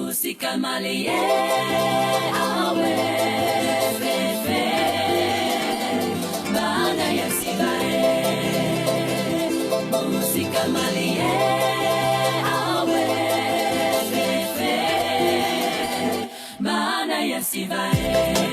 Musica malie awe fefe Mana yasivae Musica malie awe fefe Mana yasivae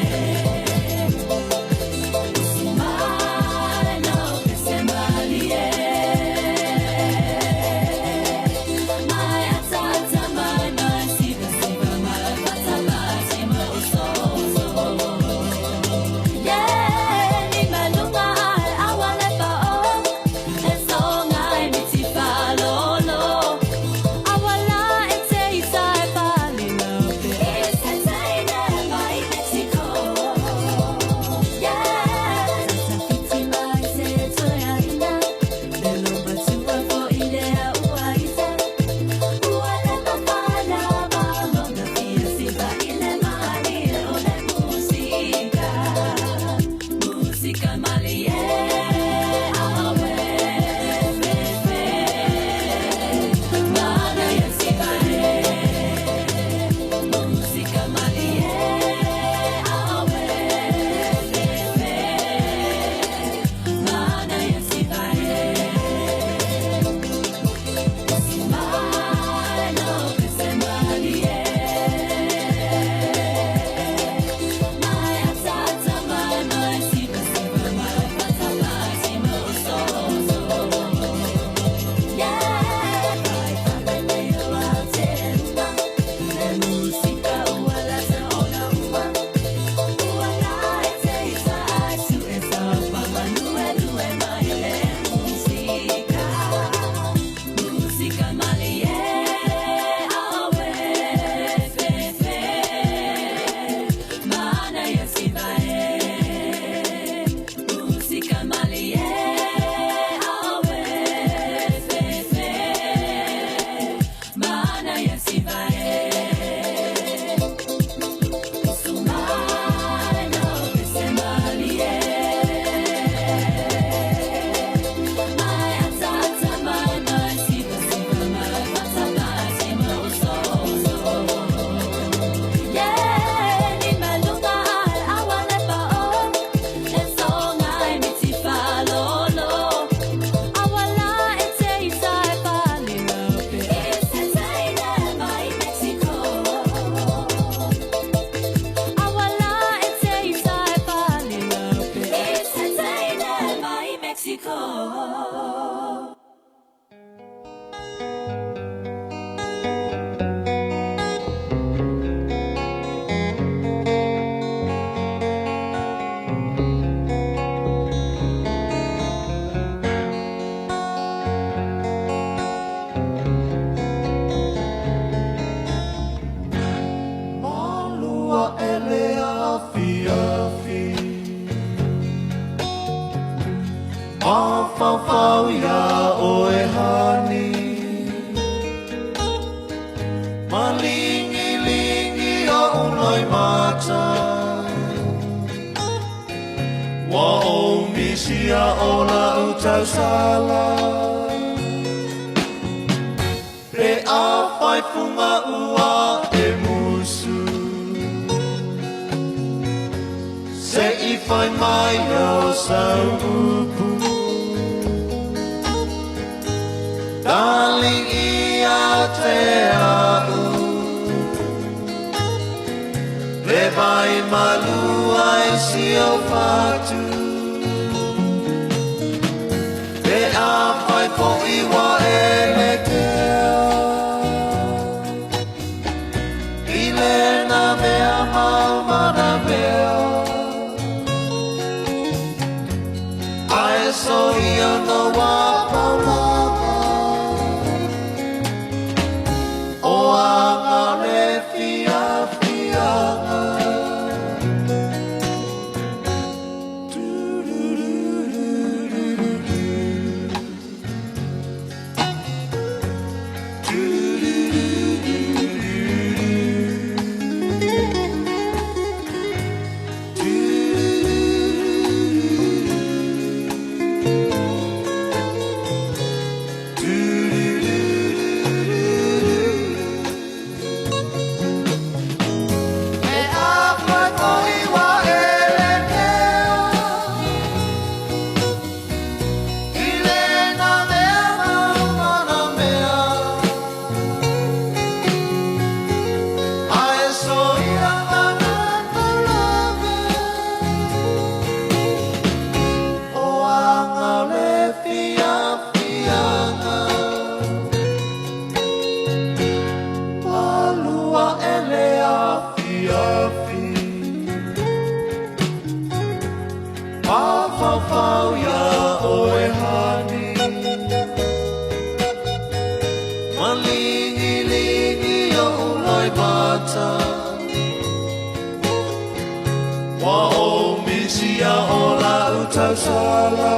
ia ola utau sala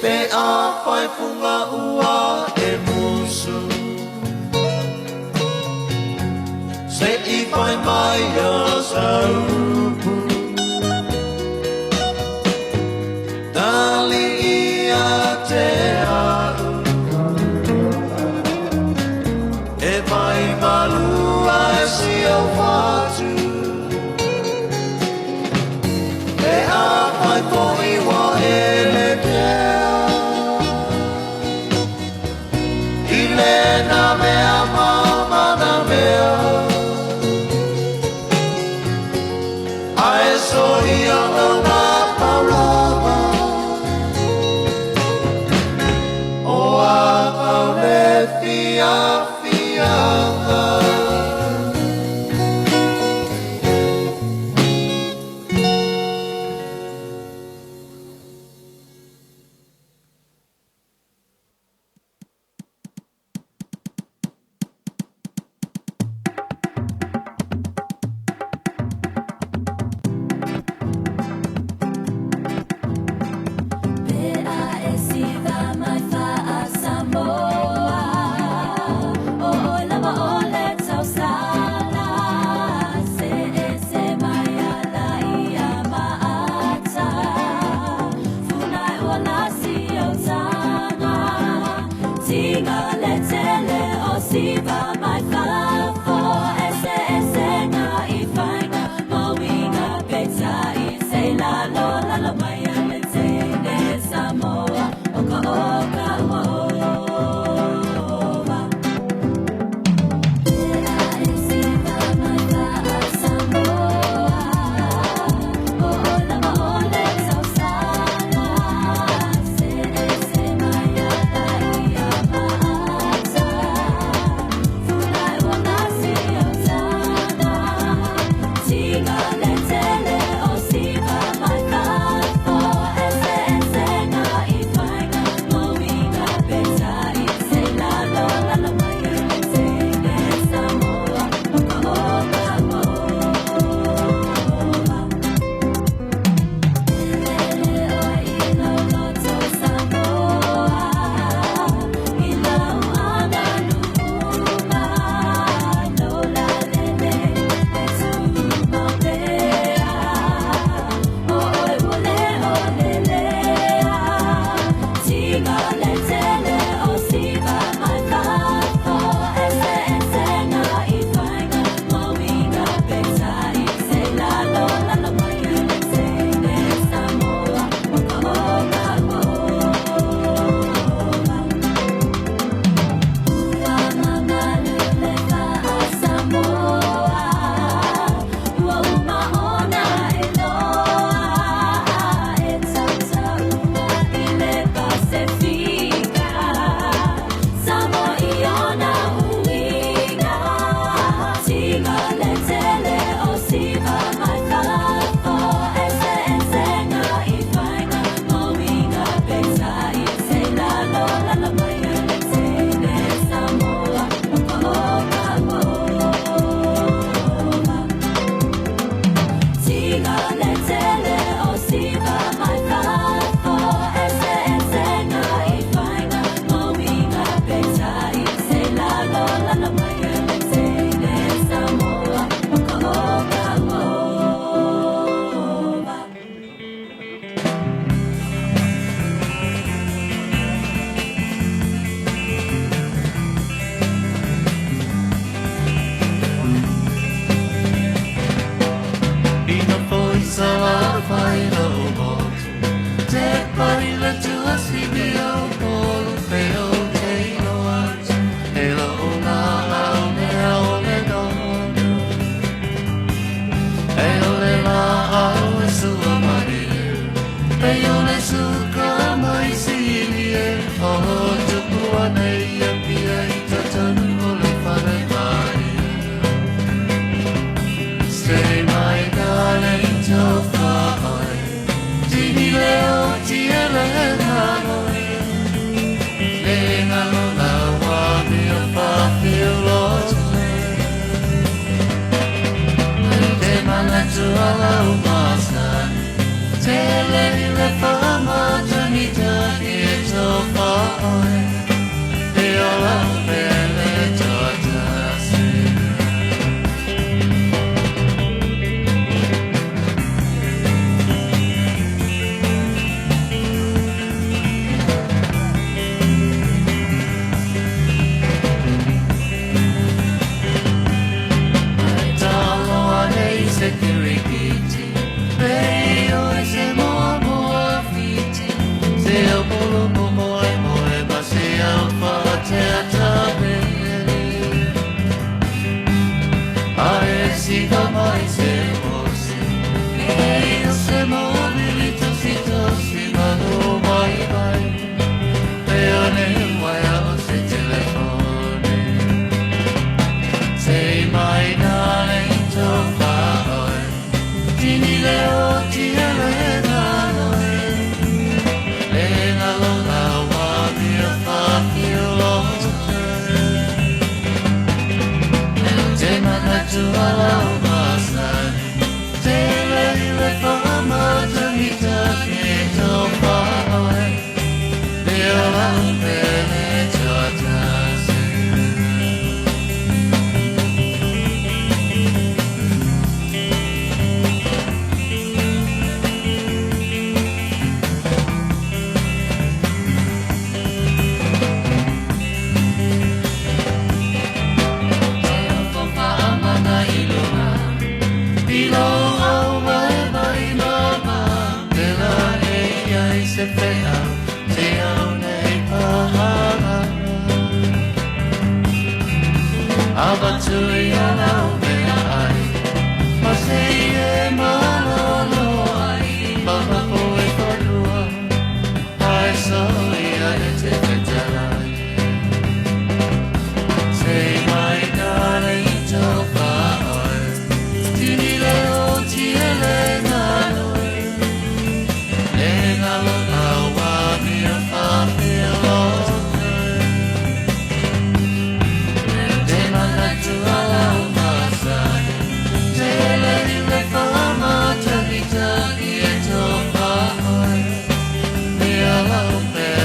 Pe a whai punga ua e musu Se I whai mai a saupu Dali ia te au E vai malua e si au whatu E a whai poi wa e le pea I le na mea mama na mea Ae so ia o na paulama O a pau le fia fianga Samoa, oh, lava ole tau sala. Stay my darling, till far. Dini leo, tia le hanoi. tu alau masan Tele le fama tanita ito faoi Te ola pele totasi Security, Rio se moa fiti, se o bolo moe ma se au fate atabele. Ae si mai se mose, Rio se mobilito si mano mai, Leone waia o se telefone, sei mai darling to Tini leo tia lenaloe Lenaloa wa mia whawhio lote Te manatu alau masani Te leile whamata mita keto whaoe Leo lau pele totasi Se fea, se aune pahana Abatui alau mea ai Masei e malolo ai Papa koe whanua Ai soi ai te whetalai Sei mai nare i tau whaoi Tini leo tia le naloe Lenalo Fama, Tavita, Ieto, Fahoi, Mea Laupe.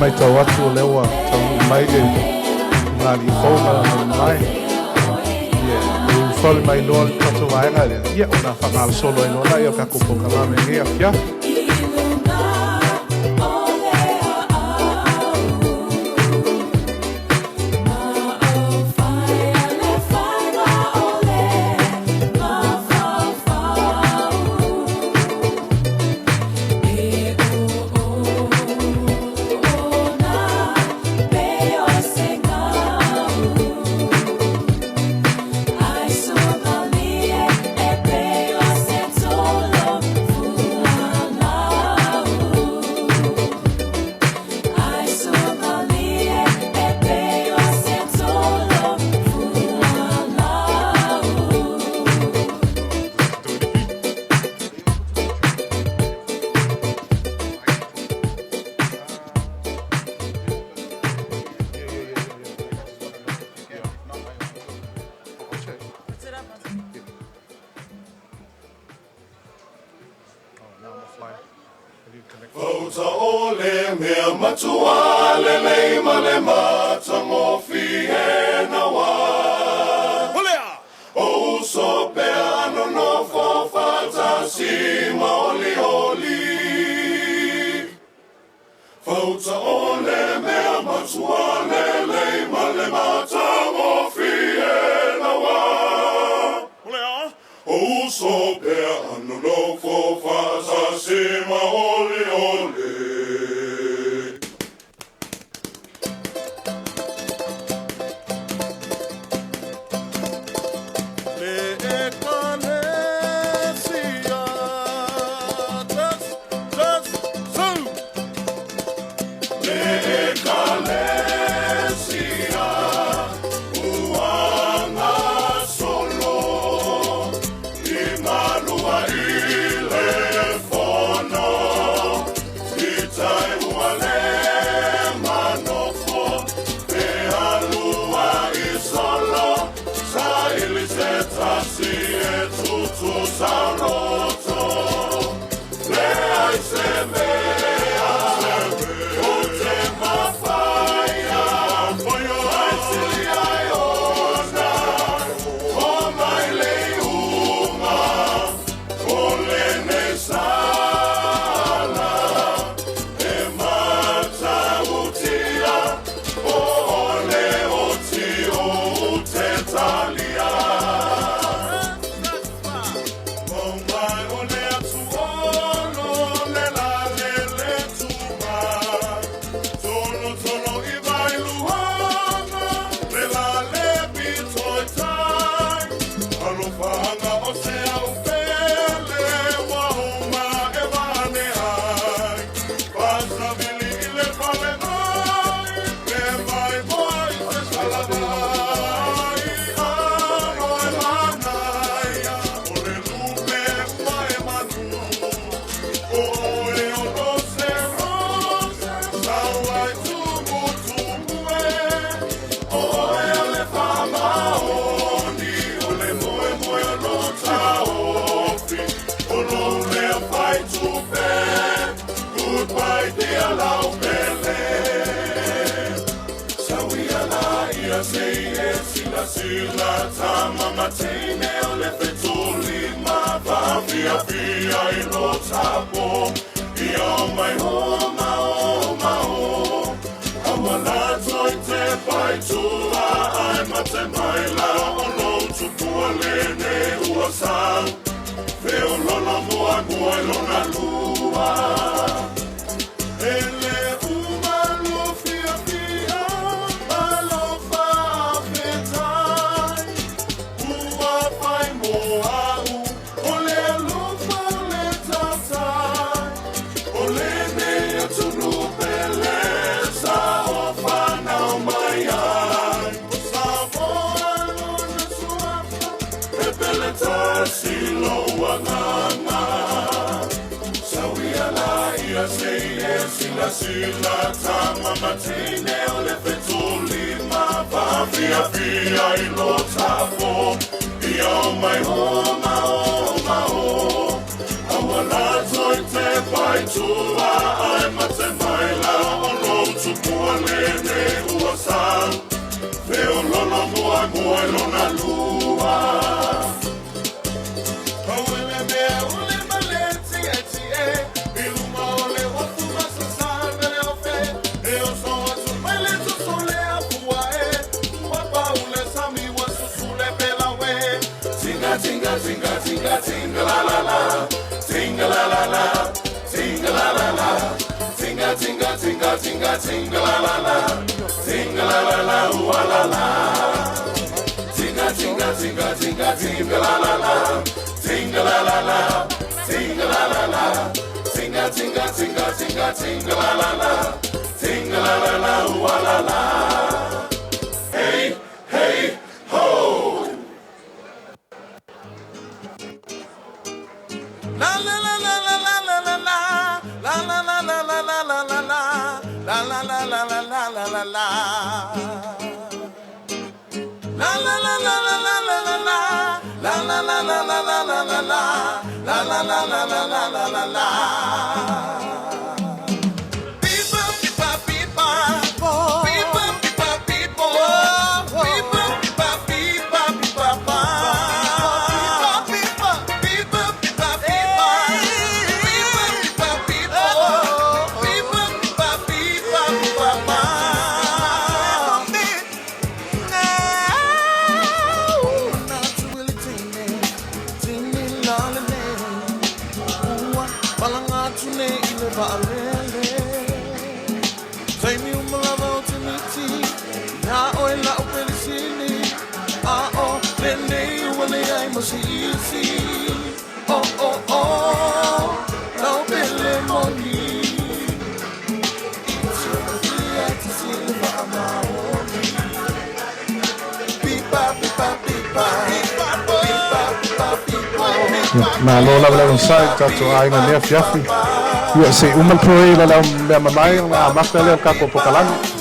mai tau atu o lewa, tau mai e ngāri whaunga mai. Fale mai loa le tato vaenga ia ona whangala solo e lona ia kako pokalame ngea kia. Nā lola wala unsai tato aina nea fiafi. Ia se umal proe la lau mea mamai ngā maka leo kako pokalangi.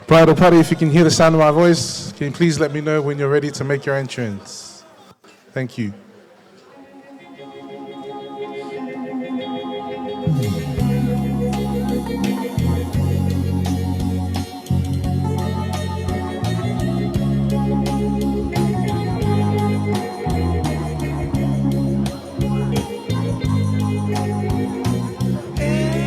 Bridal party, if you can hear the sound of my voice, can you please let me know when you're ready to make your entrance? Thank you. Hey.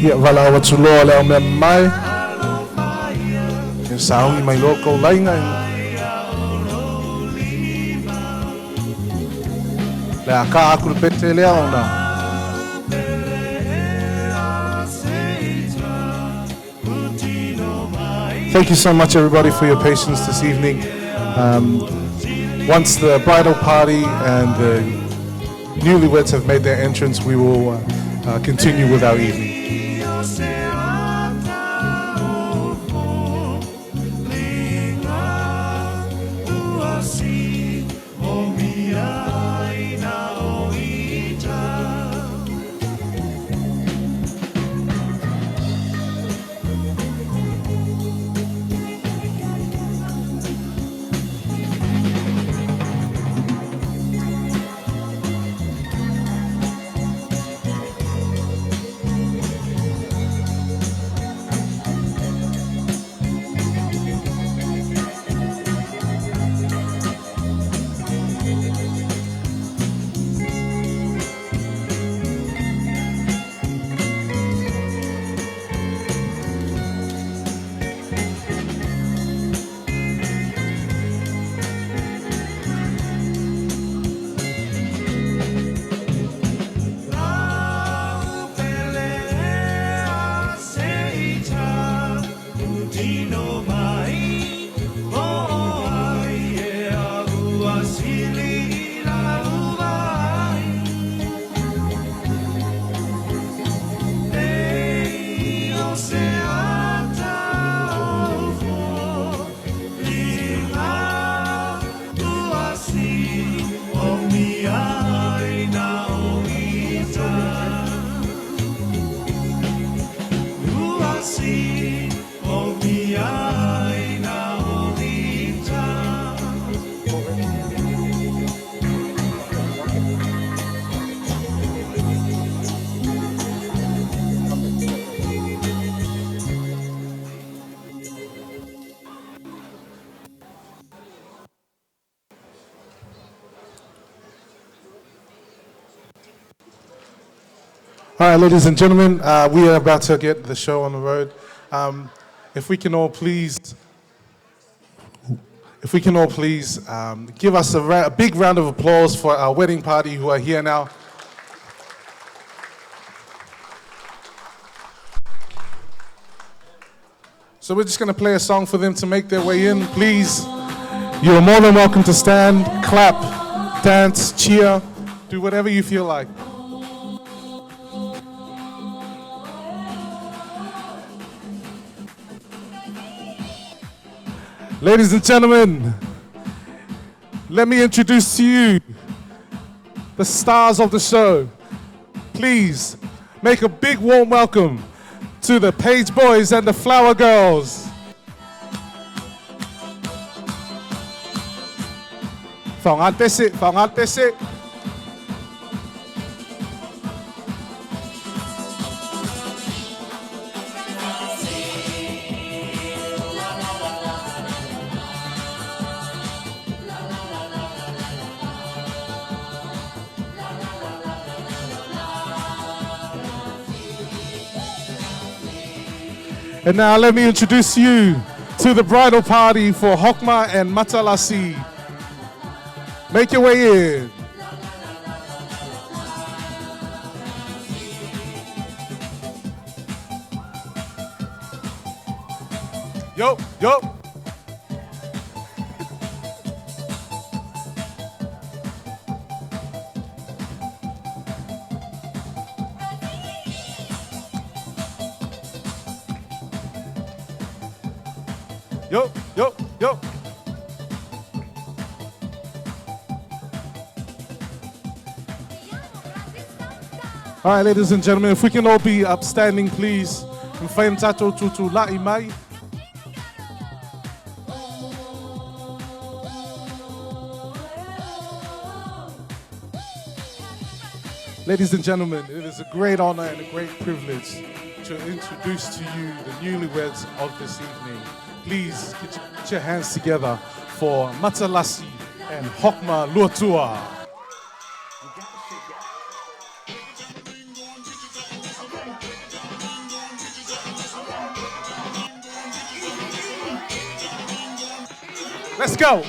Ia wala o tuloa leo mea mai. E saungi mai loko lainga. Le a ka aku pete lea ona. Thank you so much, everybody, for your patience this evening. Once the bridal party and the newlyweds have made their entrance, we will continue with our evening. All right, ladies and gentlemen, we are about to get the show on the road. If we can all please give us a big round of applause for our wedding party who are here now. So we're just going to play a song for them to make their way in. Please, you are more than welcome to stand, clap, dance, cheer, do whatever you feel like. Ladies and gentlemen, let me introduce to you the stars of the show. Please make a big warm welcome to the Page Boys and the Flower Girls. Whaongatese. And now let me introduce you to the bridal party for Hokma and Lasi. Make your way in. Yo. Yo. All right, ladies and gentlemen, if we can all be upstanding, please. Mfaimtato tutu la'i mai. Ladies and gentlemen, it is a great honor and a great privilege to introduce to you the newlyweds of this evening. Please get your hands together for Lasi and Hokma Uta. Let's go.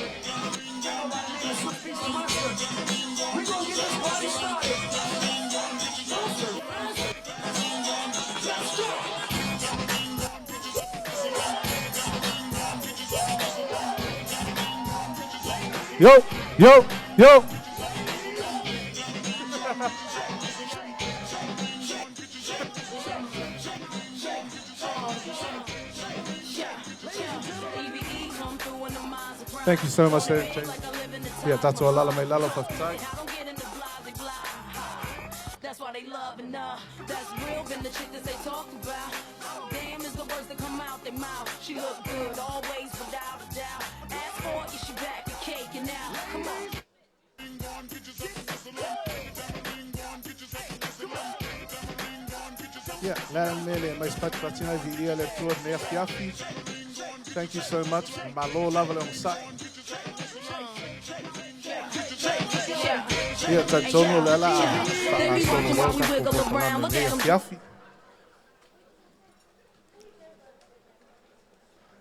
Yo, yo, yo. Thank you so much, ladies and gentlemen. Yeah, tato alala mai lalo fafitai. That's why they love and that's real than the shit that they talk about. Damn is the words that come out their mouth. She look good always without a doubt. Ask for it, she back the cake and now come on. Yeah, lele mai spat patina vi le tour ne afiafi. Thank you so much. Malo lava le sa. Yeah, tachono lela.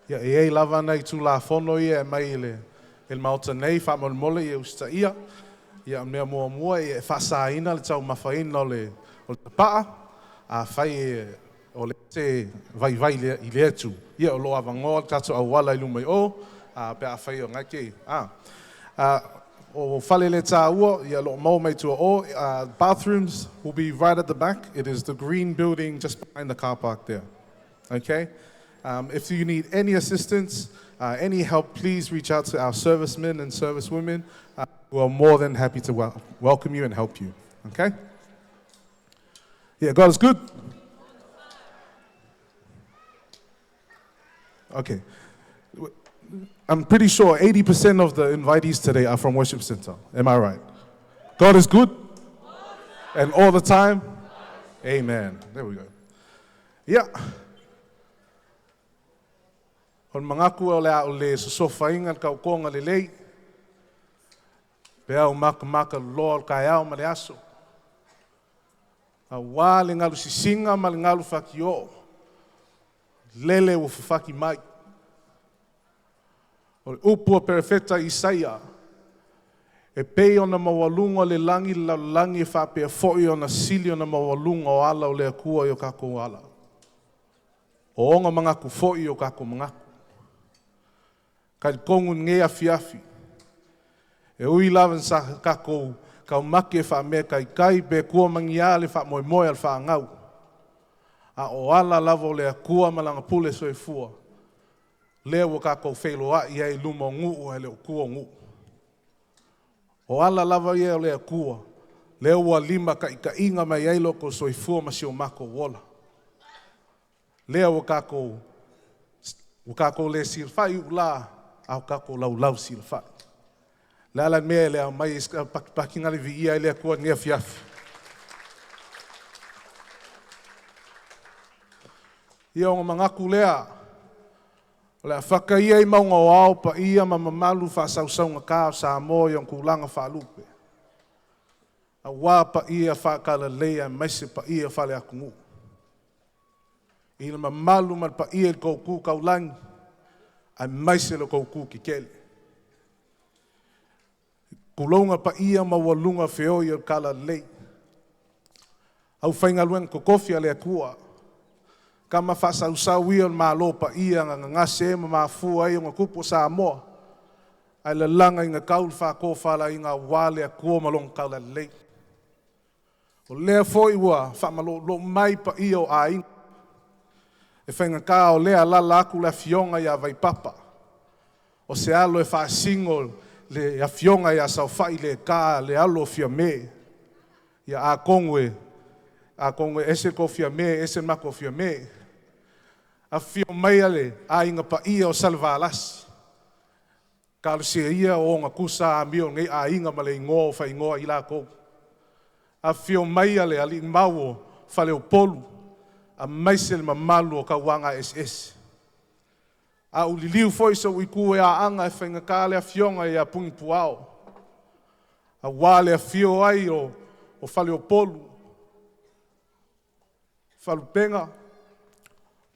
Yeah, e lava nei tu la fono ia mai le el Maota nei fa mole e usta ia. Yeah, me mo e fa saina le tau mafaina le o pa a fai o le te vai le i le tu. Ia o lo avango tato awala i lumai o a pe a fai o ngake. O fale le tā ua, ia lo mau mai tua o. Bathrooms will be right at the back. It is the green building just behind the car park there. Okay? If you need any assistance, any help, please reach out to our servicemen and servicewomen who are more than happy to welcome you and help you. Okay? Yeah, God is good. Okay. I'm pretty sure 80% of the invitees today are from Worship Center. Am I right? God is good? And all the time? Amen. There we go. Yeah. On mangaku o le sosofainga ka konga le lei. Pea o maka lol kai au ma le aso. A wā le ngalu sisinga ma le ngalu whakio. Lele o whaki mai. O upua perfecta Isaia. E pei ona mawalunga le langi la langi e whapea foi ona sili ona mawalunga o ala o le akua i o kako ala. O onga mangaku foi o kako mangaku. Kai kongu ngea fiafi. E ui lawan sa kako kau make e whamea kai be kua mangia le wha moe moe al wha ngau. A o ala lavo le akua malanga pule soe fua. Lea wa kako wheloa i ai luma ngu e leo kua ngu. O ala lava ia lea kua. Lea wa lima ka inga mai ai loko soe fua masi o mako wola. Lea wa kako le sirfai ula au kako lau sirfai. Lea la mea lea mai pakingari vi ia lea kua ngea fiafi. Ia o mangaku lea. Lea whakaia i maunga o au pa ia ma mamalu whasausaunga kā o Samoa i on kulanga whalupe. A wā pa ia whakala lea maise pa ia whale akungu. Ina mamalu man pa ia kou kū kaulangi. Ai maise lo kou kū ki kele. Kulonga pa ia ma walunga whio i o kala lei. Au whainga luenga kokofia lea kua. Kama whasausau i o malo pa ia ngase ma mafua i o ngā kupo Samoa. Ai la langa i ngā kaul whakofala i ngā wale a kua malong kaula lei. O lea foi ua whamalo mai pa ia o a inga. E whainga kā o lea lala aku la fionga i a vai papa. O se alo e whaasingol le a fionga i a saufai le kā le alo fia me. Ia a kongwe ese ko fia me, ese mako fia me. A fio mai ale a inga pa ia o salvalasi. Ka alo se ia o ngā kusa a mio ngai a inga ma le ingoa o wha ingoa i la kou. A fio mai ale ali mau o whale o polu. A maise le mamalu o ka wanga SS. A uliliu foi so wiku e a anga e whainga kāle a fionga e a pungi puao. A wale a fio ai o whale o polu. Whalupenga,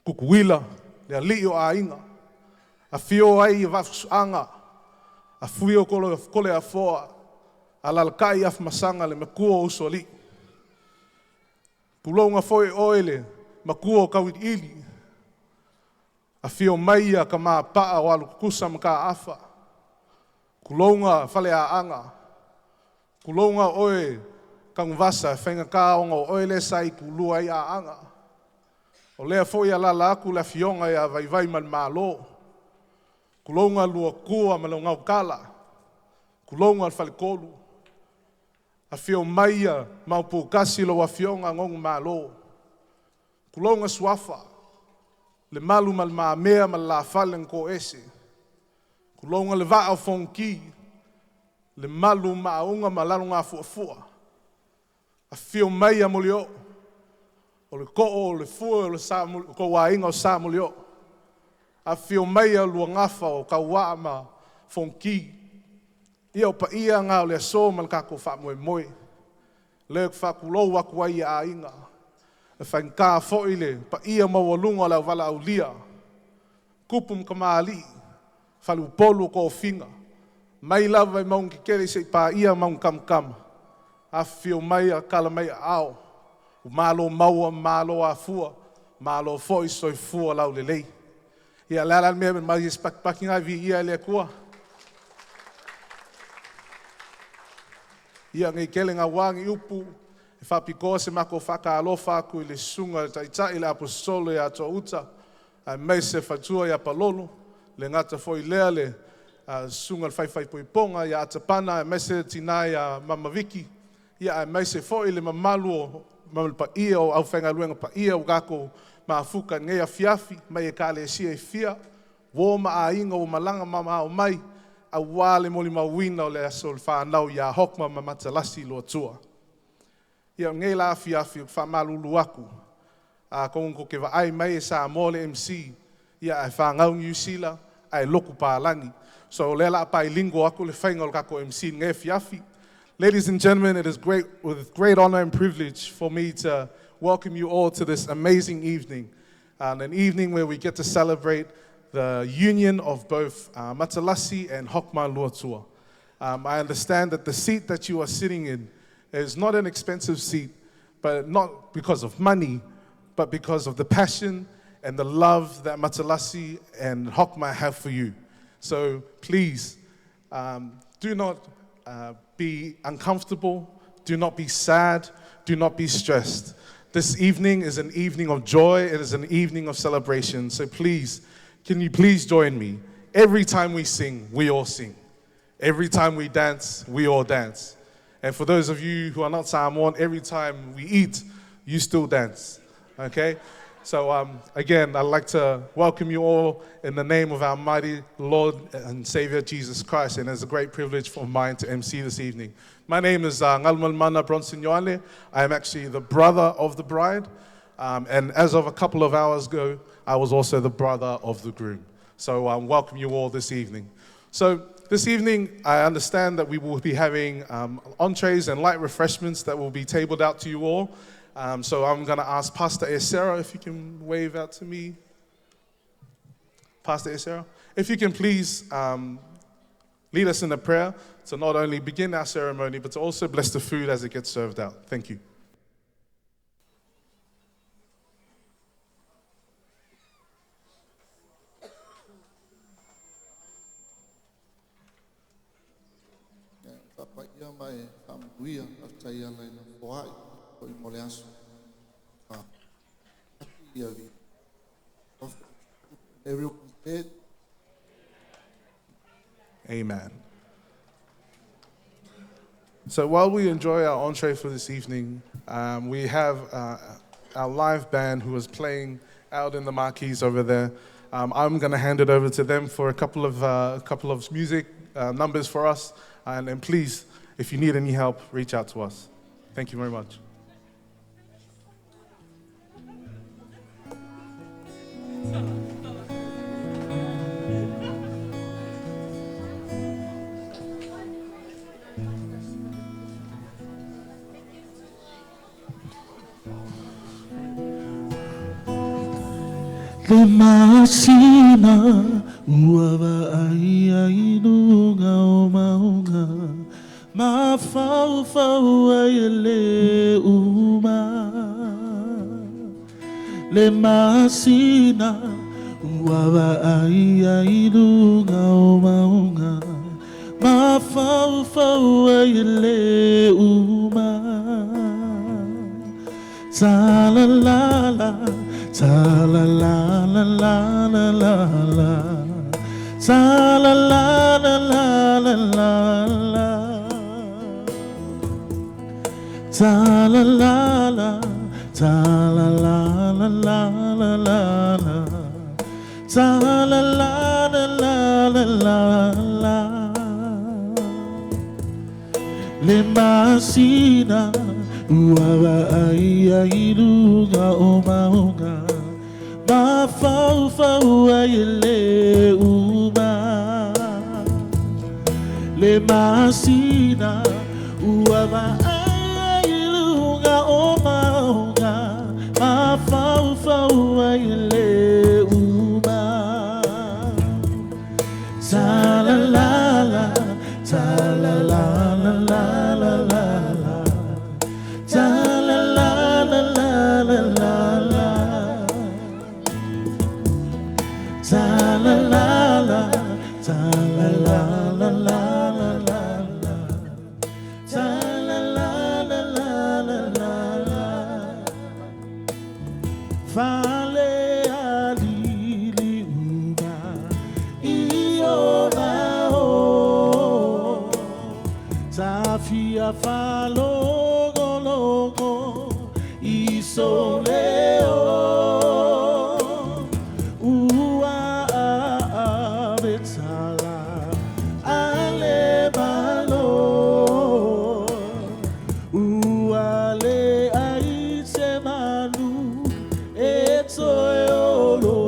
kukuila, le a lio a inga. A fio ai e wafusu anga. A fui o kole a foa, a lalkai af masanga le makua o soli. Pulonga foi oile, makua o kawit ili. A fio maia ka maa paa o alu kusa maka afa. Kulonga fale a anga. Kulonga oe kangvasa whenga kaonga o oile sai kulua i a anga. O lea foi a lala aku la fionga ia vai mal malo. Kulonga lua kua ma ngau kala. Kulonga al fale kolu. A fio maia maupu kasi lo a fionga ngongu malo. Kulonga suafa. Le malu mal mea mal la falen ko ese. Kulonga le va au fonki. Le malu maunga malalunga fuafua. A fio maia molio. O le ko'o, o le fua, o le ko wainga o sa molio. A fio maia lua ngafa o kaua ma fonki. Ia o pa ia ngā o le aso mal kako wha moe moe. Leo kwa kulo waku ai a inga. E whainka fo ile, pa ia mawalunga lau wala au lia. Kupum ka maali, whalu polu ko finga. Mai lawa i maung ki kere se pa ia maung kam kam. A fio mai a kala mai a ao. U malo maua, malo a fua. Malo fo i soi fua lau le lei. Ia lala mea ben mai is pakpaki ngai vi ia le kua. Ia ngai kele ngā wangi upu. E whapiko se mako whaka alofa aku i le sunga taita i le apostolo i ato uta. Ai mei se whatua i apalolo. Le ngata foi lea le sunga whaiwhai poiponga i atapana. Ai mei se tina i a mamaviki. Ia ai mei se foi le mamalu o mamal pa ia o au whenga luenga pa ia o gako maafuka ngea fiafi. Mai e kale e sia e fia. Woma a inga o malanga mama o mai. A wale moli mawina o le aso le whanau i a Hokma ma Matalasi loa tua. Ia ngei la fiafi o whamalulu aku. A kongo ke wa ai mai e Samoa le MC. Ia ai whangau New Zealand, ai loku pālangi. So le la pai lingo aku le whainga o kako MC ngei fiafi. Ladies and gentlemen, it is with great honor and privilege for me to welcome you all to this amazing evening. An evening where we get to celebrate the union of both Matalasi and Hokma and Lasi. I understand that the seat that you are sitting in is not an expensive seat, but not because of money, but because of the passion and the love that Matalasi and Hokma have for you. So please, do not be uncomfortable, do not be sad, do not be stressed. This evening is an evening of joy, it is an evening of celebration, so please, can you please join me? Every time we sing, we all sing. Every time we dance, we all dance. And for those of you who are not Samoan, every time we eat, you still dance, okay? So again, I'd like to welcome you all in the name of our mighty Lord and Savior, Jesus Christ, and it's a great privilege for mine to MC this evening. My name is Ngalmal Mana Bronson Yoane. I am actually the brother of the bride, and as of a couple of hours ago, I was also the brother of the groom. So welcome you all this evening. So this evening, I understand that we will be having entrees and light refreshments that will be tabled out to you all. So I'm going to ask Pastor Esera if you can wave out to me. Pastor Esera, if you can please lead us in a prayer to not only begin our ceremony, but to also bless the food as it gets served out. Thank you. Everyone said, Amen. So while we enjoy our entree for this evening, we have our live band who is playing out in the marquees over there. I'm going to hand it over to them for a couple of music numbers for us. And please, if you need any help, reach out to us. Thank you very much. Le masina uava ai ai no ngao fau fau ai le uma le masina uawa ai ai lunga o maunga ma fau fau ai le uma ta la la la ta la la la la la la la ta la la la la la la la ta la la la ta la la la la la la la ta la la la la la la la le masina uawa ai ai lunga o maunga ma fau fau ai le uma le masina uawa ai lunga o maunga ma fau fau ai le uma ta la la la ta la la la la la la ta la la la la la la la ta la la la ta la la la la la la ta la la la la la la la fale alili una io va o tafia falo logo isoleo ua betala ale malo ua le aise malu etoeolo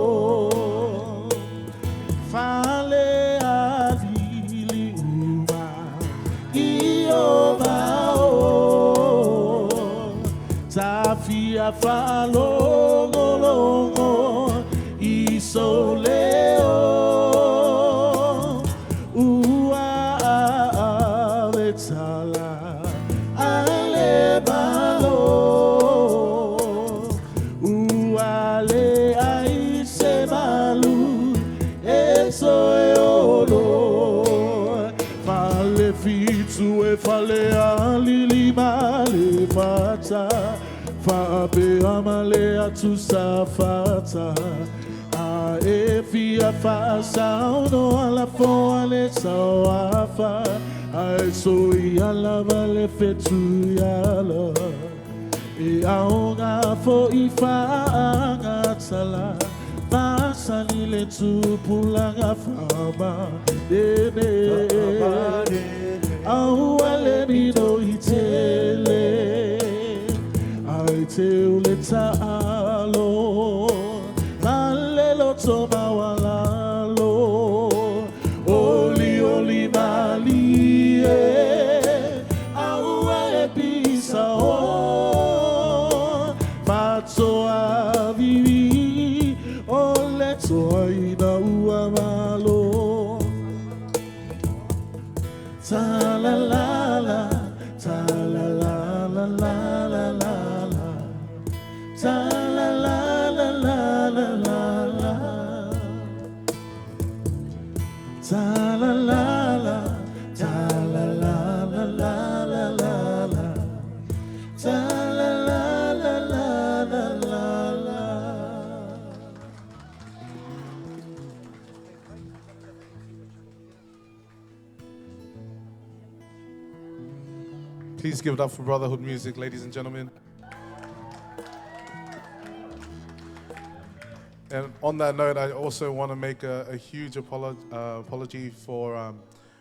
fale avili uma io vao tafia falongo longo isoleo ua betala ale malo ua le aise malu esoeolo fale fitu e fale alili male fata fa be amale atu safata a e fia fa sauno ala fo ale sawafa ai so ala vale fetu yala e aonga fo ifa angatala pasani le tu pulanga fama dene au ale mino itele ai te ule ta'alo malelo toma walalo oli oli mali au ale pisa o fato avivi ole toina ua malo ta la la la ta la la la la la la ta la la la la la la la ta la la la ta la la la la la la la ta la la la la la la la. Please give it up for Brotherhood Music, ladies and gentlemen. And on that note, I also want to make a huge apology for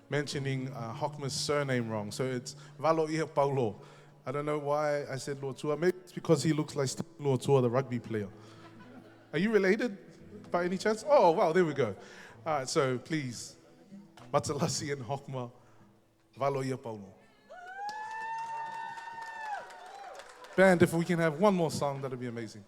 mentioning Hokma's surname wrong. So it's Vaitele Uta. I don't know why I said Lotua. Maybe it's because he looks like Lotua, the rugby player. Are you related by any chance? Oh, wow, there we go. All right, so please, Vaitele Lasi and Hokma, Vaitele Uta. Band, if we can have one more song, that'd be amazing.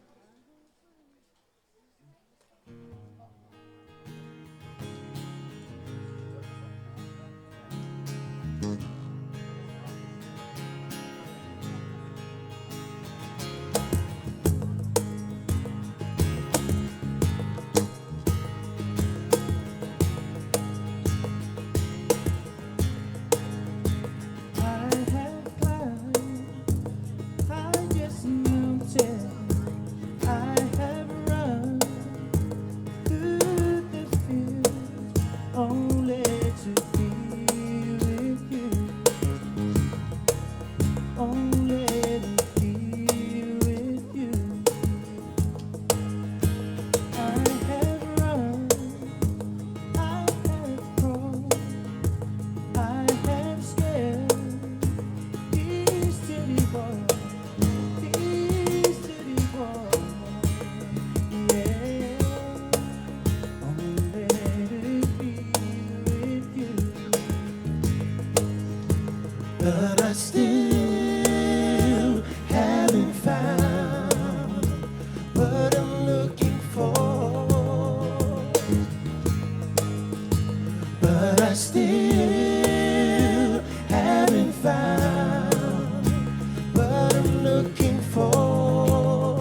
but I still haven't found what I'm looking for. But I still haven't found what I'm looking for.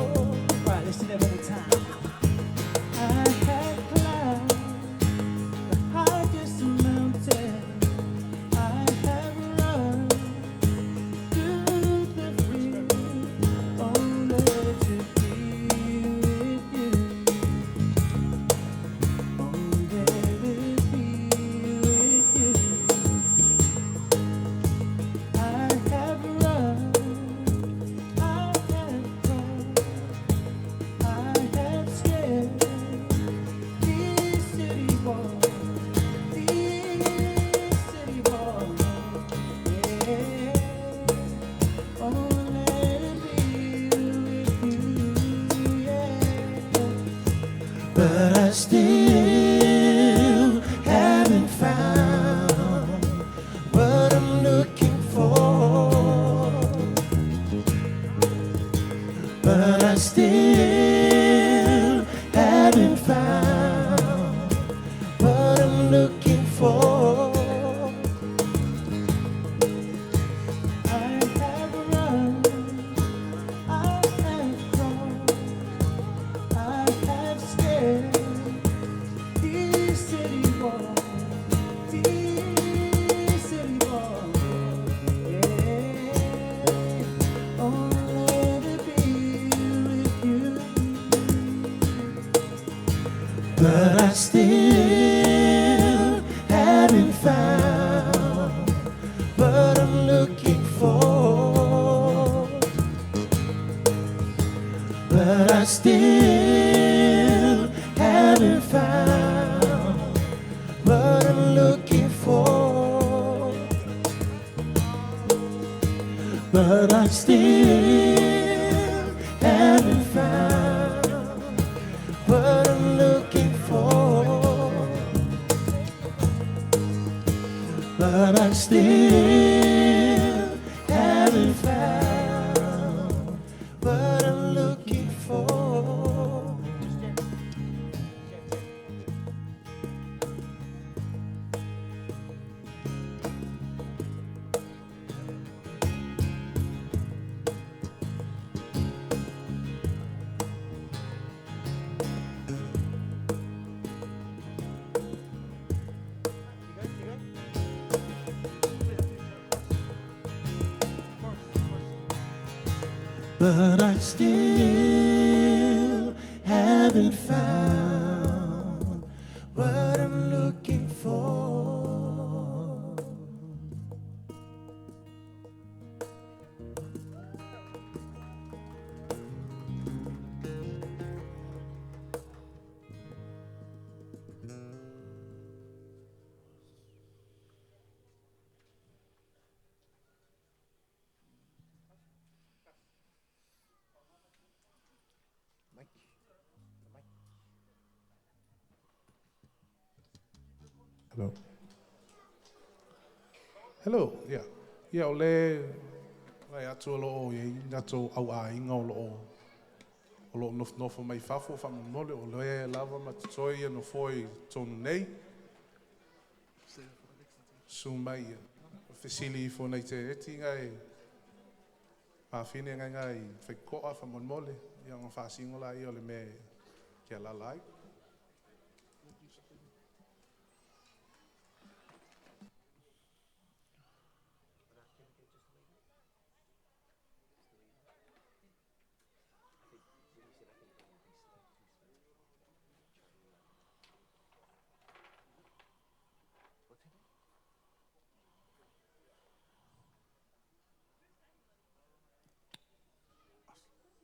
Right, let's do that one more time. I have climbed the highest mountain. I have run through the free only to be with you. Only to be with you. I have run, I have cried, I have scared these city walls, yeah. Only to be with you, yeah. But I still haven't found what I'm looking for. But I still haven't found what I'm looking for. I have run, I have cried, I have scared these city walls, yeah. Only to be with you. But I still haven't found what I'm looking for. But I still haven't found what I'm looking for. But I still haven't found what I'm looking for. But I still haven't found what I'm looking for. But I still haven't found what I'm looking for. Hello. Hello, yeah. Yeah, ole ai atu lo ye nato au a inga o lo no mai fafo fa mole o le lava ma toi no foi tonu nei. Sumai fasili fo nei te eti ngai. Pa fine ngai fe ko fa mole ya nga fa singola i ole me ke la lai.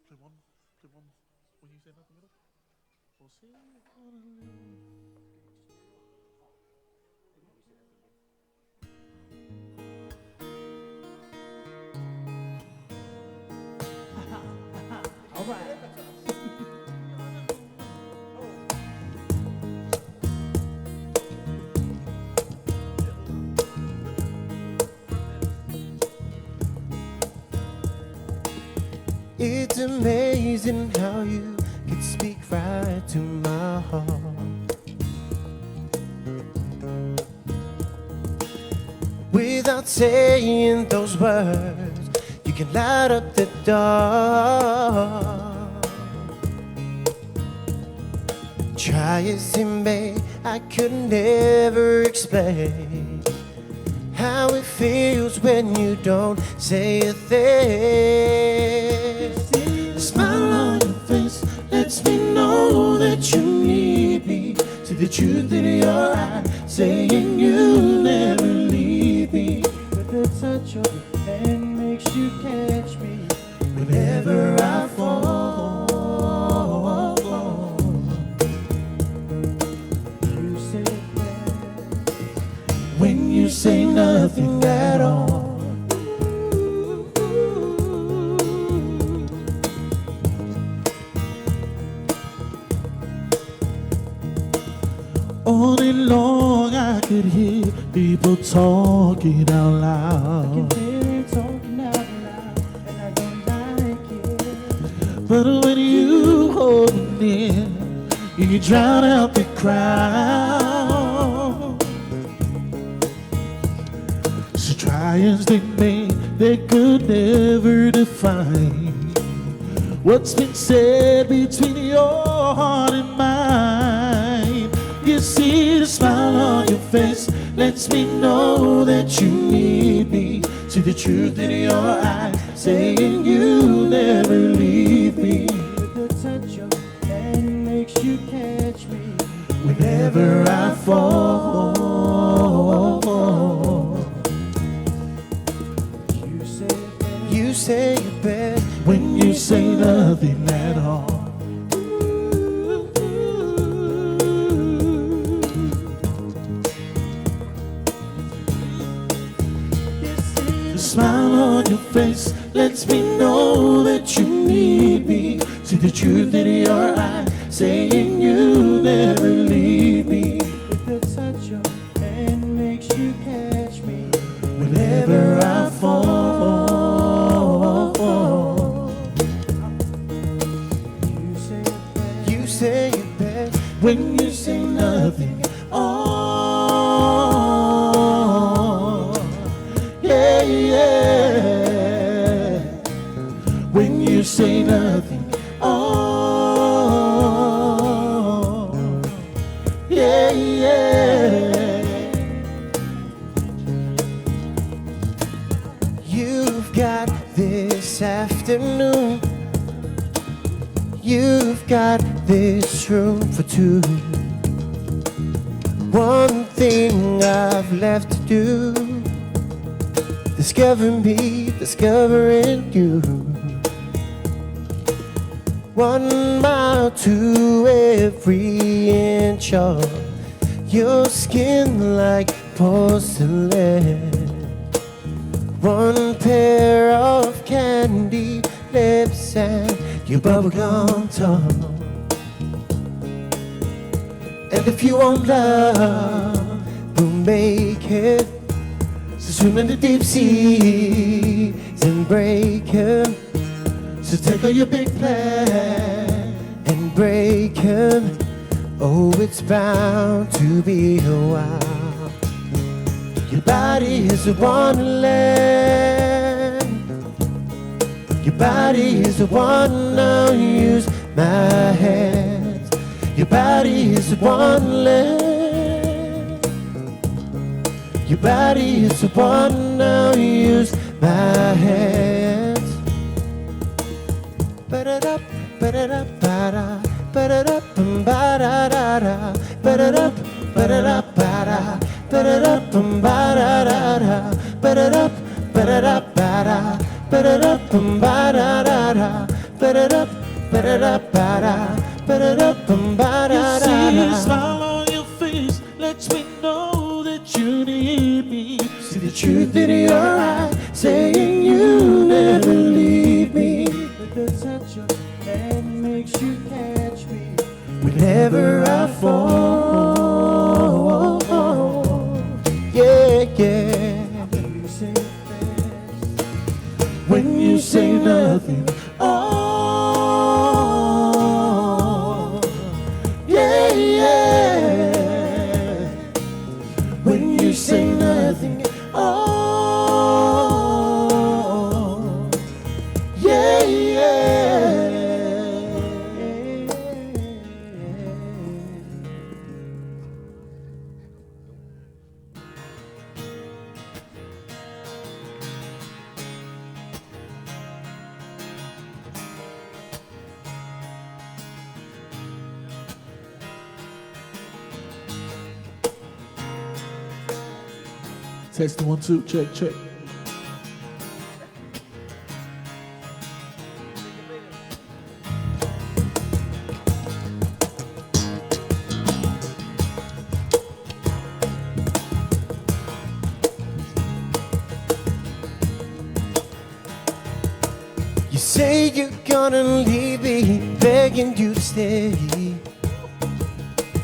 Play one when you say that in the middle. We'll see. All right. It's amazing how you can speak right to my heart. Without saying those words, you can light up the dark. Try as it may, I could never explain how it feels when you don't say a thing. The smile on your face lets me know that you need me. See the truth in your eyes, saying you'll never leave me. But the touch of your hand makes you catch me whenever I fall. You say that when you say nothing at all. All day long I could hear people talking out loud. I can hear them talking out loud, and I don't like it. But when you hold me near, you drown out the crowd. So try as they may, they could never define what's been said between your heart and mine. You see the smile on your face lets me know that you need me. See the truth in your eyes, saying you'll never leave me. The touch of your hand makes you catch me whenever I fall. You say it best when you say nothing at all. The smile on your face lets me know that you need me. See the truth in your eyes, saying you'll never leave me. The touch of your hand makes you catch me whenever I fall. You say it best when you say nothing. Yeah, yeah. When you say nothing. Yeah, yeah. You've got this afternoon. You've got this room for two. One thing I've left to do, discover me, discovering you. 1 mile to every inch of your skin like porcelain. 1 pair of candy lips and your bubblegum tongue. And if you want love, we'll make it. So swim in the deep seas and break it. So take all your big plans and break them. Oh, it's bound to be a while. Your body is a wonderland. Your body is a one, now use my hands. Your body is a wonderland. Your body is a one, now use my hands. Ba-da-da, ba-da-da, ba-da, ba-da-da, ba-da-da-da, ba-da-da, ba-da-da, ba-da, ba-da-da, ba-da-da-da, ba-da-da, ba-da-da, ba-da, ba-da-da, ba-da-da-da, ba-da-da, ba-da-da, ba-da, ba-da-da, ba-da-da-da. You see a smile on your face lets me know that you need me. See the truth in your eyes, saying you'll never leave me. The touch of your hand makes you catch me whenever I fall. Yeah, yeah. You say best when you say nothing. Oh. Testing 1, 2, check, check. You say you're gonna leave me, begging you to stay.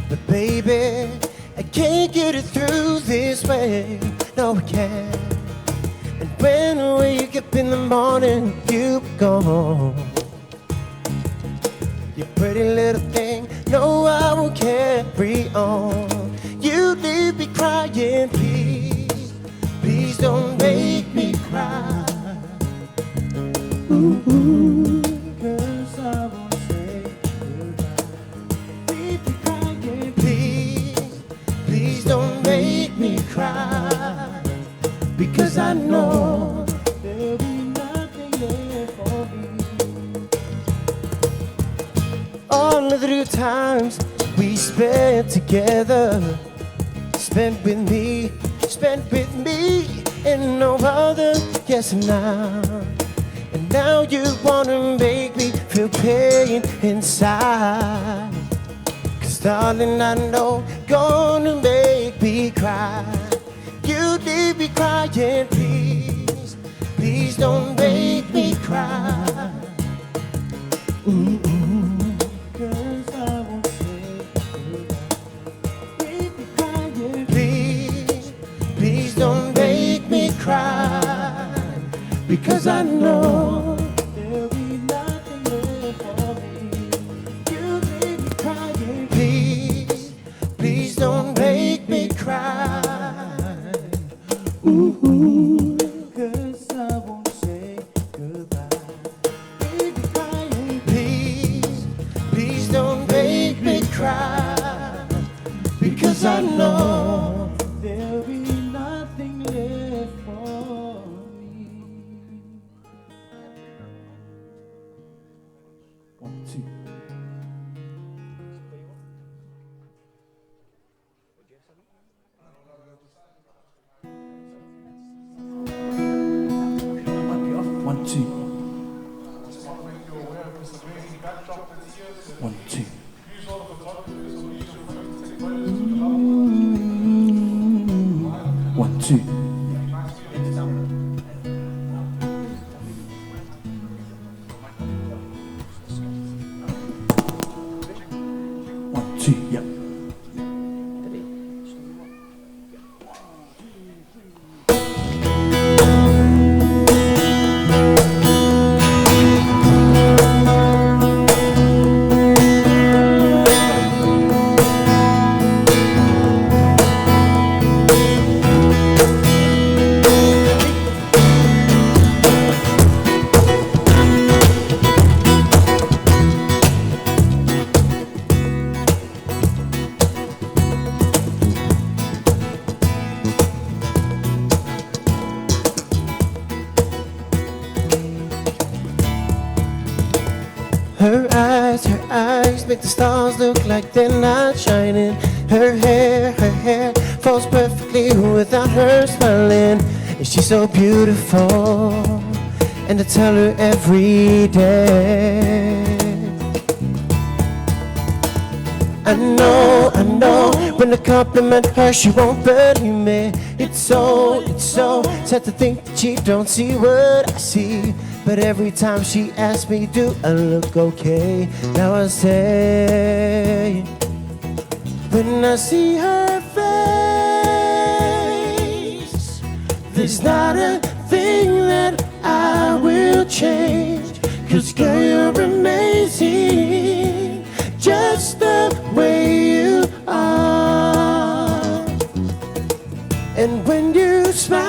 But baby, I can't get it through this way. No, I can't. And when I wake up in the morning, you're gone. You pretty little thing, no, I won't carry on. You leave me crying, please, please don't make me cry. Ooh, 'cause I won't say goodbye. Leave me crying, please, please don't make me cry. Because I know there'll be nothing there for me. All of the good times we spent together, spent with me, and no other, yes and now. And now you wanna make me feel pain inside. 'Cause darling, I know gonna make me cry. You leave me crying, please, please don't make me cry. Ooh, 'cause I won't say goodbye. Leave me crying, please, please don't make me cry. Because I know there'll be nothing there for me. You leave me crying, please, please don't make me cry. Ooh, 'cause I won't say goodbye. Leave me crying, please, please don't make me cry. Because I know there'll be nothing left for me. 1, 2. One, two. 1, 2. One, two. 1, 2, yep. Her eyes make the stars look like they're not shining. Her hair falls perfectly without her smiling. And she's so beautiful, and I tell her every day. I know, when I compliment her, she won't believe me. It's so sad to think that she don't see what I see. But every time she asks me, do I look okay? Now I say, when I see her face, there's not a thing that I will change. 'Cause girl, you're amazing, just the way you are. And when you smile,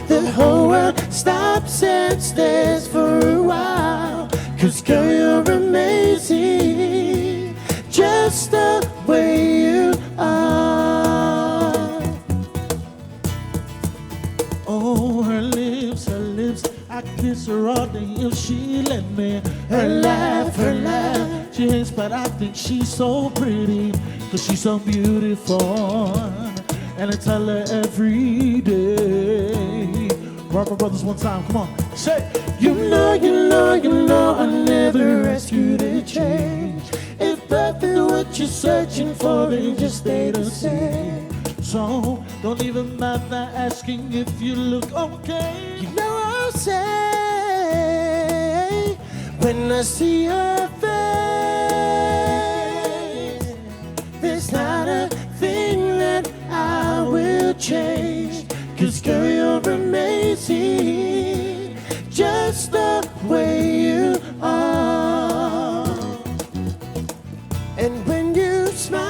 the whole world stops and stares for a while. 'Cause girl, you're amazing, just the way you are. Oh, her lips, I kiss her all day if she let me. Her laugh, she hates, but I think she's so pretty. 'Cause she's so beautiful, and I tell her every day. Rock my brothers one time, come on. Say, You know, I never ask you to change. If that's what you're searching for, then just stay the same. so don't even bother asking if you look okay. You know I'll say, when I see your face, there's not a thing that I will change. 'Cause girl, you're amazing, just the way you are. And when you smile,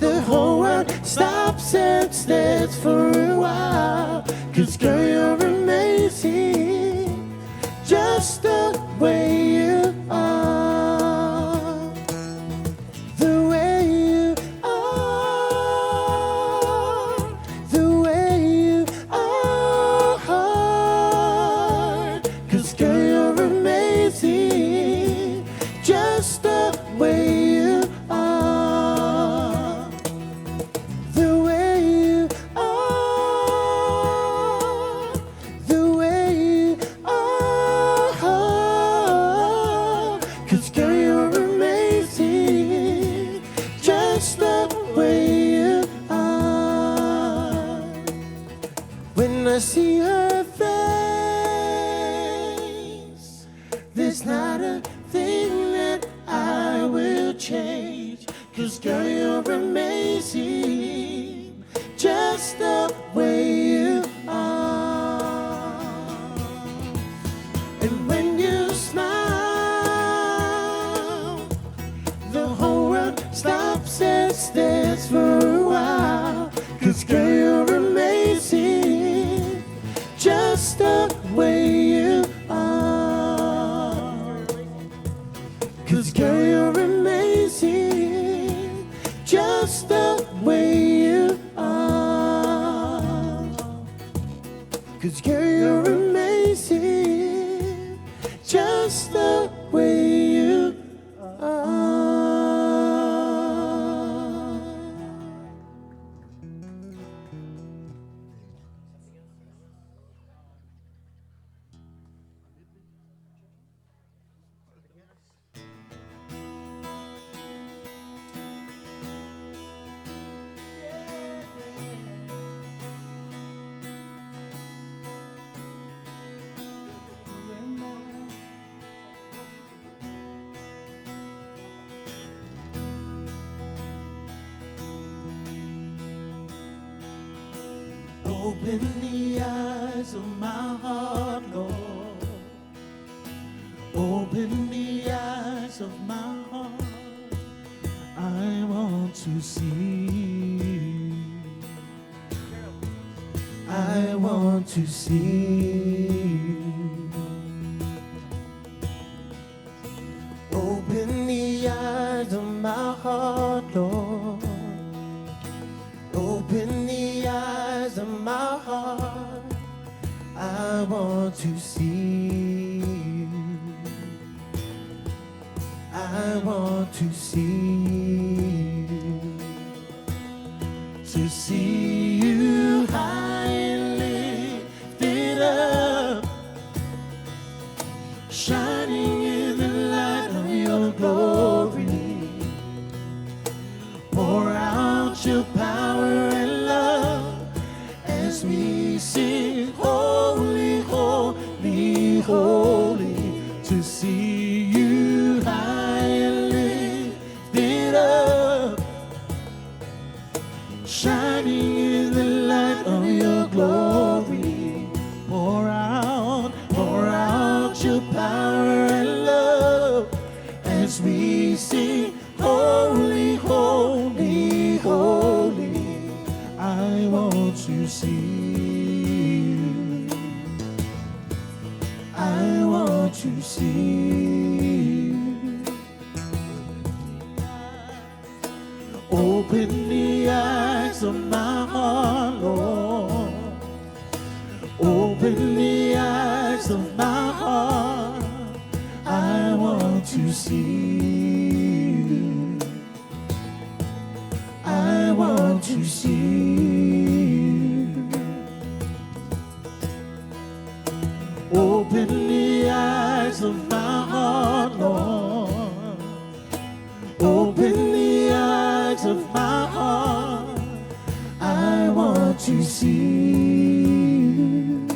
the whole world stops and stares for a while. 'Cause girl, you're amazing, just the way you are. The way you are, the way you are. 'Cause girl, you're amazing, just the way you are. The way you are, the way you are. 'Cause girl, you're amazing, just the way you are. When I see her face, there's not a thing that I will change. 'Cause girl, you're amazing, just the way you are. And when you smile, the whole world stops and stares for a while. 'Cause girl, you're amazing, just the way you are. 'Cause girl, you're amazing, just the way you are. 'Cause girl, you're amazing, just the way you are. Open the eyes of my heart, Lord. Open the eyes of my heart. I want to see. I want to see. Open the eyes of my heart, Lord. Open the eyes of my heart. I want to see. I want to see. To see you high and lifted up, shining in the light of your glory. Pour out your power and love as we sing, holy, holy, holy. To see you high and lifted up, shining in the light of your glory. Pour out your power and love as we sing, holy, holy, holy. I want to see you. I want to see you. Open the eyes of my heart, Lord. Open the eyes of my heart. I want to see you. to see you. Open the eyes of my heart, Lord. Open the eyes of my heart. I want to see you.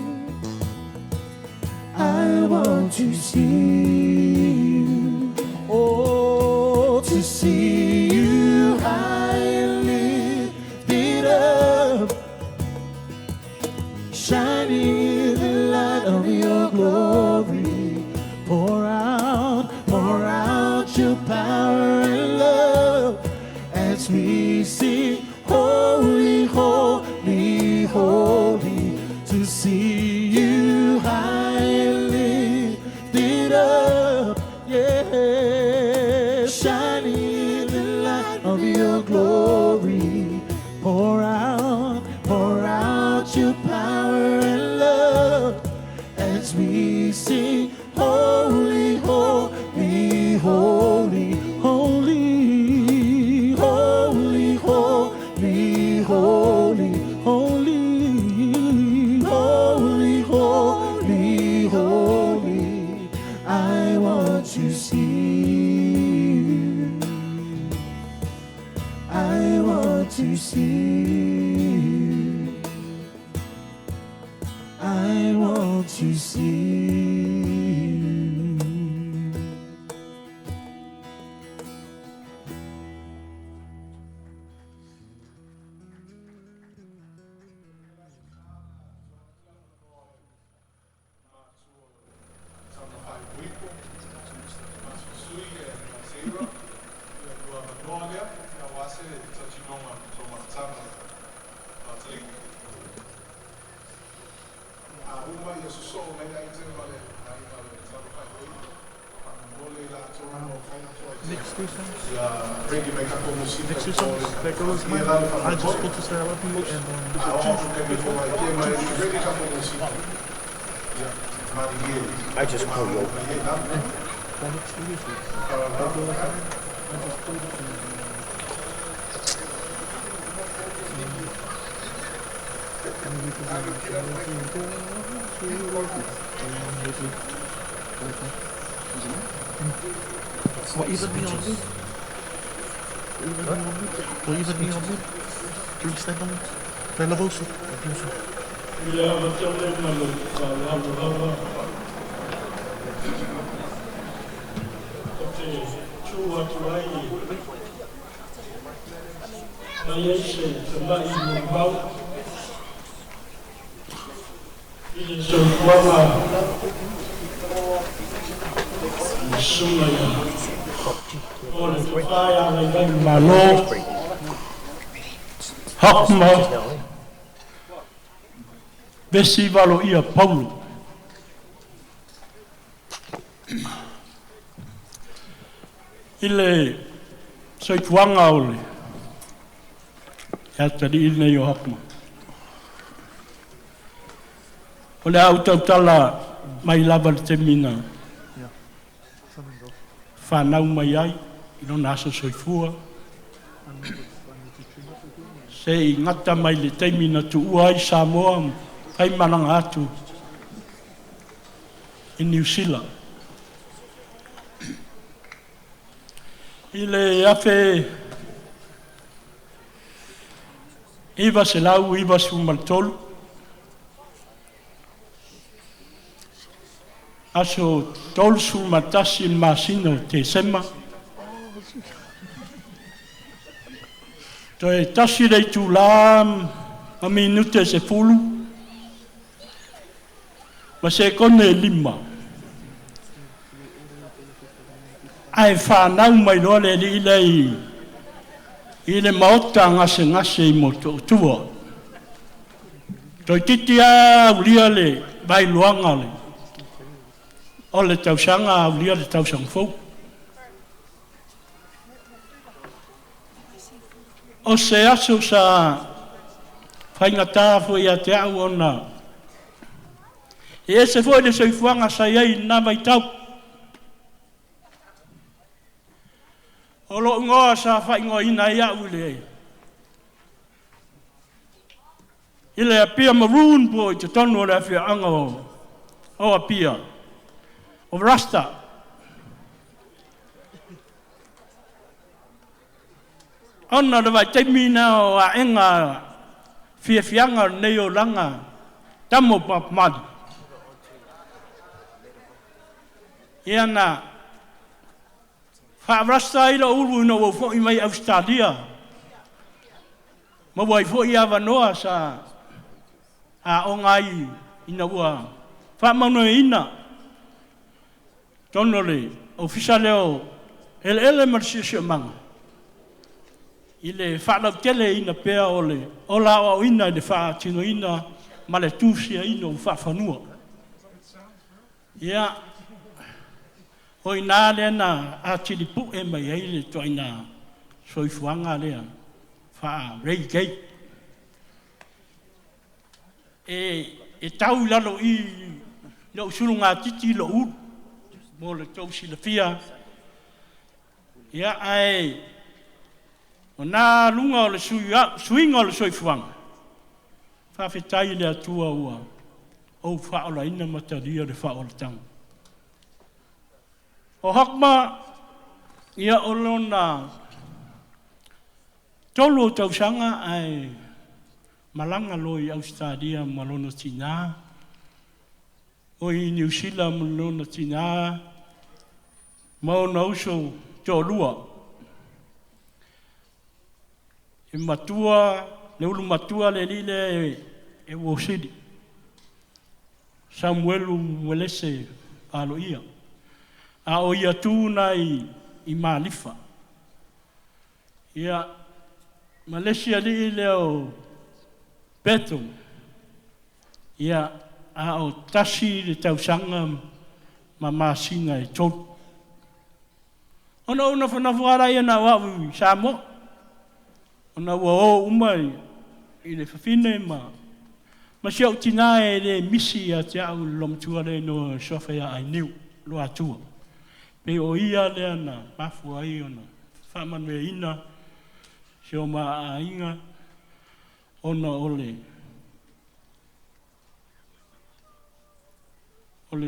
I want to see you. Oh, to see you high and lifted up, shining in the light of your glory. Pour out your power and love as we sing, holy, holy, holy. To see you high and lifted up, yeah, shining in the light of your glory. Pour out your power and love as we sing, holy, holy, holy, holy, holy, holy, holy, holy, holy, holy, holy. I want to see you. I want to see you. I want to see you. I just want to say I love you and I just call you. What even me on me? What even me on me? Do you stand on it? Fella Bosu. Hokma Festival ia Paulo. Ile soituanga ole. Ya tadi ile yo Hokma. Ole autautala mai lava te mina. Whanau mai ai, ino nasa soifua. Se i ngata mai le teimina tu uai Samoa, kai mananga atu i New Zealand. I le afe iwa se lau, iwa su maltolu. Aso tolu su matasi il masino te sema. Toi tasi rei tu la ma minute se fulu. Ma se kone lima. Ai whanau mai role li ilei. Ile maota ngase I moto tua. Toi titia ulia le vai luanga le. O le tausanga ulia le tausang fau. O se aso sa whaingata fo ia te au ona. E se fo le soifuanga sa iei na mai tau. O lo ngoa sa whaingo ina ia ule. Ile a pia maroon po I te tonu o le awhia anga o a pia. O rasta. Ona le vai taimina o a enga fianga nei o langa tamo papmadi. Ia na whaarasta ila uru ina o fo I mai Australia. Ma wai fo I awanoa sa a o ngai ina ua whaamano ina tonole officiale o ele marsi manga. Ile whaalau tele ina pea ole o la o ina le wha tino ina ma le tūsia ina o whaafanua. Ia o ina lea na a tilipu e mai eile to ina soifuanga lea wha rei gei. E tau lalo I lau suru ngā titi lo uru mo le tau sila fia. Ia ai o nā lunga o le suinga o le soifuanga. Whawhetai le atua ua o whaola ina mataria le whaola tanga. O Hokma ia o lona tolo tausanga ai malanga loi Australia malona tina. O I New Zealand malona tina. Maona uso tolua. E matua, le ulu matua le lile e wosidi. Samuelu mwelese alo ia. A o ia tūna I malifa. Ia Malaysia li leo Beto. Ia a o tasi le tausanga ma masina e tolu. Ona una whanafuara ia na wawu Samoa. Ona ua o umai I le whawhine ma siau tina e le misi a te au lomtua le no sofea ai niu lo atua. Pe o ia lea na mafu ai ona whamanu e ina se o maa a inga ona ole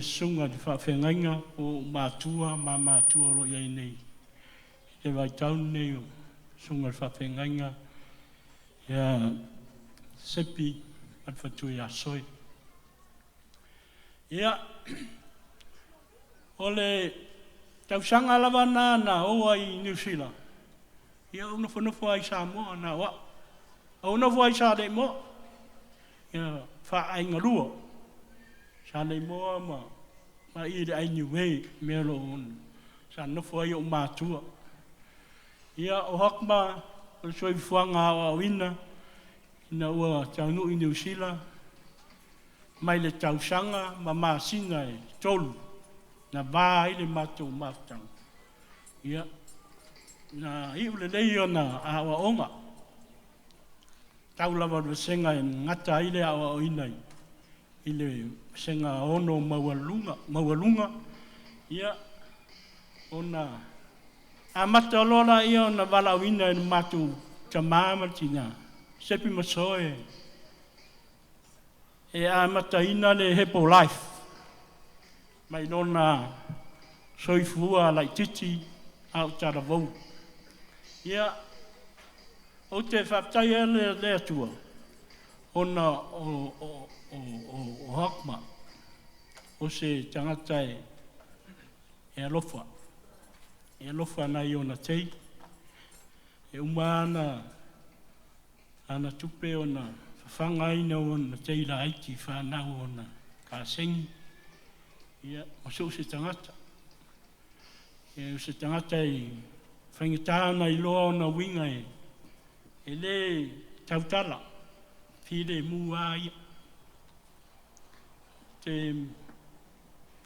sunga di whawhengainga o mātua lo iai nei. Te vai taun nei o sunga di whawhengainga ia sepi at whatui a soi. Ia ole tausanga lava na o ai New Zealand. Ia una whanofo ai Samoa na wa. Una fo ai sa de mo. Ia wha ai ngarua. Sa de mo ma I de ai niwe melo on. Sa nofo ai o mātua. Ia o Hokma o soi fuanga o wina. Ina ua taunu I New Zealand. Mai le tausanga ma masina e tolu. Na ba I le matou matang. Ia na I ule lei ona awa onga. Tau lava le senga e ngata I le awa o inai. I le senga ono maualunga. Ia ona a mata alola ia ona wala wina e matou tamama tina. Sepi masoe. E a mata ina le hepo life. Mai lona soifua lai titi au tara vau. Ia o te whaptai le atua. Ona o Hokma. O se tangata e alofa. E alofa nai ona tei. E umana ana tupe ona whangaina ona tei la aiki whanau ona ka sengi. Ia, o se tangata. E se tangata I whangitāna I loa ona winga e le tautala. Whire mua ia. Te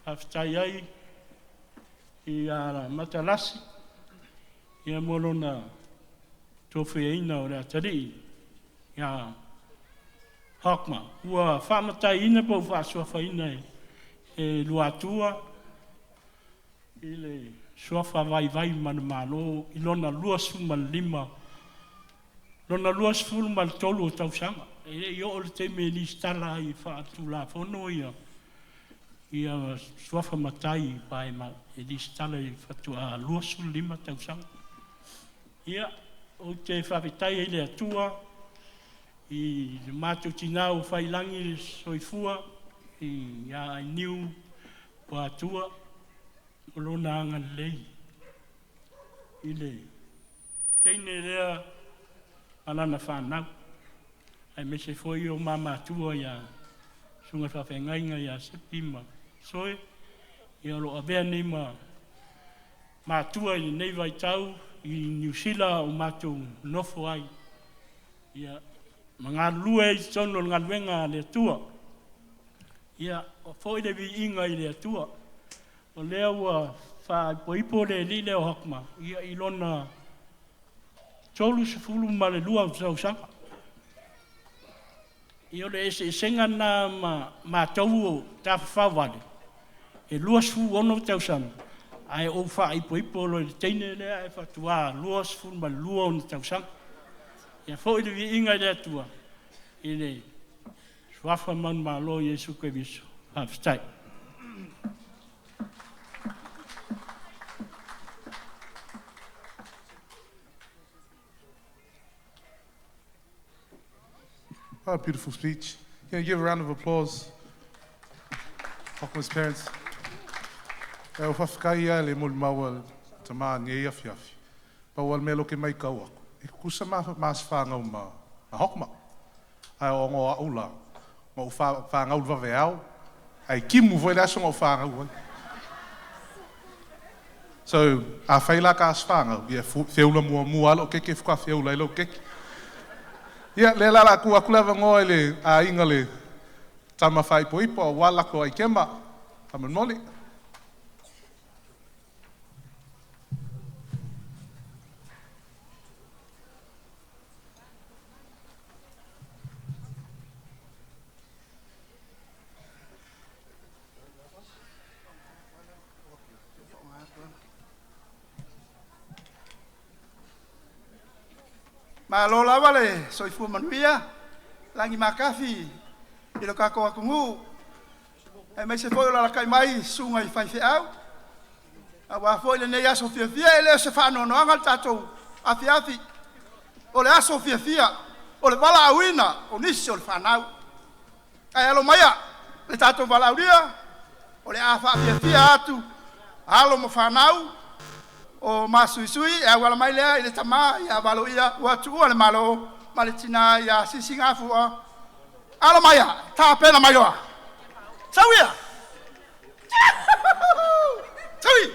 whawhitai ai I a matalasi. Ia morona tōwhiaina o rea tari. Ia Hokma. Ua whamatai ina po whaasuawhaina e luatua. I le suafa vai mana malo. I lona luasu mal lima. Lona luasu fulu mal tolu o tausanga. Yo o te me li stala I whaatu la whono ia. Ia swafa matai pai ma li stala I whaatu a luasu 5 tausanga. Ia o te whawhetai le atua I mātou tinau whailangi soifua I a niu pa atua o lona anga lei. I le teine rea alana whanau. Ai me se foi o mama atua ia sunga whawhengainga ia sepima. Soe, ia lo avea nei ma atua I nei vai tau I New Zealand o mātou nofo ai. Ia mga lue I tono ngā luenga le atua. Ia o foi le vi inga I le atua. O lea ua whaipoipo le li leo Hokma. Ia ilona tolu se fulu ma le lua au sanga. Ia le ese senga na ma tau o ta whawale. E lua su ono tau sanga. Ai o whaipoipo lo le teine lea e whatua lua su fulu ma lua ono tau sanga. Ia foi le vi inga le atua. I le swafa man ma lo Yesu ke viso. Hafstai. What a beautiful speech. Can you give a round of applause? Hokma's parents. E o whawhikai ia le muli maua ta maa ni e afi afi. Pa wal me loke mai kau aku. E kusa maas whangau ma Hokma. Ai o ngō aula. Ma u whangau wawe au. Ai kimu voi le aso ngō whangau. So, a whaila ka as whangau. Ia whiaula mua alo keke whukua whiaula ilo keke. Ia, le lala ku lewa ngoe le a inga le tama whaipoipo o walako ai kema. Tama noli. Ma lo lava le soifua manuia, langi makafi, I lo kako akungu. E mai se foi la kai mai sunga I fai au. A wa foi le nei aso fia fia ele se fa no anga tatou. Afi afi. O le aso fia fia, o le bala awina, o nisi o le fanau. Ai alo maia, le tatou bala awia, o le afa fia fia atu. Alo mo fanau. O masuisui e wala mai lea I le tama ia valo ia ua tuu ale malo maletina ia sisinga fua alo maia ta pena mai loa sauia saui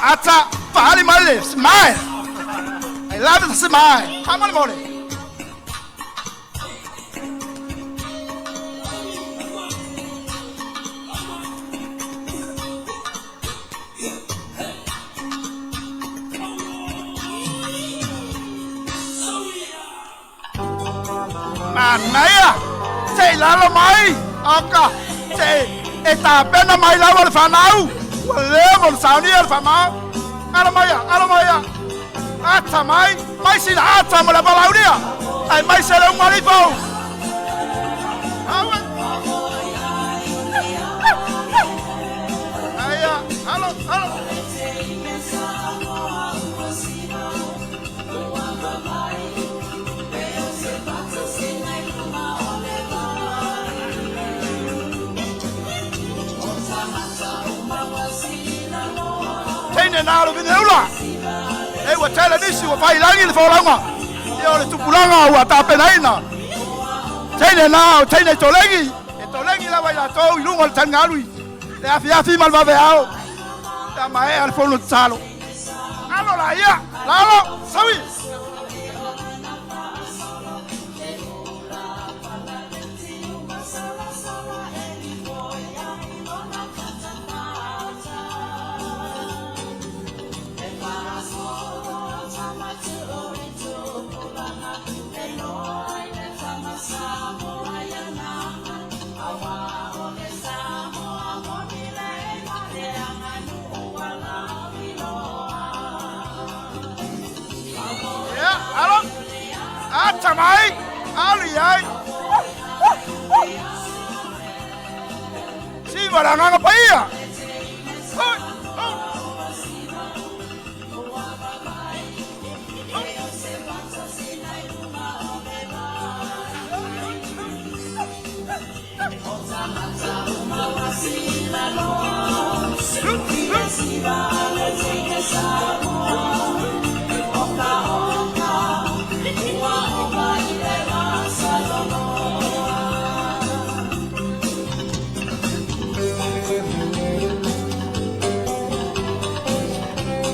Ata, pahali male, smile. I love the smile. Come on, mole. Manaya, say lalo mai, oka, say eta pena mai lalo fanau. Level sound here from Alamaya. Ata mai sin ata mo la balaudia. Ai mai se un malifo. Aya, hello. Nalo vineula e wa tele nisi wa fai langi le folanga e le tupulanga wa ta penaina tene tolengi e tolengi la vai la tau i lungo tan ngalui. Le afi mal va veao. Ta mai al fono tsalo. Alo la ia, lalo, sawi. Mai, ali ai. Si barang apa iya?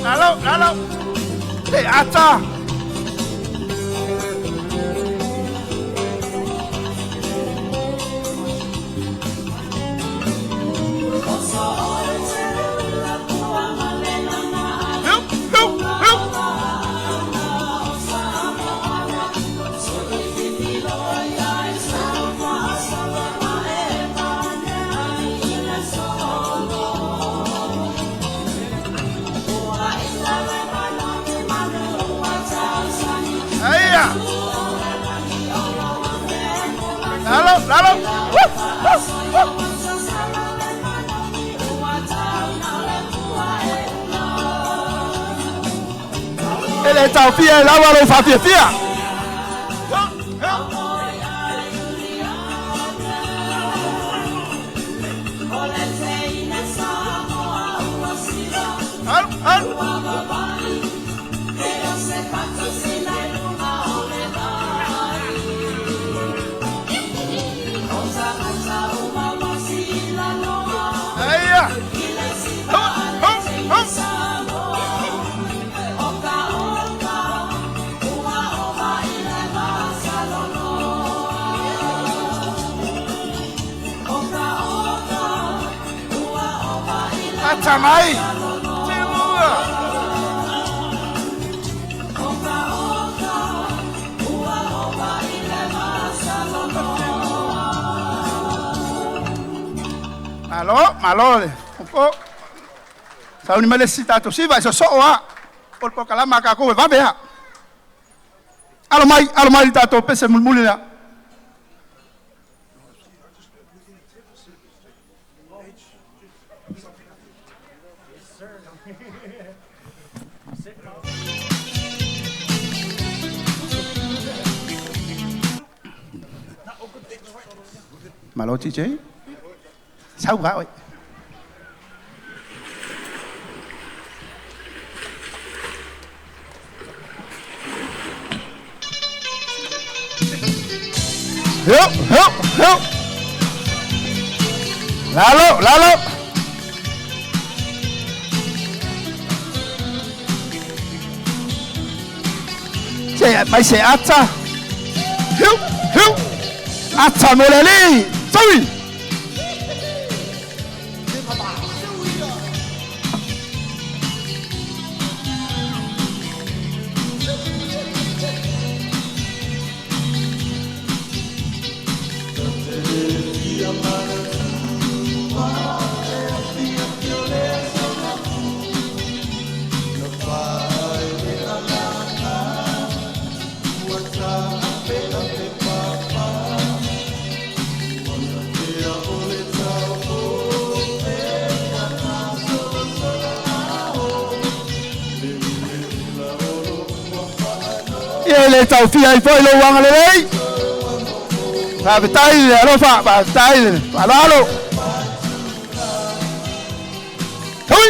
Halo. Aca. Lalo. Ele tau fia lawa lo fa fia. Mai. Malo. Ko. Sa ni male sita to siva so soa. Por kalama ka ko va bea. Alo mai tato pese mulmulina. Malo chị chế sao gạo ấy hiếu lalo chế mày sẽ ắt cha hiếu ắt cha mồ lê đi sorry. Ele tau fia I foi lo wanga le lei. Ba betai alo fa ba tai alo. Hui.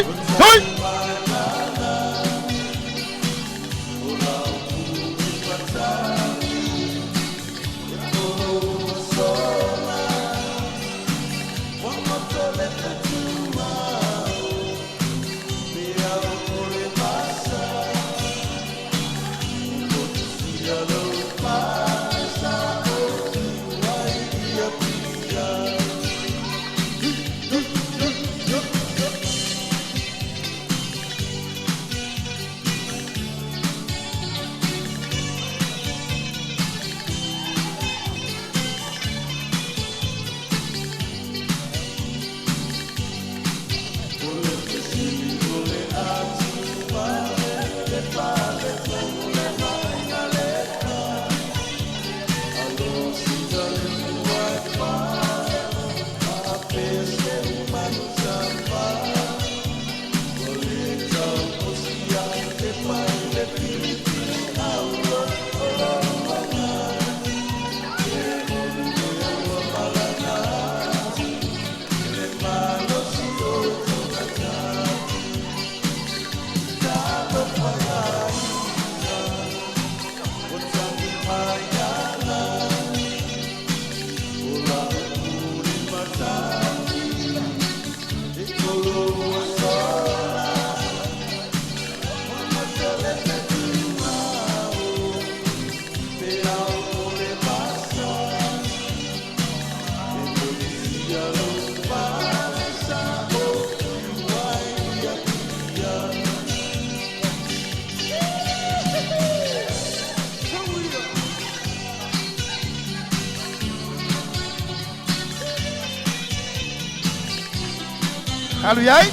Halo yai.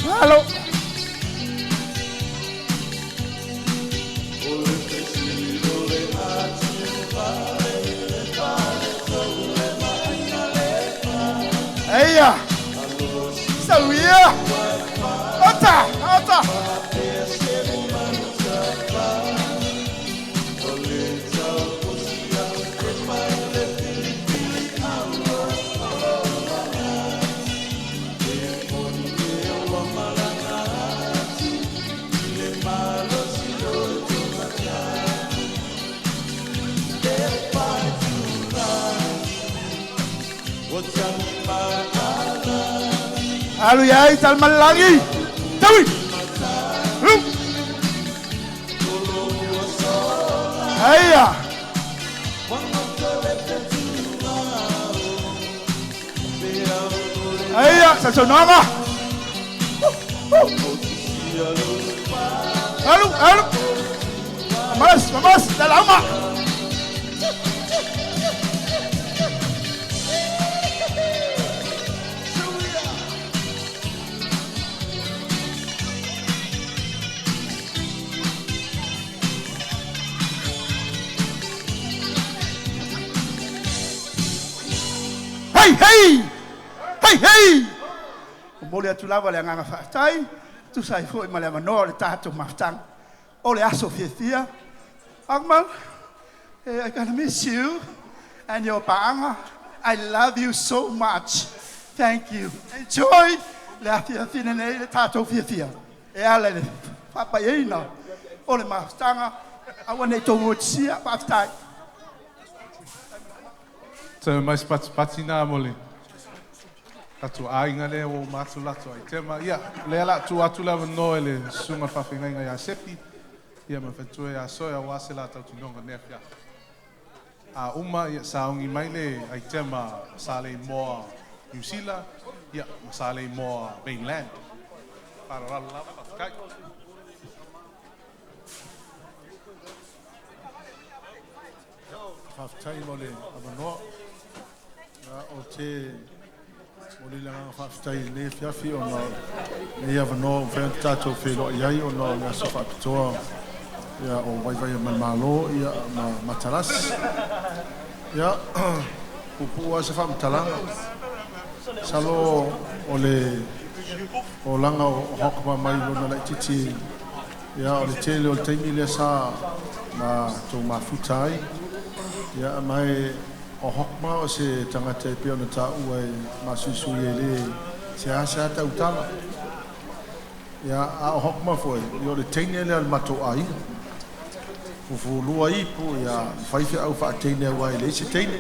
Halo. Eia. Sauia. Ota, ota. Halo yai, salman lagi. Tawi. Eia. Eia, sasonama. Halo, halo. Mas, dah lama. Hey! Boleh tu lava le nganga fatai, tu sai foi male manor tato maftang. Ole aso fia. Agman, I gonna miss you and your paanga. I love you so much. Thank you. Enjoy. Le fia fina le tato fia. E ale papa ina. Ole maftanga. I want to watch sia fatai. So mais patina mole. Atu ainga le o matu lato ai tema ia le ala tu atu la no ele suma fa finga ya sepi ia ma fatu ya soya wasela ta tu nonga nefia a uma ia saungi mai le ai tema sale mo New Zealand ia sale mo mainland para la kai Halftime mole abano o te mole la halftime ne fiafi ona ne abano ventato felo iai ona na sofa pitoa ya o vai malo ya mataras ya pupu asa fa mtalanga salo ole o langa o hokma mai lona la titi ya ole tele o taimi le sa ma to mafutai ya mai o hokma o se tangata pe ona ta uai masusu ele se asa ta utala ya a hokma foi yo le tene le mato ai fu lua i pu ya fai fe au fa tene wai le se tene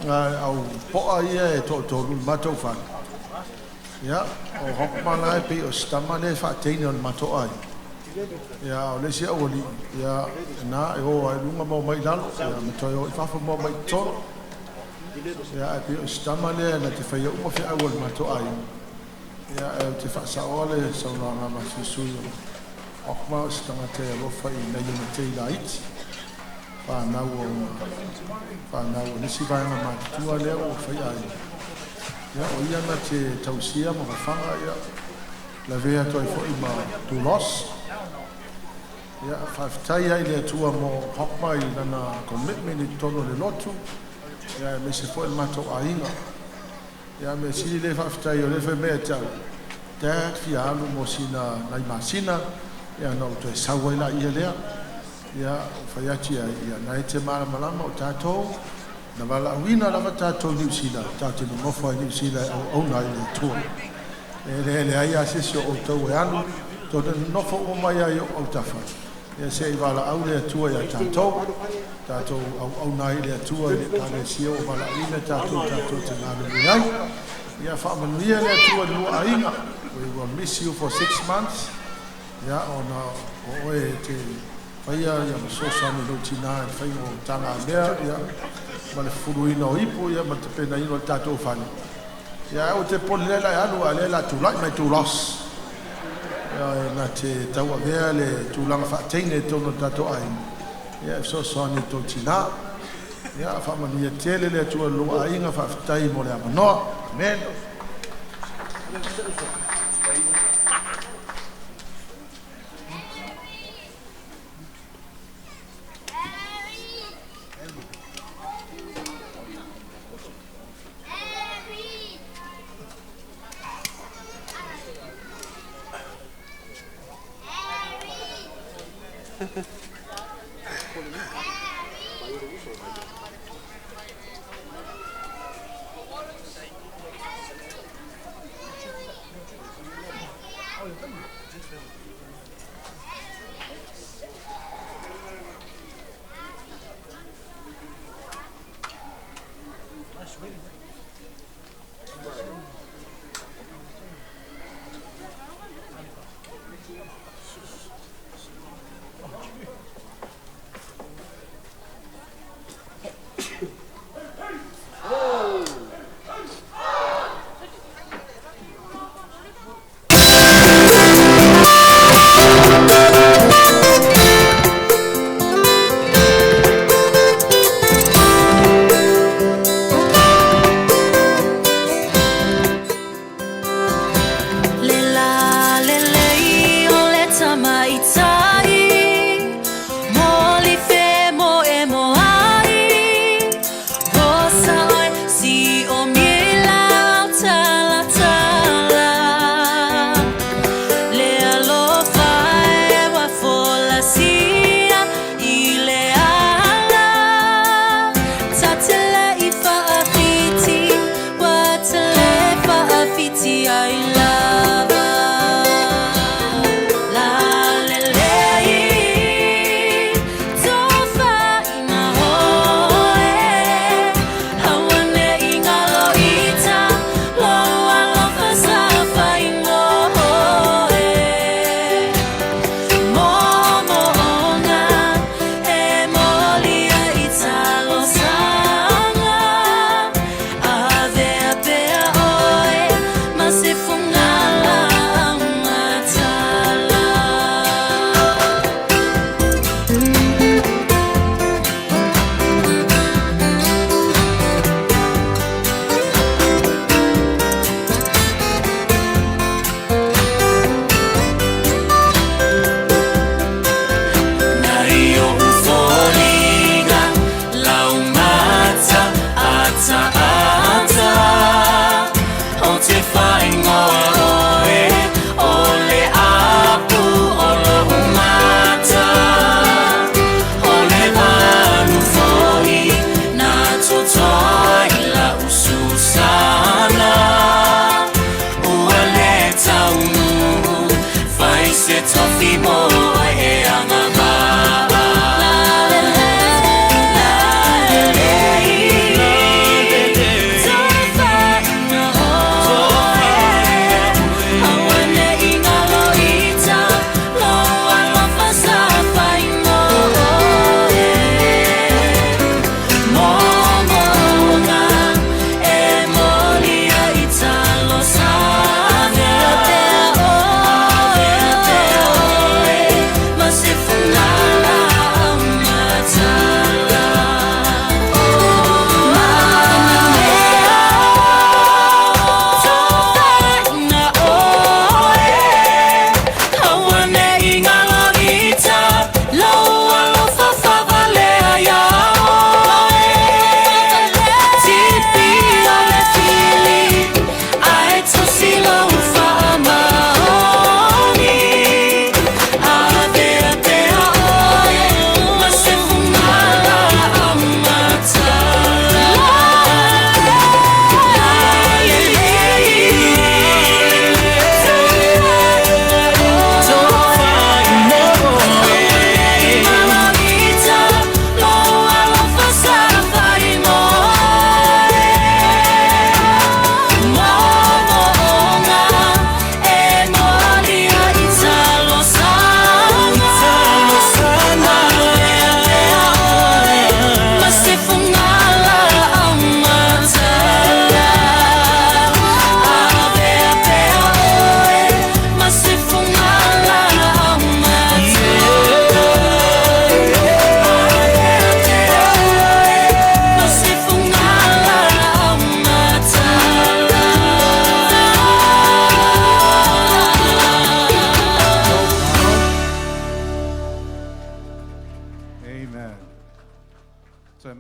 au poa ia e tolu matou fa ya o Hokma lai pe o stama le fa teini on matou ai ya o le sia oli ya na e o ai lunga mo mai lalo ya me toi o fa mo mai tolo ya pe o stama le na te fa yo mo fa o matou ai ya e te fa sa ole so na ma su Hokma stama te lo fa i na yo te lait whanau o nisi vaenga mātua lea o whai ai. Ia o ia na te tausia ma whanga ia. La vea toi fo i ma tulos. Ia whawhitai ai lea tua mo Hokma i nana commitment i tono le lotu. Ia me se fo i mato a inga. Ia me siri le whawhitai o le whai mea tau. Dad fi alu mo sina nai masina. Ia no toi sawa ila ia lea. Ia whaiati ai ia nai te mara malama o tātou na wala wina lava tātou New Zealand tātou ni mofa New Zealand au nai le tua le ai asisi o tau e anu tō te nofo o mai ai o tawha ia se i wala au le tua ia tātou au nai le tua i le kare sia o wala wina tātou te ngānu i ai ia whaamanuia le tua lua ainga we will miss you for 6 months ia o oe te Faia ia masosani no tina e whai o tanga mea ia ma le furuina o ipo ia ma te pena ino tātou whani. Ia o te poli lela e anu a lela tūlai mai tūlos. Ia na te taua mea le tūlanga whaateine tono tātou ai. Ia e sosani to tina. Ia whamani e tele le tua loa inga whaafitai mo le amanoa. Amen.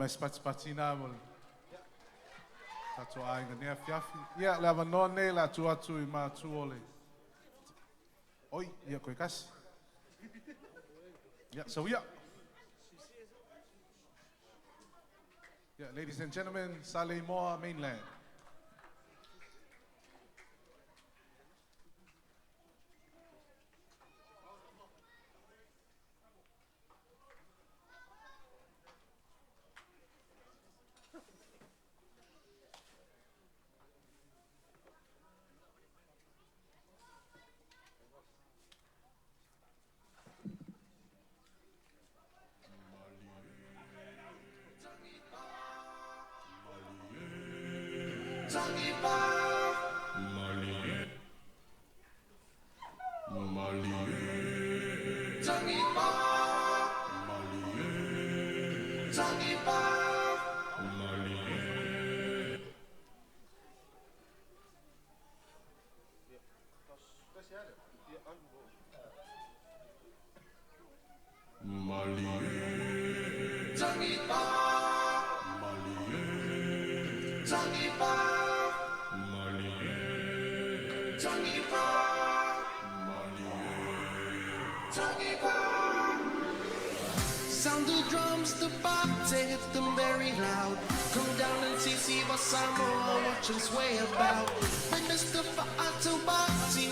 mais patina mo. Tato ai ngania fiafi. Yeah, lava non ne la tu atu I ma tu ole. Oi, yeah, koe kasi. Yeah, so yeah. Yeah, ladies and gentlemen, Samoa mainland. Sound the drums, the party, hit them very loud. Come down and see Samoa, watch and sway about. Witness the party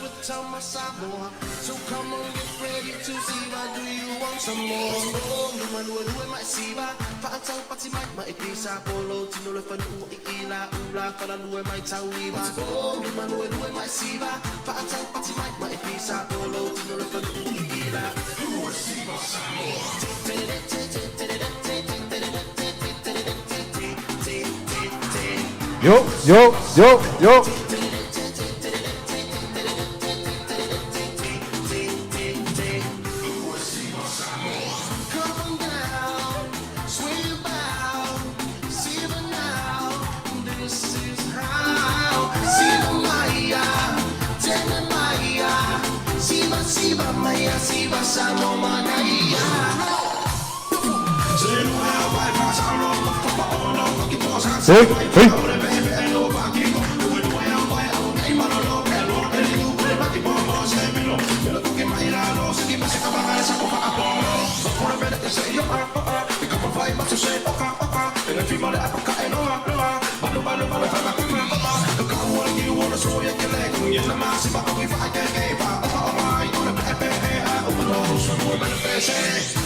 with Samoa. So come on, get ready to see what do you want some more? Oh, no man will do it, my siva. Party might pisa polo, tino le fanu ila ula, fala lu my tawiba. Oh, no man will do it, my siva. Party might pisa polo, tino le fanu ila. Who will see Samoa? Yo. Come down, swing about, see the now. This is how. See the Maya, tell the Maya. Siva Maya, Siva Samoa Maya. Hey.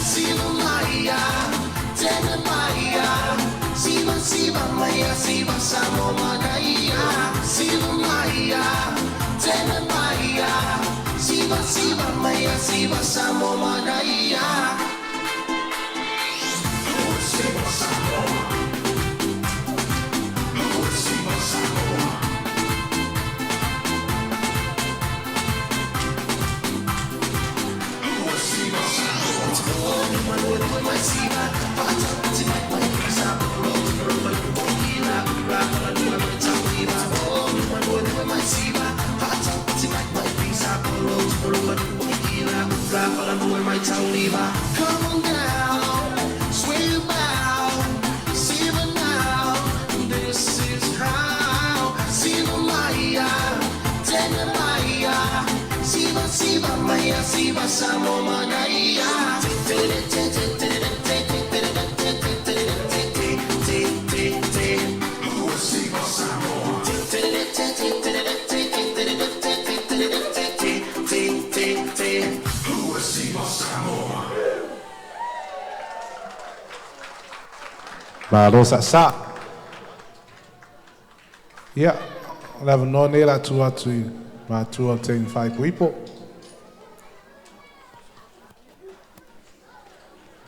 Siva Maya, tell Maya. Siva Maya, Siva Samoa Maya. Siva Maya, tell Maya. Siva Maya, Siva Samoa Maya. Siva Samoa. Siva Samoa. Come down, sway about, see the now. This is how. Siva Maya, tell Maya. Siva Maya, Siva Samoa Maya. Maota sa. Yeah, lava non ne la tu atu ma tu tem fai people.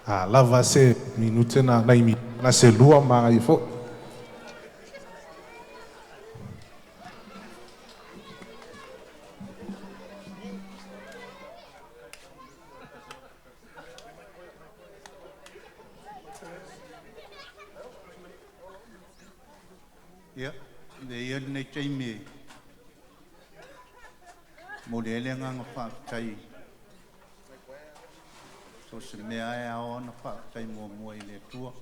Lava se minute na naimi na se lua ma ifo. Ya, dia ni cimi. Model yang ngapa cai. So semua ayah on apa cai mua mua ini tua.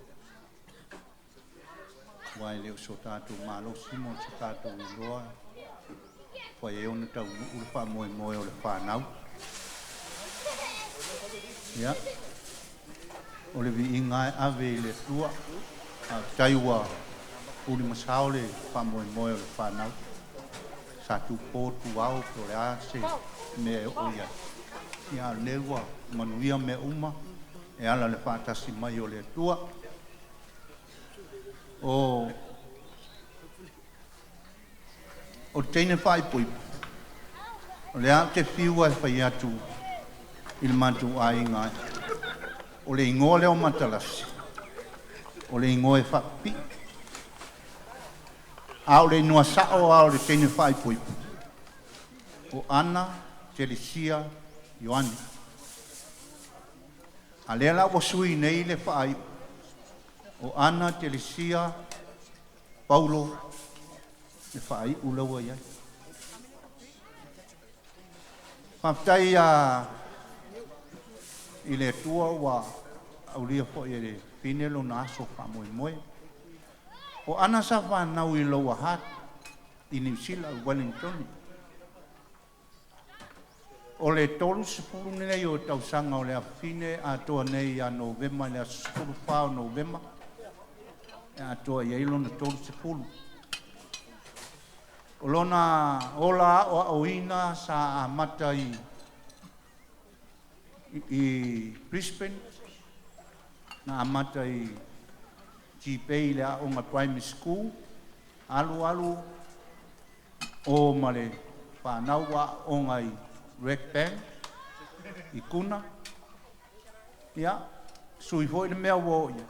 Wai leo so tātou malo simo so tātou loa. Wai e ona tau ulu wha moe moe o le whanau. Ia. O le vi ingai ave le tua. A taiwa uli masao le wha moe moe o le whanau. Sa tu pōtu au ko le ase me o ia. Ia lewa manuia me uma. E ala le whaatasi mai o le tua. O teine whai pui. O le au te whiua e whai atu il matu a ingai. O le ingoa leo matalasi. O le ingoa e whapi. Au le inua sao au le teine whai pui. O Ana, Teresia, Ioani. A lea la wasui nei le whai. O Ana, Teresia, Paulo, le whai ulaua iai. Whaftai i le tua wa aulia fo i le finelo na aso whamoe moe. O Ana sa whanau i loa hat i New Zealand, Wellington. O le tolu sepulu nei o tausanga o le afine a toa nei a November, le a sepulu whao November. E a toa i eilo na tolu sepulu. O lona ola o oina sa a mata i Brisbane. Na a mata i Gipei le a onga primary school. Alu o male whanau wa onga i Red Band. I kuna. Ia, sui foi le mea wo ia.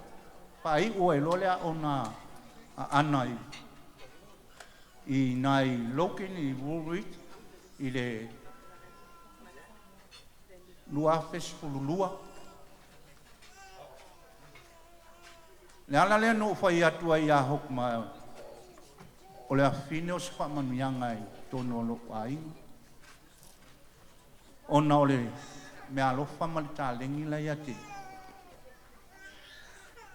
Pai o e lolea ona ana i nai Loken i Woolwich i le lua festival lua. Le ala lea no fai atua i a Hokma o le afine o se whamanuianga i tono lo ai. Ona o le mea lofa malita lengi la ia te.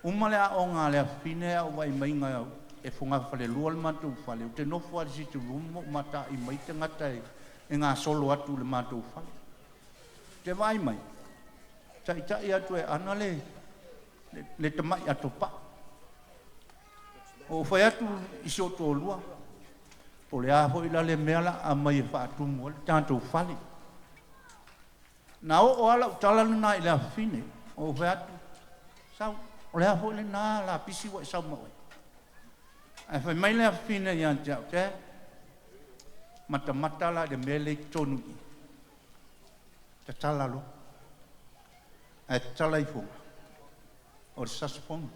Uma le a onga le afine au wai mainga e funga fale lua le matou fale. Te nofo a si te rumo mata i mai te ngata e ngā solo atu le matou fale. Te vai mai. Tai atu e ana le tamai atu pa. O fai atu i soto lua. O le a hoi la le meala a mai e wha atu mua le tātou fale. Na o ala utala luna i le afine. O fai atu. Sau. O le hafo le nā la pisi wa sau mawe. Ai fai mai le afine i anjau te. Mata la de mele tonu i. Te tala lo. Ai te tala i fonga. O le sasafonu.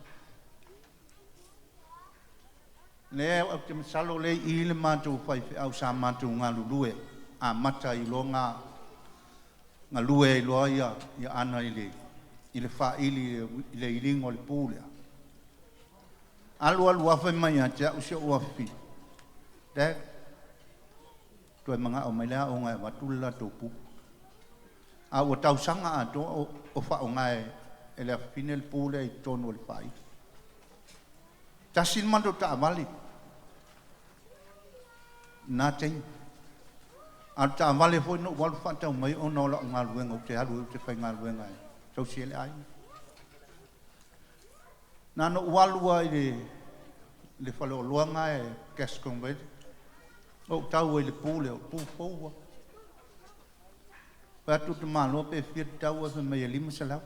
Le au te masalo le i le mātou fai au sa mātou ngā lulue. A mata i lo ngā lue i loa ia ana i le. I le whaili i le iringo le pūlea. Alu awhai mai a te au se o awhi. Te, toi mga o mai lea o ngai watula tōpu. A o tausanga a tō o wha o ngai e le awhine le pūlea i tono le whai. Tasin mando ta amali. Nā tei. A ta amali fo no walu whatau mai o no la ngā luenga o te haru o te whai ngā luenga e. Tau si ele ai. Nā no walua i le whalo luanga e Gascon Red. O tau e le pūle o pū pōua. Whātu te mālo pe whia tau e mai e lima salau.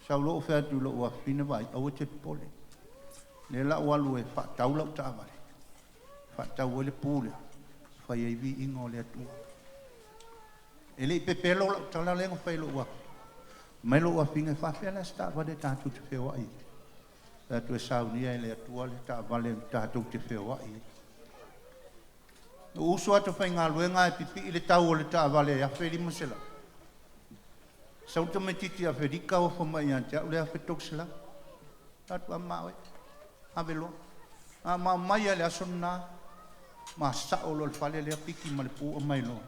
Sau loo whātu lo ua whina vai au e te pole. Le la walu e whātau lau ta amare. Whātau e le pūle. Whai e vi ingo le atua. E le pepelo lau tala lengo whai lo ua. Mai lo afinga whawhia la sta wale tātou te whewai. Tātou e saunia e le atua le tā wale tātou te whewai. O uso atu whai ngā luenga e pipi i le tau o le tā wale e awheri masela. Sauta me titi a wherika o whamai ante au le awhetok sila. Tātou a mawe. Awelo. A ma mai a le asona. Ma sao lo le whale le apiki ma le pū o mai lo.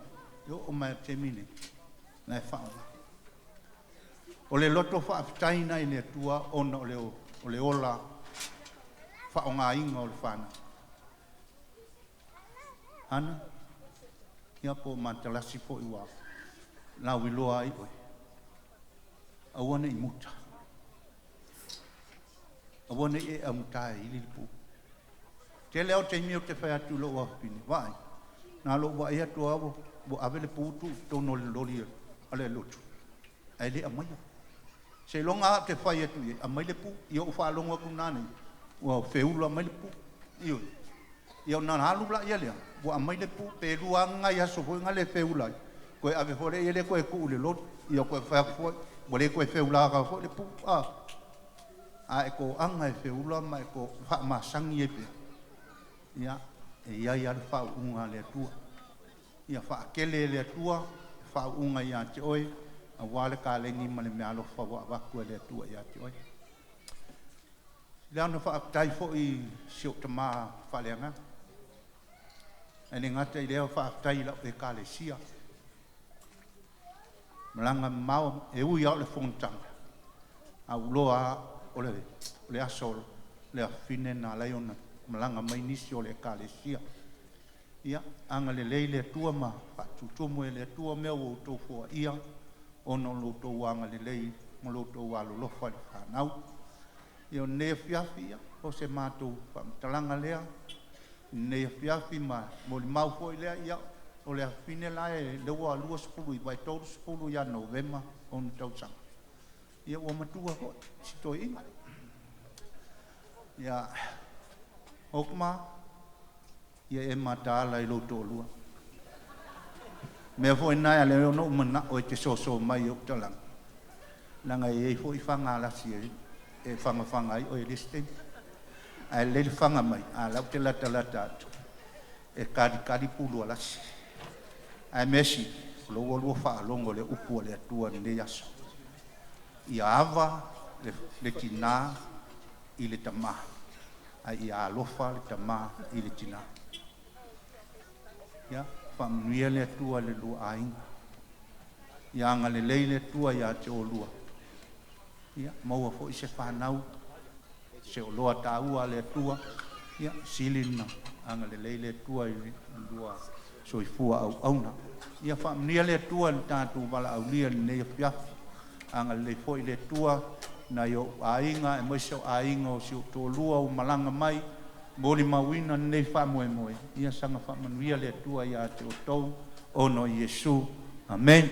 Yo o mai te mine. Nai whaonga. O le loto whaaftaina i le atua ona o le ola whaongainga o le whana. Ana, ia po mantalasi po iwa, la wiloa ai oe. Awana I muta. Awana e amuta I lilipu. Te leo te mio te whai atu lo wapini, vai. Nā lo wa ia tu awo, bo avele putu, tono le loli ale lotu. Ai le amaya. Se longa te whai atu e, amai le pu, ia o whaalonga ku nāne, ua wheulu amai le pu, iyo. Ia nā halu la ia lea, bo amai le pu, pe ruanga ia so hoi ngale wheulai. Koe ave hore ia le koe ku le lotu, ia koe whai bo le koe wheula ka hoi le pu, a e ko anga e wheula, ma e ko wha masangi e pe. Ia, e ia ia le wha unga le atua. Ia wha akele le atua, wha unga ia te oe, a wale ka lengi ma le mea lofa wa waku le atua ia te oe. Lea na wha aktai fo I siok ta maa whaleanga. E ne ngata I lea wha aktai lau e ka le sia. Malanga mau e ui au le fontanga. A uloa o le asolo, le afine na laiona. Malanga mai nisi o le kalesia. Ia, anga le leile tua ma, whatutumu e le tua mea o tofua ia, ono lo tau anga le lei, mo lo tau alo lofa le whanau. Ia ne fiafi ia, o se mātou whamtalanga lea, ne fiafi ma, mo li mau foi lea ia, o le afine la e lewa lua sepulu, I vai tolu sepulu ia Novema, onu tau sang. Ia o matua hoi, si toi inga. Ia, Hokma, ia e matala I loto lua. Mea foi nai ale ono umana o te soso mai o talang. Langa e foi whanga lasi e whanga ai o e listing. Ai le whanga mai, a lau te lata atu. E kari pulu alasi. Ai mesi, lua whaalongo le upu le atua ni le yaso. Ia ava, le tina, I le tamaha. Ai alofa le tama I le tina. Ia, whamuia le atua le lua ainga. Ia anga le leile tua ia te o lua. Ia, maua fo I se whanau. Se o loa taua le atua. Ia, silina. Anga le leile tua I lua soifua au auna. Ia, whamuia le atua le tātou wala au lia le neia piafi. Anga le fo I le tua. Na yo ainga e moiso ainga o si o tō lua o malanga mai, mori mawina nei wha moe moe. Ia sanga wha manuia le atua ia te o tau, ono Yesu. Amen.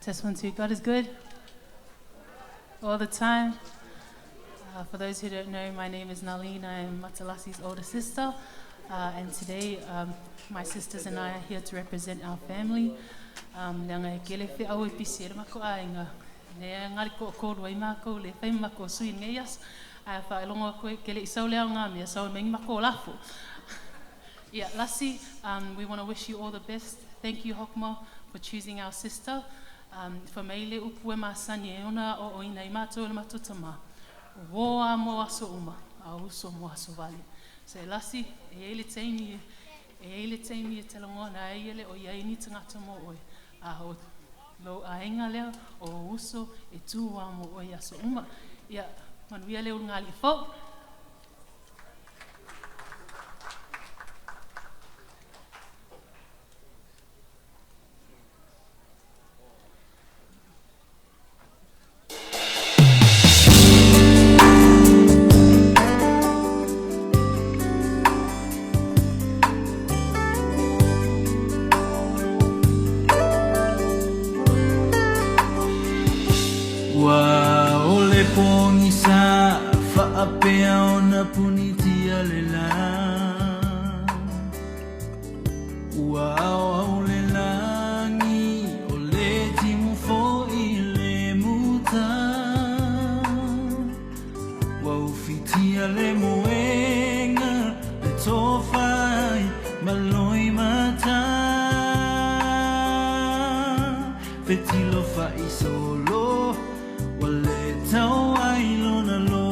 Test 1, 2. God is good all the time. For those who don't know, my name is Nalene. I am Matalasi's older sister. And today, my sisters and I are here to represent our family. Nanga e kele whi au e pisi e mako ainga. Ne ngari ko kōrua I mako, le whai mako sui ngeias. Ai wha e longa koe kele I saulea o ngā mea, sau mengi mako o lafo. Yeah, Lasi, we want to wish you all the best. Thank you, Hokma, for choosing our sister. For meile upu e masani e ona o ina I mātou e matutama. Woa mo aso uma, a uso mo aso vale. Se Lasi, e ele teimi e telangona e ele o iai ni tangata mo oi. A ho lo a inga leo o uso e tua mo oi aso uma. Ia, manuia leo ngali fo. Apea ona punitia le la Ua au le langi O le timu fo I le muta Wa ufitia le moenga Le tofai maloi mata Fetilo fai solo Wa le tau ai lona lo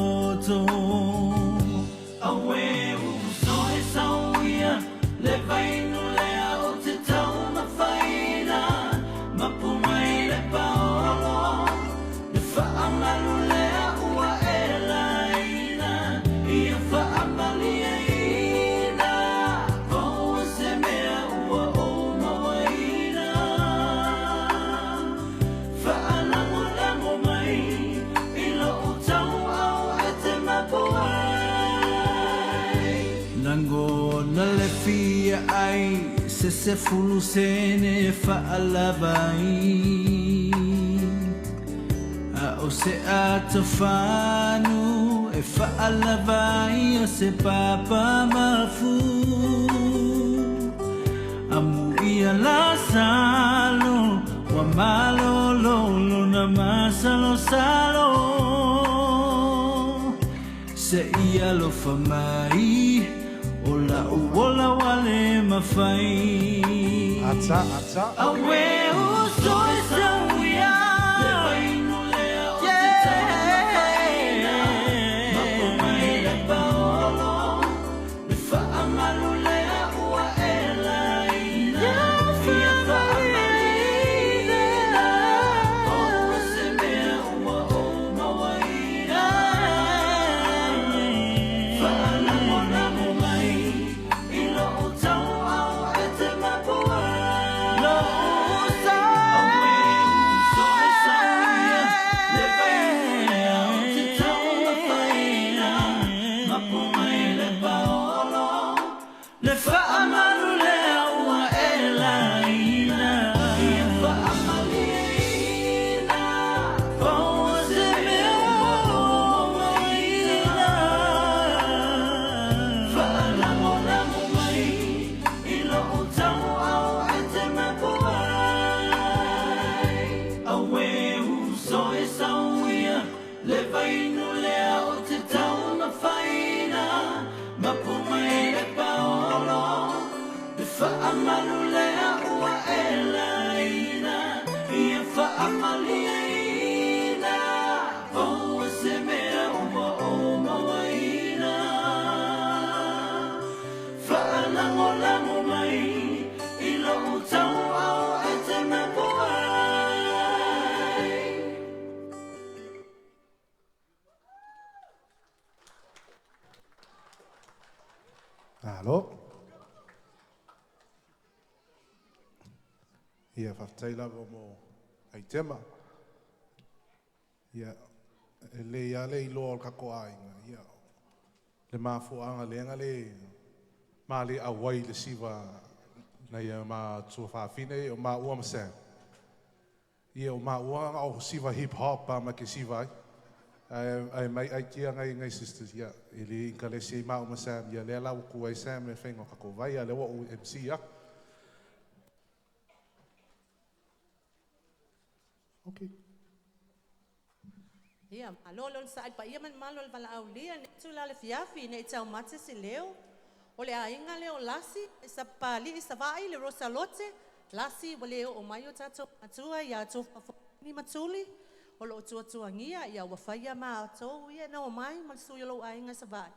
Awe se fulu sene fa'alavai A o se atawhanu e fa'alavai o se papa mafu Amu ia la salo wa malo lolo na masalo salo Se ia lo famai Ola uola wale mafai Ata Awe uso esa uia Lewa inu lea o te tau mafaina Mapo mai le paolo Le faa malu lea ua e laina Ia faa malina Oua se mea ua o mawaina Faa lamo lamo mai Ilo o tau au e te mapua Lo usa Awe uso e sauia Le vainea o te tau mafaina Mapu mai le paolo Le faa malu lea ua e laina Ia faa malina Paua se mea ua maina Faa lamo lamo mai Ilo o tau au e te mapuai Awe uso e sauia Le vainu lea o te tau mawhaina Mapu mai le paolo Le faa malu lea ua e laina Ia faa malina Paua se mea ua o mawaina Faa lango lango mai Ilo o tau au e te mapuai Alo. Ia whaftaila mo ai tema. Ia le ia le ilo o kako ainga. Ia le mafuanga le anga le mali awai le siva na ia ma tua whawhine o ma ua masang. Ia o ma ua o siva hip hop ma ke siva ai. Ai mai ai kia ngai sisters ia ili kale si ma o masam ia le lau ku ai sam me fengo kako vai le wa o MC ia. Okay. Ia, malolo sa pa ia man malolo vala aulia ne tula le fiafi ne tau mate se leo. O le ainga leo lasi sa pali sa vai le rosalote lasi o leo o maio tato atua ia to ni matuli. O lo tua ngia ia wa faia ma to ia no mai mal su yo lo ainga sa vai.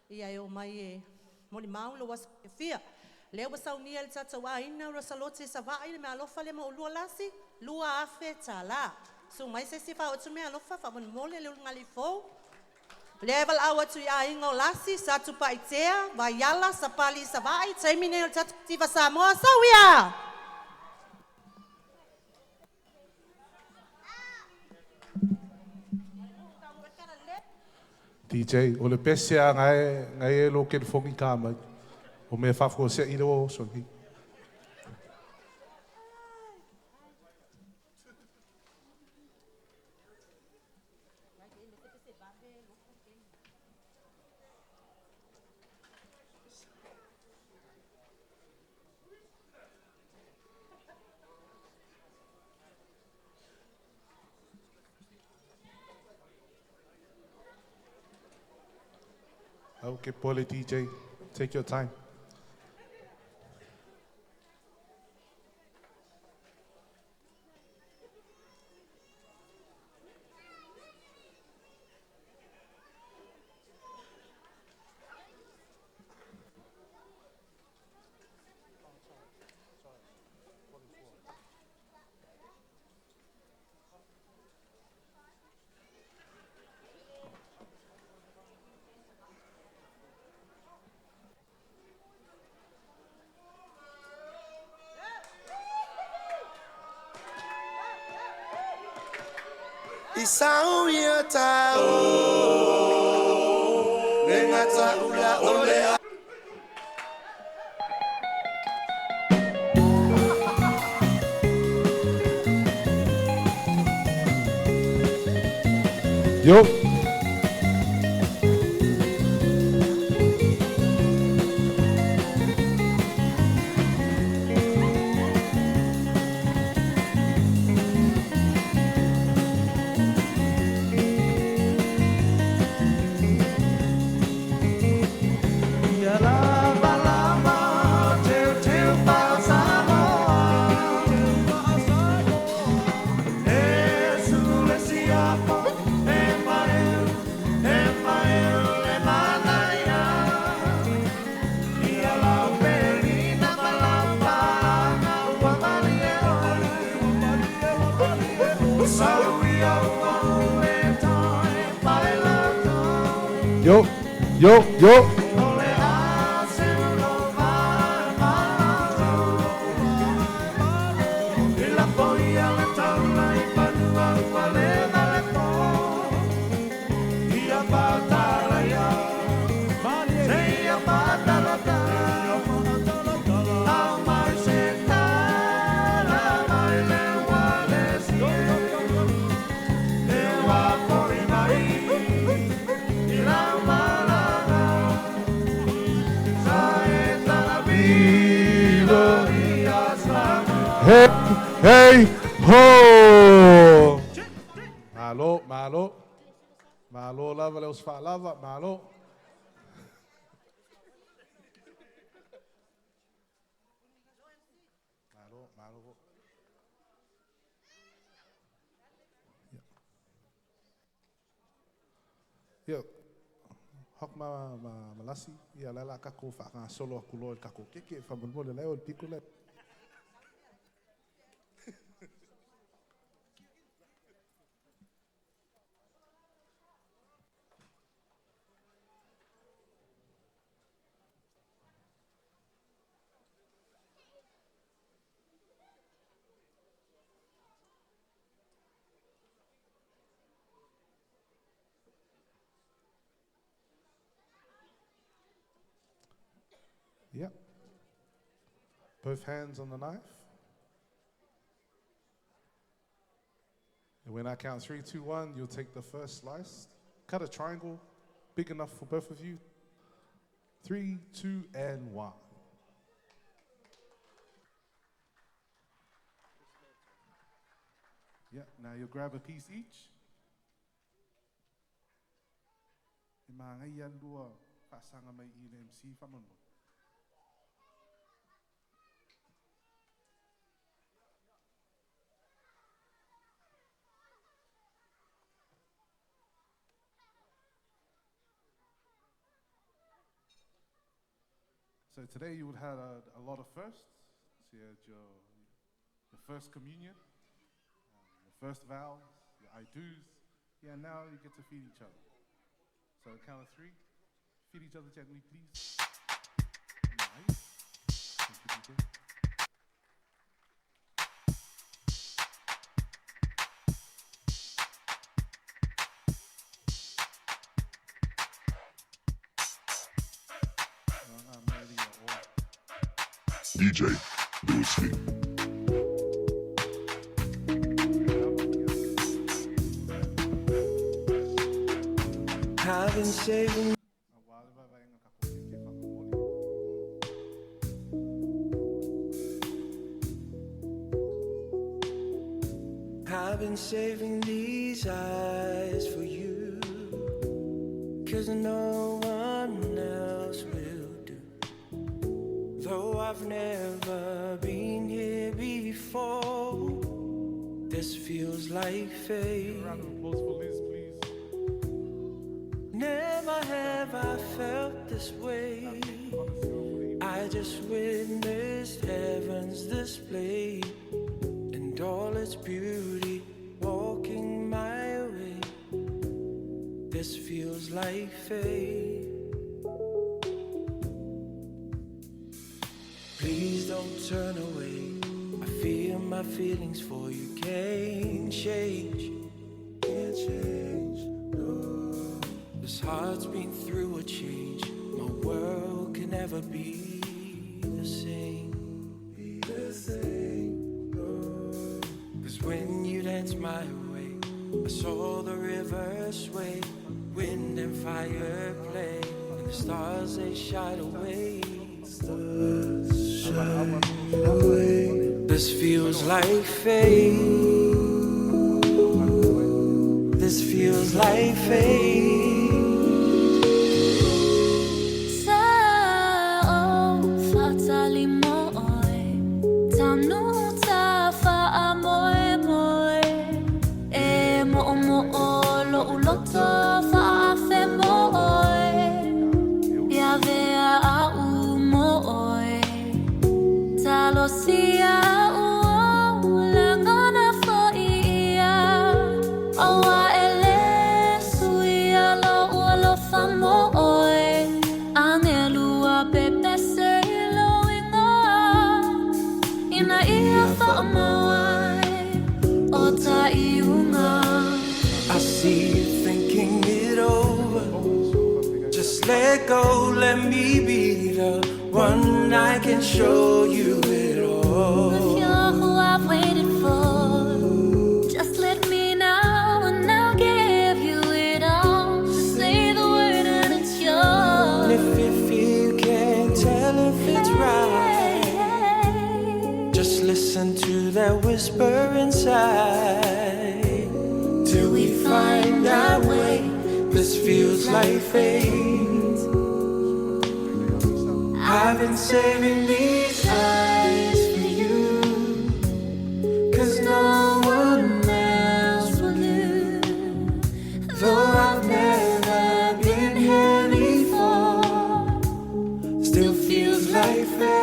Ia o mai mo ni mau lo was fia. Leo wa saunia le tato wa ina rosalote sa vai le alofa le mo lua lasi lua afe tala. So mai se si fa o tu me alofa fa mon mole le ngali fo. Level awa tu ia ingo lasi satu paitea wa yala sapali sa vai termine le tato tiva Samoa sawia. DJ, o le pese a ngai e lo ke fongi kama. O me whafko se i lo songi. Okay, Pole DJ, take your time. Isau ia tau Nengata ula ole Yo. Yo, yo, yo. Hey, hey, ho! Malo, malo. Malo lava, leus fa lava, malo. Malo, malo. Yo, Hokma and Lasi, ia lela kako whaka solo kulo i kako keke, whamunmole leo i piku le. Yep. Both hands on the knife. And when I count 3, 2, 1, you'll take the first slice. Cut a triangle big enough for both of you. 3, 2, and 1. Yeah, now you'll grab a piece each. So today you would have a lot of firsts. So you had your first communion, your first vows, your I do's. Yeah, now you get to feed each other. So count of 3, feed each other gently, please. Nice. Thank you, DJ. DJ Lucy. I've been saving. I've been saving these eyes for you, 'cause no one else will do. Though I've never been here before, this feels like fate. Round of applause for Liz, please. Never have I felt this way. I just witnessed heaven's display and all its beauty walking my way. This feels like fate. Please don't turn away. I feel my feelings for you can't change. Can't change, no. This heart's been through a change. My world can never be the same. Be the same, no. 'Cause when you dance my way, I saw the river sway, wind and fire play, and the stars they shied away. This feels like fate. This feels like fate. I see you thinking it over. Just let go, let me be the one I can show you it all. If you're who I've waited for, just let me know and I'll give you it all. Just say the word and it's yours. And if you can't tell if it's right, just listen to that whisper inside. Till we find our way, this feels like fate. I've been saving these eyes for you, 'cause no one else will do. Though I've never been here before, still feels like fate.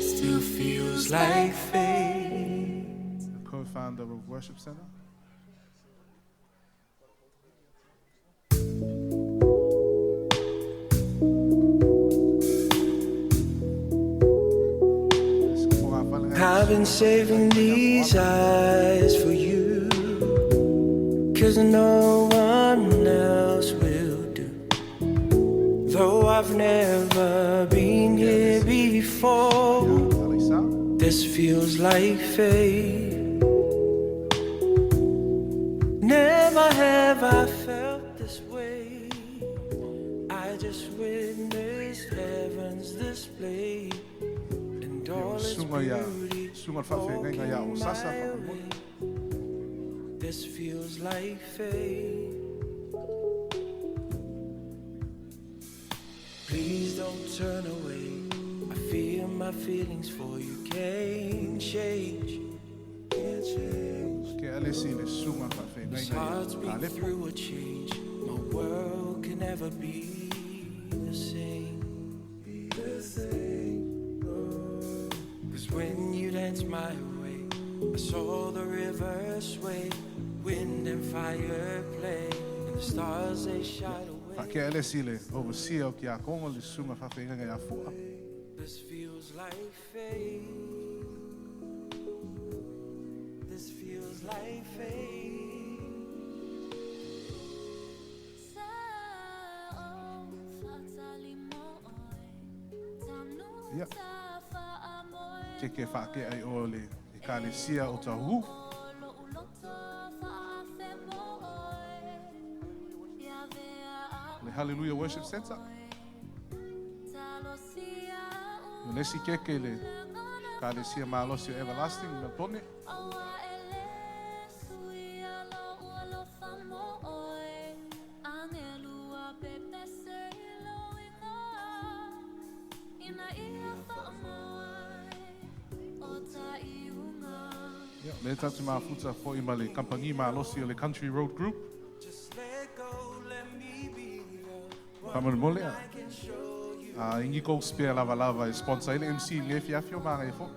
Still feels like fate. The co-founder of Worship Center. I've been saving these eyes for you, 'cause no one else will do. Though I've never been here before, this feels like fate. Never have I felt this way. I just witnessed heaven's display. This feels like fate. Please don't turn away. I feel my feelings for you can't change. Can't change. This heart's been through a change. My world can never be the same. When you danced my way, I saw the river sway, wind and fire play, and the stars they shine away. This feels like fate. This feels like fate. Yeah. Ke whake ai ole I Kalesia Otahuhu. Le Hallelujah Worship Center. Le Nesi Keke le Kalesia Malosio Everlasting Melbourne. Le tatu mafuta fo ima le kampani malosi o le Country Road Group. Pamon mole a ingi ko spare lava lava e sponsor ile MC le fiafio manga e fo.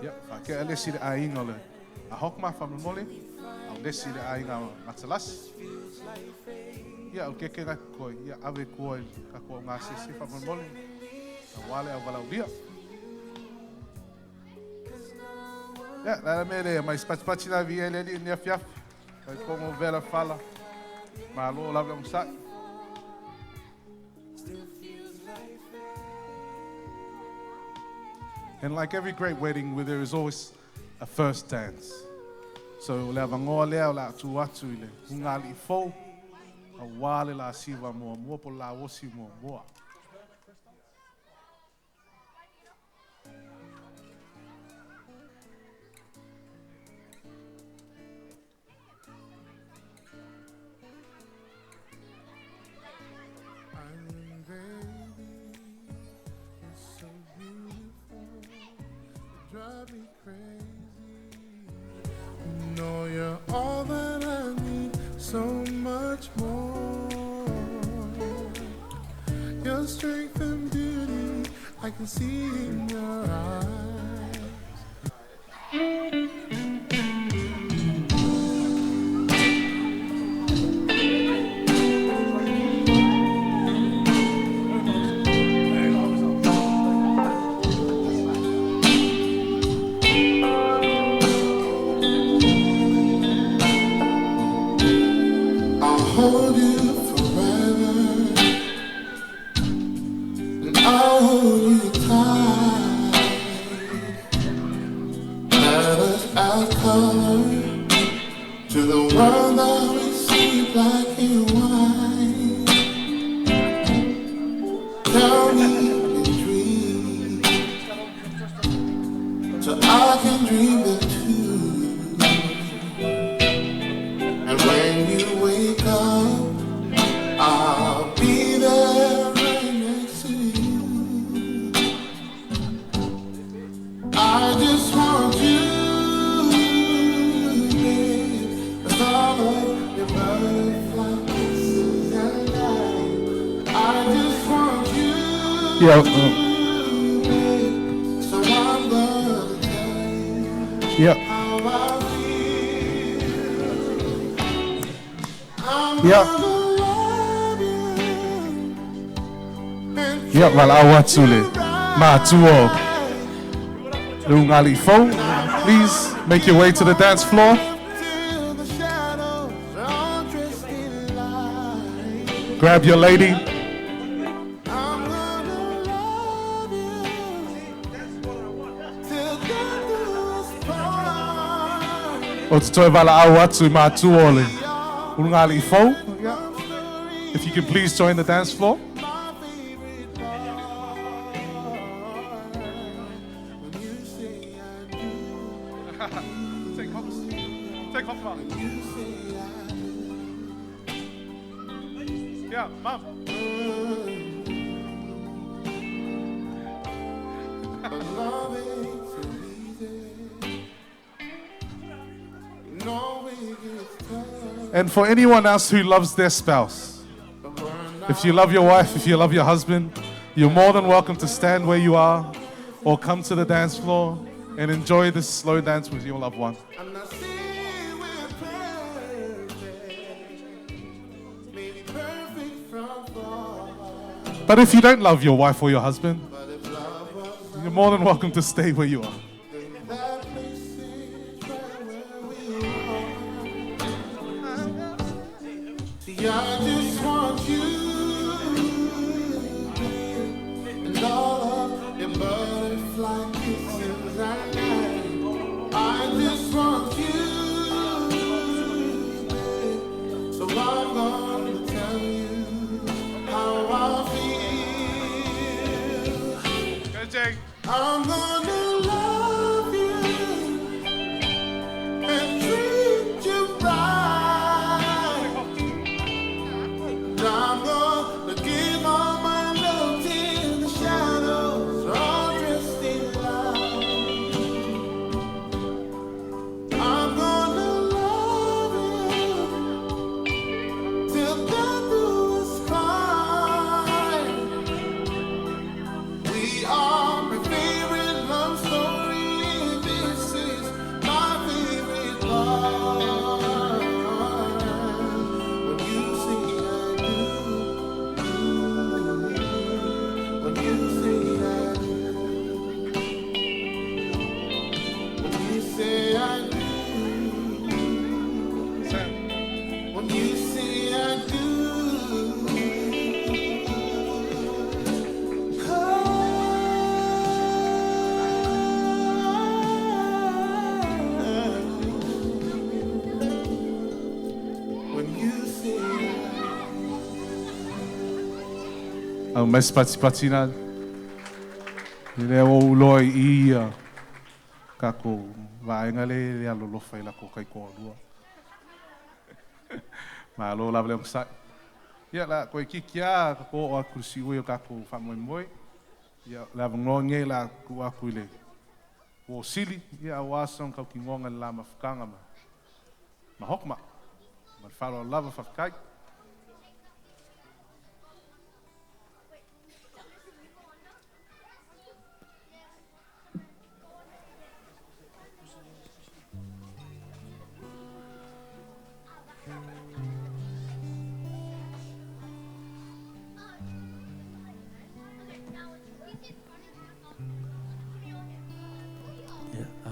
Ja, ke alesi de ainga le a Hokma from mole. Au lesi de ainga matalas. Ja, o ke ra ko ja ave ko ka ko nga se fa mole. A wale a wala dia. Ja, laat me leren, maar spatspatje la vie elle in de fiaf. Ik kom op wel vallen. Maar lo la we sak. And like every great wedding, where there is always a first dance. So le vangoa lea la tu atu ile. Ungali fo. A wale la siva mo po la wosi mo. Drive me crazy. No, you're all that I need, so much more. Your strength and beauty, I can see in your eyes. Hold you forever, and I'll hold you tight. Let us add color to the world that we see black and white. Tell me your dream, so I can dream it too. And when you wake up, I'll be there right next to you. I just want you, babe, with all of your butterfly kisses and light. I just want you, babe, so I'm gonna tell you how I feel. Ja, wel awatsule. Ma tuo. Lungali phone. Please make your way to the dance floor. Grab your lady. Otutoi vala awatsu ma tuole. Lungali phone. If you can please join the dance floor. Take Hokma. Yeah, Mom. And for anyone else who loves their spouse, if you love your wife, if you love your husband, you're more than welcome to stand where you are or come to the dance floor and enjoy this slow dance with your loved one. But if you don't love your wife or your husband, you're more than welcome to stay where you are. I just want you and all of your butterfly kisses at night. I just want you, babe, so I'm gonna tell you how I feel. Go, Jake. I'm gonna love you and treat you right. I'm gonna give all my love till the shadows all dressed in light. I'm gonna love you till death do us part. We are my favorite Au mais patina. Le o loi ia. Kako vaenga le alolo fai la ko kai ko lua. Ma lo la vle sa. Ia la ko kikia ko o kursi o kako fa moi. Ia la ngonge la ku akule. O sili ia wasong ka kingonga la mafkanga ma hokma. Ma falo lava fa kai.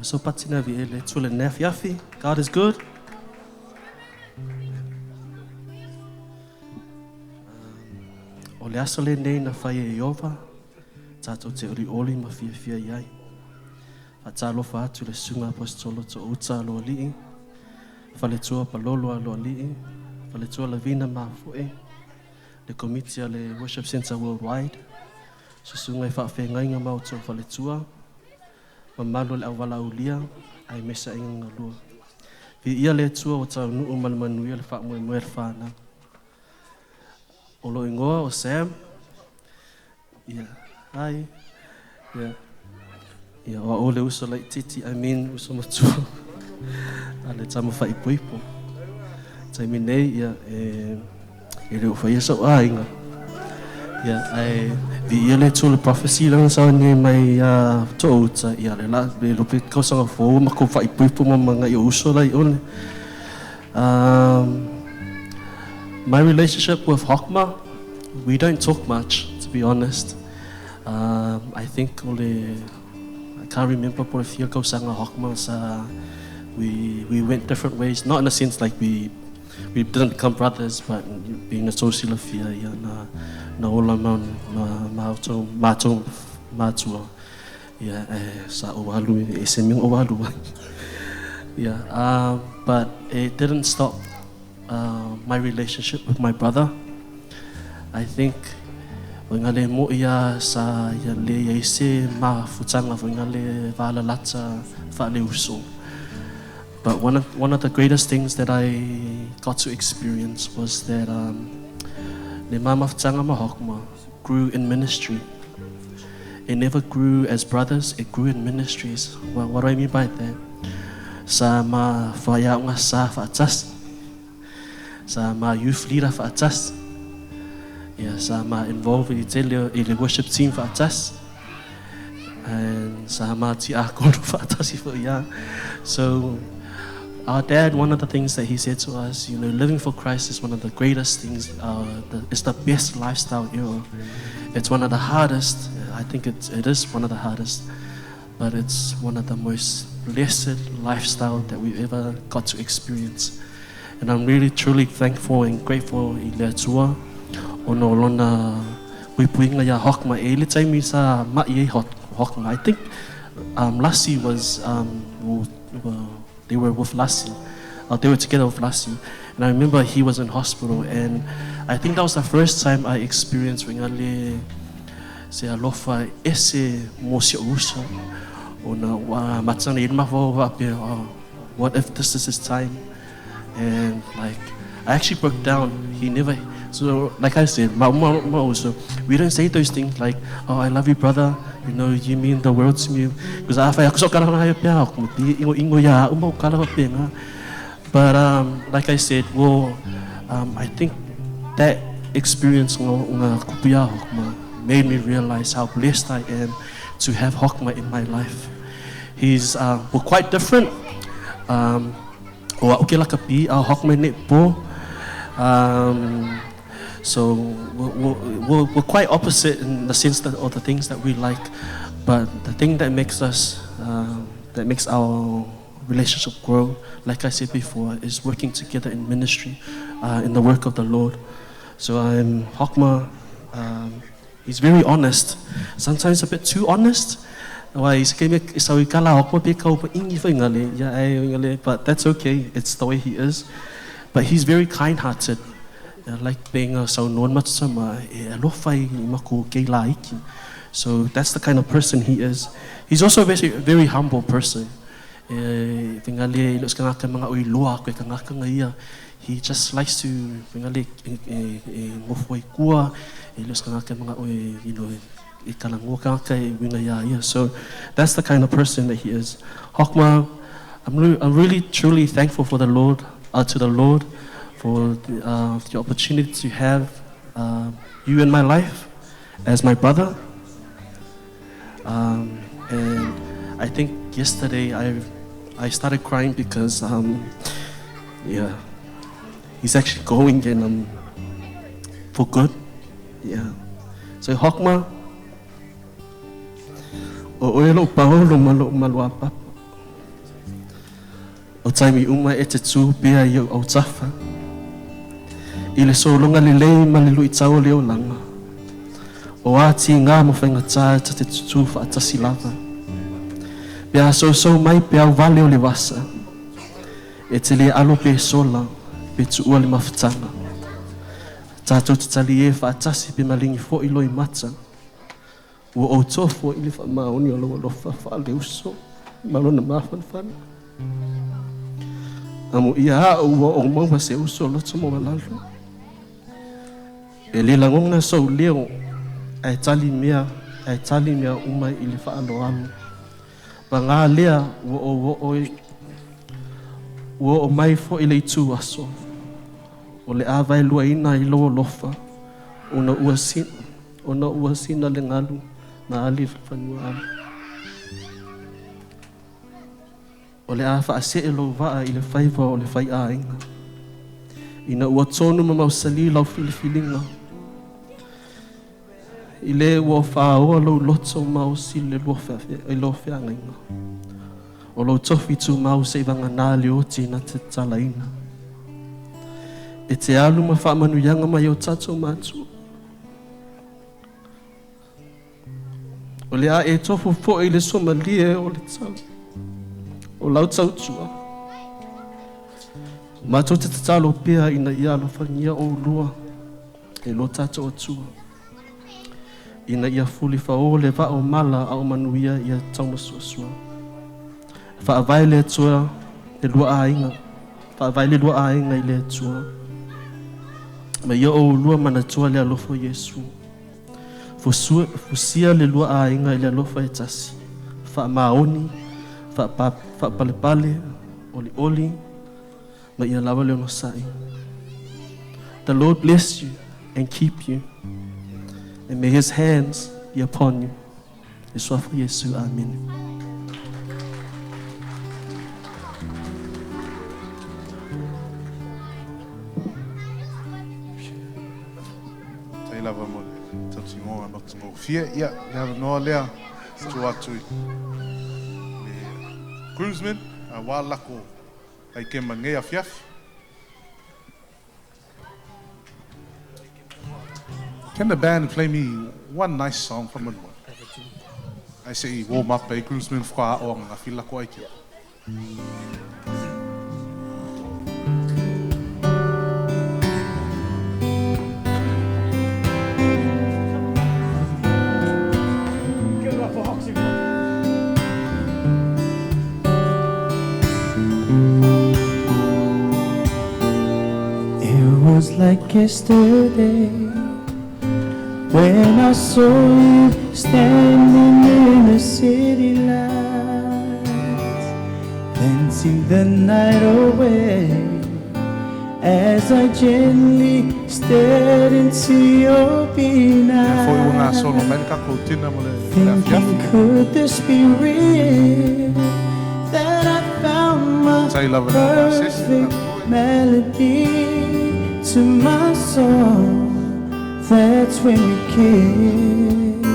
So patina viele tule nef yafi. God is good. Ole asole nei na fai e Yehova. Tato te uri oli ma fia iai. Atalo fa atu le sunga apostolo to uta lo li'i. Fale tua palolo lo li'i. Fale tua la vina ma fu'e. Le komitia le Worship Center Worldwide. Susunga i wha'whe ngainga mauto fale tua. Mamalo le awala ulia, ai mesa inga lua. Vi ia le tua o tau nuu malmanuia le wha moe moe le whana. O lo ingoa o Sam. Ia, ai. Ia. Ia, o ole uso lai titi, uso matua. Ale tama wha ipo. Taimi nei, ia, e leo wha ia sau a inga. Ia, ai. Vi ia le tūle prophecy langa sa ne mai to uta ia le la le lope kausanga fo ma ko fai puipo ma manga i uso lai one. My relationship with Hokma, we don't talk much, to be honest. I think I can't remember por fia kausanga Hokma sa we went different ways, not in a sense like we didn't become brothers, but being a social fear, yeah, na ola matua, yeah, sa owalu, eseming owalu, yeah. But it didn't stop my relationship with my brother. I think ngale mo ia sa ya le ese ma futanga ngale vala lata fa le uso. But one of the greatest things that I got to experience was that the mama of Tangama Hokma grew in ministry. It never grew as brothers, it grew in ministries. Well, what do I mean by that? Sa ma faya nga sa faatas. Sa ma youth leader faatas. Yeah, sa ma involved in the worship team faatas. And sa ma ti akon faatas yeah. So our dad, one of the things that he said to us, living for Christ is one of the greatest things. It's the best lifestyle ever. It's one of the hardest. I think it is one of the hardest, but it's one of the most blessed lifestyle that we've ever got to experience. And I'm really truly thankful and grateful i tua ono lona wipuinga ya Hokma e le taimi sa mai Hokma. I think Lasi was they were with Lasi. They were together with Lasi. And I remember he was in hospital, and I think that was the first time I experienced wingale se alofa ese mosia uso ona wa matana ilma fo what if this is his time? And like I actually broke down. He never, so like I said, also, we don't say those things like, oh, I love you, brother, you mean the world to me, because but like I said, I think that experience made me realize how blessed I am to have Hokma in my life. He's we're quite different. So we're quite opposite in the sense that of the things that we like, but the thing that makes us that makes our relationship grow, like I said before, is working together in ministry, in the work of the Lord. So Hokma, he's very honest, sometimes a bit too honest. But that's okay, it's the way he is. But he's very kind-hearted. like being a saunoan matsama alofai maku kei laiki. So that's the kind of person he is. He's also a very humble person. Vingale ilos kangaka mga oi loa ko kangaka ngaia. He just likes to vingale ngofoi kua ilos kangaka mga oi ikalango kangaka wingaya. So that's the kind of person that he is. Hokma, I'm really truly thankful for the Lord, to the Lord, for the opportunity to have you in my life as my brother. And I think yesterday I started crying because he's actually going and for good. Yeah. So Hokma, o oelo paolo malo apa. O taimi uma e te tū pia i au tafa. I le solonga le lei malilu i tau leo langa. O ati ngā mo whainga tāe ta te tutu whaatasi lava. Pea so mai pea au vale o le wasa. E te le alo pe sola, pe tu ua le mawhitanga. Tātou te tali e whaatasi pe malingi fo i loi mata. Ua o tofo i le wha maoni o loa lofa wha le uso. Malona mawhanwhana. Amo ia a ua o maua se uso loto mo malalu. E le langonga so leo. Ai tali mea umai i le whaaloalo. Pa ngā lea ua o mai fo i le itu aso. O le awai lua ina i loa lofa. O na ua sina le ngalu na ali whanua alu. O le a whaase e lo waa i le whaiva o le whai a inga. Ina ua tonu ma mausali lau filifilinga. I le ua whaoa lau loto mau si le lo whianga inga. O lau tofi tu mau se wanga nā le oti na te talaina. E te alu ma whaamanu yanga mai o tato mātua. O le a e tofu fo i le somalie o le tau. O lau tautua. Mātou te tatalo pia ina ia lo whangia o lua. E lo tato o tua. Ina ia fuli whao le wa o mala a o manuia ia taumasua. Wha vaile tua e lua a inga. Wha vaile lua a inga i le tua. Ma ia o lua mana tua le alofo Yesu. Fusia le lua a inga i le alofo e tasi. Wha maoni, wha palepale, oli, ma ia lawa leo no sai. The Lord bless you and keep you. And may his hands be upon you. Yeshua for Yesu. Amen. Tai lava mo le tauti ngoa no te ngō fia. Ia, le hawa noa lea tu atui. Le groomsmen, a wā lako ai ke mangea fiafi. Can the band play me one nice song from Melbourne? I say warm up a groomsmen wha o ngā whila ko ai kia. It was like yesterday when I saw you standing in the city lights, dancing the night away, as I gently stared into your being eyes, thinking could this be real, that I found my perfect melody to my song. That's when we kissed.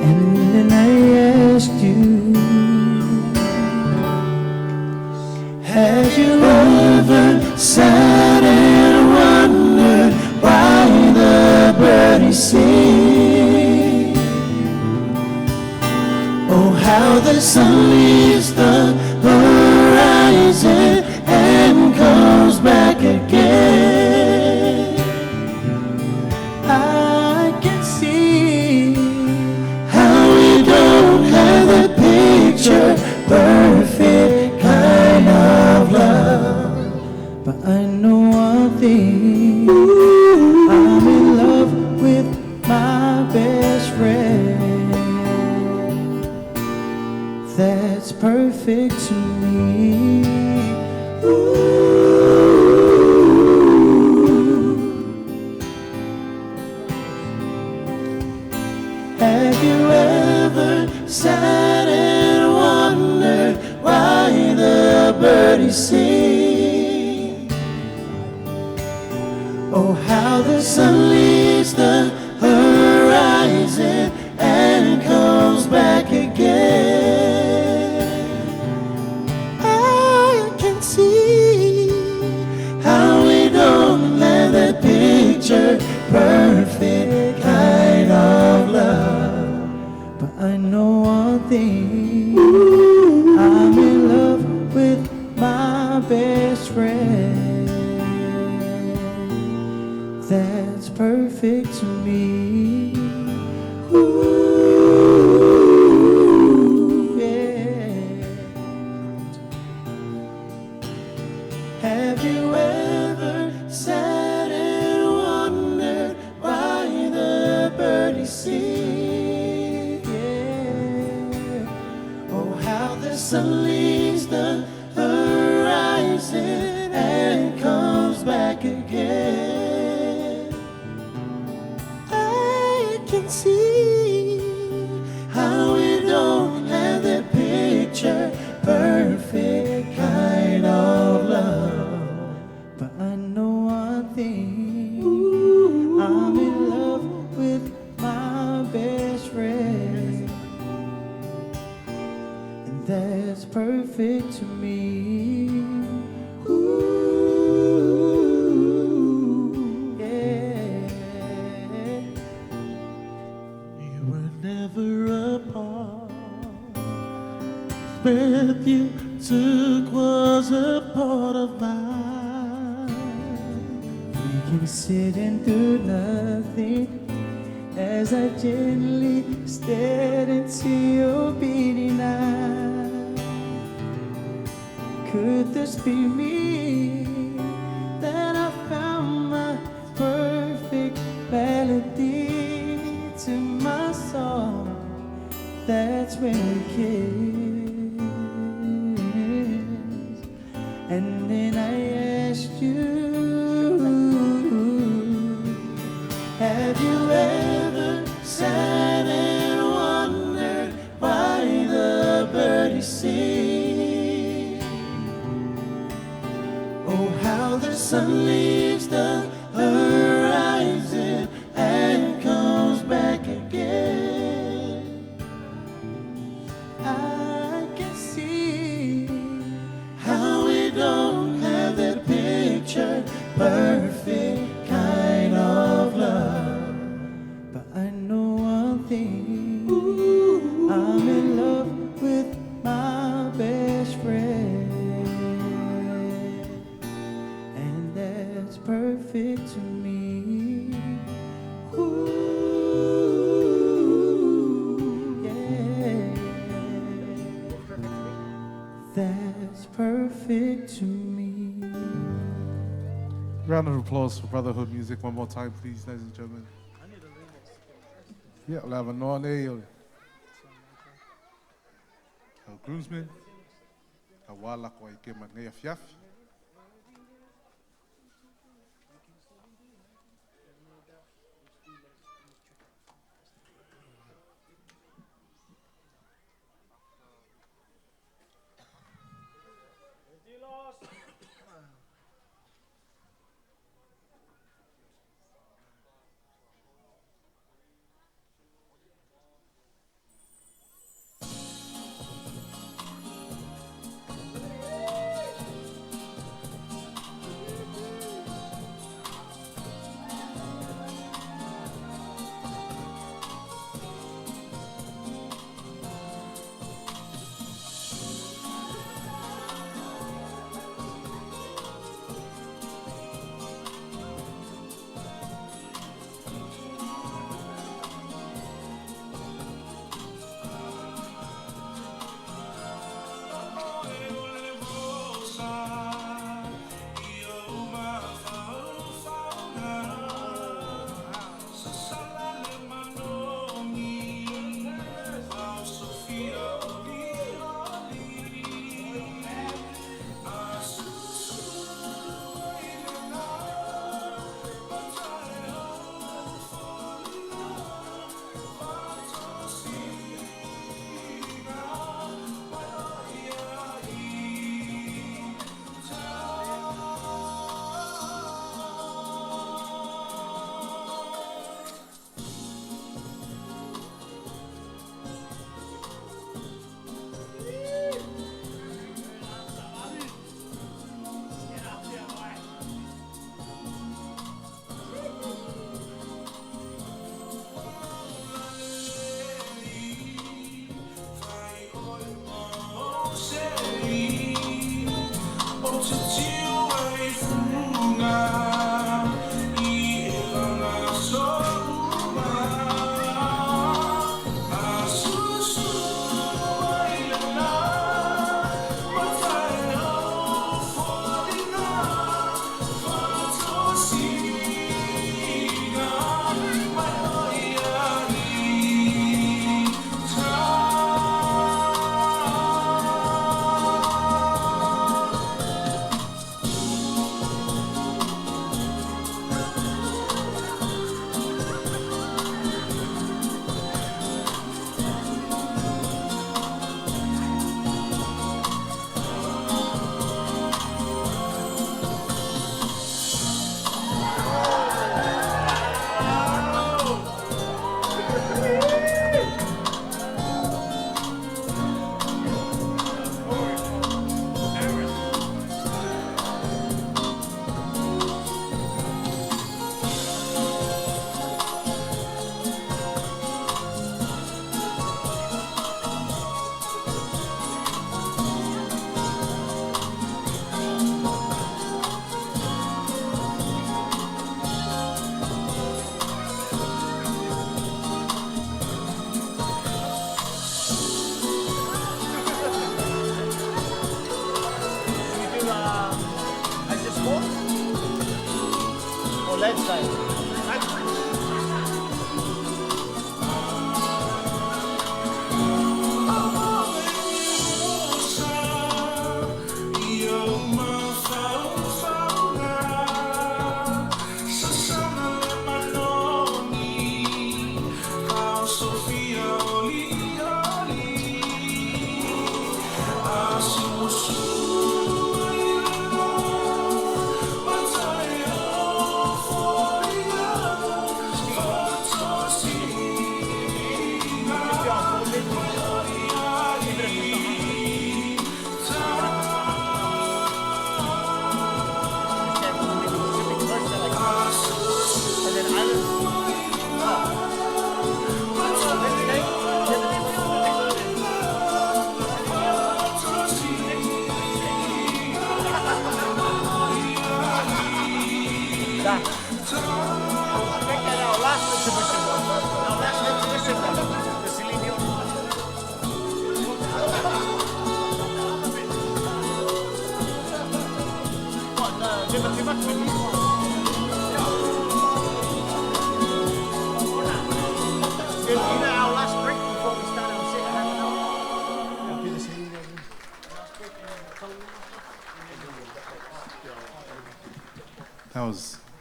And then I asked you, had you ever sat and wondered why the birdies sing? Oh, how the sun leaves the horizon and goes back again. I can see how we don't have the picture perfect kind of love. But I know one thing, I'm in love with my best friend. That's perfect to me. Have you ever sat and wondered why the birdies sing? Oh, how the sun leaves the horizon and comes back again. I can see how we don't have that picture perfect kind of love. But I know one thing, I'm in love with my best friend. That's perfect to me. Ooh, yeah. Have you ever sat and wondered why the birdies sing? Yeah. Oh, how the sun leaves the horizon and comes back again. I can see how we don't have the picture perfect kind of love. But I know one thing, I'm in love with my best friend. And that's perfect to me. Ooh, yeah. You were never apart. Breath you took was a part of mine. We can sit and do nothing as I gently stared into your beating eyes. Could this be me, that I found my perfect melody to my song? That's when we kissed, and then I asked you, have you ever sat and wondered why the birdies sing? Oh, how the sun leaves the horizon and comes back again. I can see how we don't have that picture perfect kind of love. But I know one thing, I'm in love with my best friend. And that's perfect to me. Ooh, yeah. That's perfect to me. Round of applause for Brotherhood Music one more time, please, ladies and gentlemen. Yeah, we'll have a none, groomsmen, a wala ko ay kema ngaya fiaf.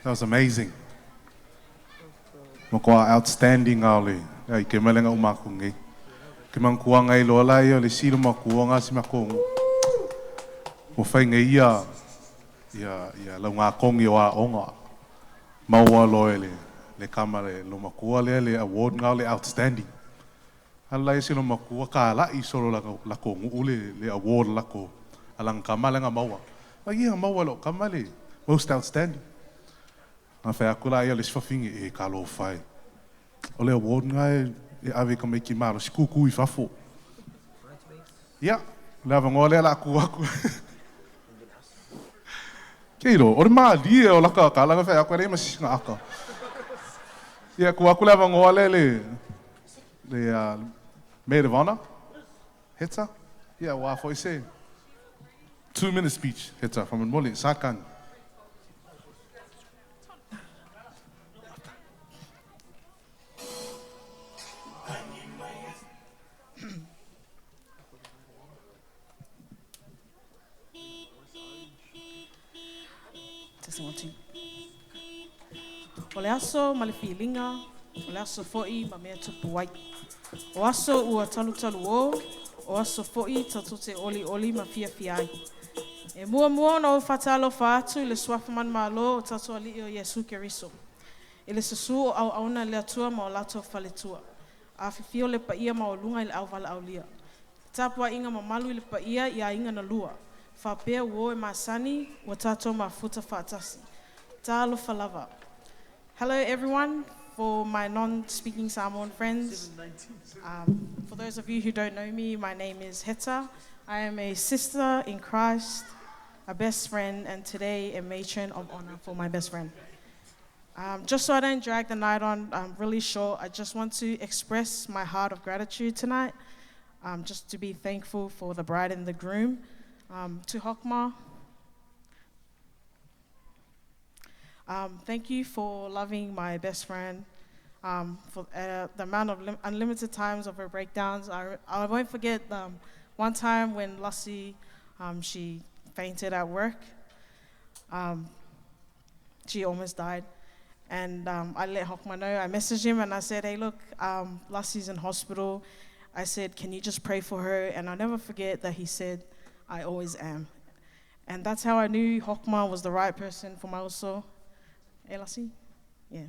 That was amazing. Mokoa outstanding ali. Ai ke malenga umakungi. Ke mangkua ngai lola ia le silo makua nga si makongu. Mo fai ngai ia la nga kongi wa onga. Maua loele le kamare lo makua le award nga le outstanding. Ala ia silo makua ka la I solo la kongu ule le award la ko. Alang kamale nga maua. Ai ia maua lo kamale most outstanding. Nga whai akula ia le sifafingi e ka lo whai. O le award ngai e awe ka meki maro, si kuku I whafo. Ia, le awa ngoa lea la aku. Keiro, ore maa lie o laka ka langa whai akua reima si nga aka. Ia, aku le awa ngoa le maid of honor, Heta. Ia, wa fo I se. 2-minute speech, Heta, from Mole, Sakan. O le aso ma le filinga, o le aso fo'i ma mea tupu wai. O aso ua talu o aso fo'i tatote oli ma fia ai. E mua na o whatalo whaatu I le swafa man malo o tato ali o Yesu Keriso. I le sasu o au auna le atua ma o lato whaletua. A fifio le paia ma o lunga I le au wala au lia. Tapua inga ma malu I le paia I a inga na lua. Whapea uo e masani, wa tato ma futa whaatasi. Talo falava. Hello everyone, for my non-speaking Samoan friends. For those of you who don't know me, my name is Heta. I am a sister in Christ, a best friend, and today a matron of honor for my best friend. Just so I don't drag the night on really short, I just want to express my heart of gratitude tonight, just to be thankful for the bride and the groom. To Hokma, thank you for loving my best friend, for the amount of unlimited times of her breakdowns. I won't forget one time when Lasi, she fainted at work. She almost died. And I let Hokma know. I messaged him and I said, hey, look, Lasi's in hospital. I said, can you just pray for her? And I'll never forget that he said, I always am. And that's how I knew Hokma was the right person for my also. Hey, Lasi? Yeah.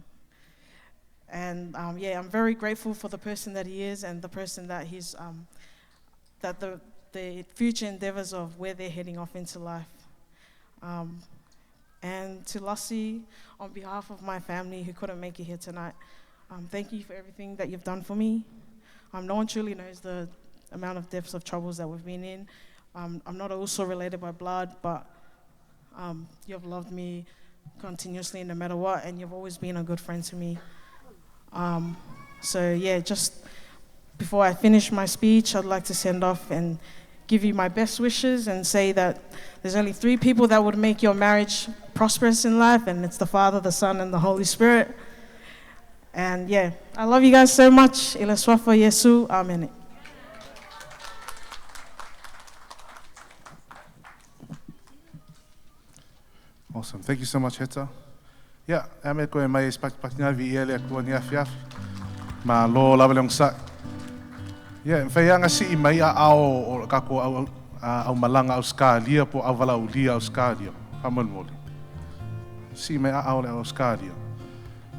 And yeah, I'm very grateful for the person that he is and the person that he's, that the future endeavors of where they're heading off into life. And to Lasi, on behalf of my family who couldn't make it here tonight, thank you for everything that you've done for me. No one truly knows the amount of depths of troubles that we've been in. I'm not also related by blood, but you've loved me continuously no matter what, and you've always been a good friend to me. So yeah, just before I finish my speech, I'd like to send off and give you my best wishes and say that there's only 3 people that would make your marriage prosperous in life, and it's the Father, the Son, and the Holy Spirit. And yeah, I love you guys so much. Ila swafa Yesu, amen. Awesome. Thank you so much, Heta. Yeah, ame koe mai pakina vi ele kua ni afiaf. Ma lo lava leong sa. Yeah, whaianga si I mai a ao o kako au malanga au skalia po au wala ulia au skalia. Haman moli. Si mai a ao le au skalia.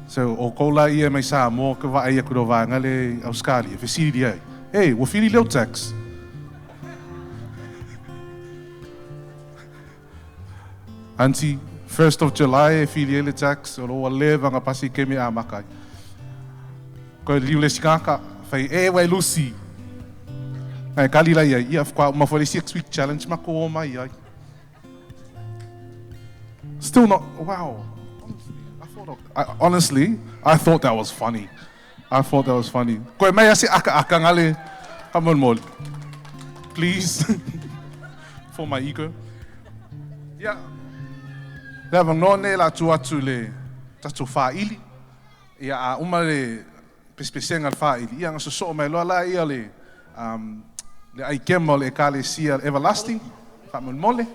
So o kola ia mai Samoa ka wa ia kuro vanga le au skalia. Whesiri ai. Hey, wo whiri leo tax. Auntie, 1st of July e whiri ele tax o roa le vanga pasi kemi a makai. Koe liu le sikaka, whai e wai Lucy. Ai kali lai ai, ia whakua ma for the 6-week challenge ma ko o mai ai. Still not, wow. Honestly, I thought that was funny. Koe mai ase aka ngale, hamon mol. Please, for my ego. Yeah. Lewa ngone la atu le tatu whaili. Ia a umare pespesenga whaili. Ia ngaso so mai loa la ia le ai kemo le kale sia everlasting. Whamon mole.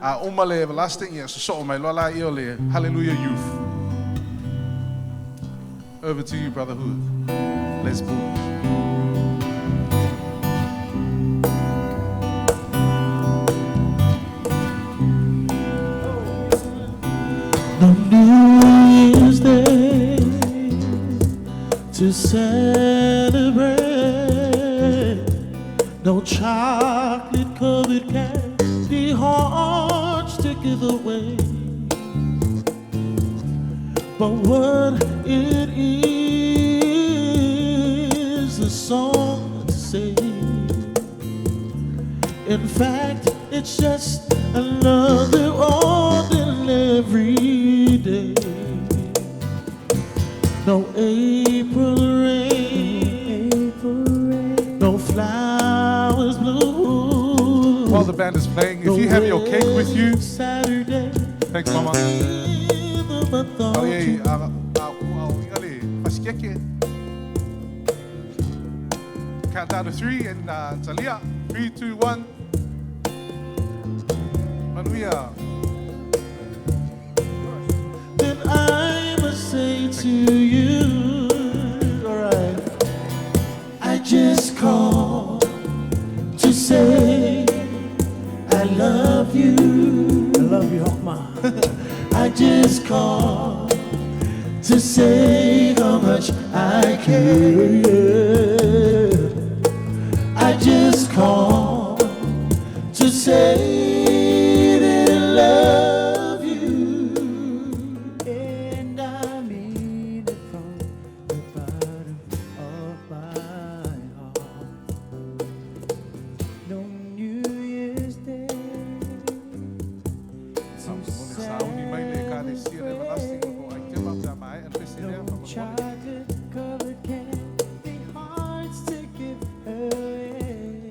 A umale everlasting. Ia so mai loa la ia le Hallelujah Youth. Over to you, Brotherhood. Let's move. No New Year's Day to celebrate. No chocolate-covered candy hearts to give away. But what it is a song to sing. In fact, it's just another ordinary day. No April rain, no flowers bloom. While the band is playing, if you have your cake with you, Saturday, thanks, Mama. Ai ingale pasikeke. Count down to 3 and Talia. 3, 2, 1. Manuia. Then I must say to you, alright, I just called to say I love you. I love you, Hokma. I just called to say how much I care. I just called to say that I love you, and I mean it from the bottom of my heart. No New Year's Day to chocolate-covered candy hearts to give away.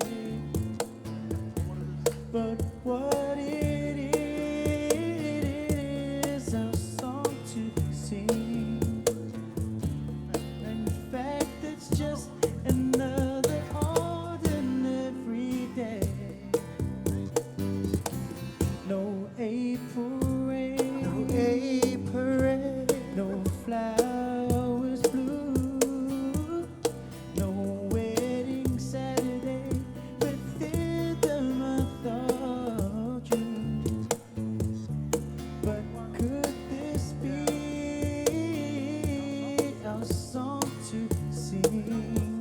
But what it is a song to sing. In fact, it's just another ordinary day. No April rain, no flowers blue, no wedding Saturday within the month of June. But could this be our song to sing,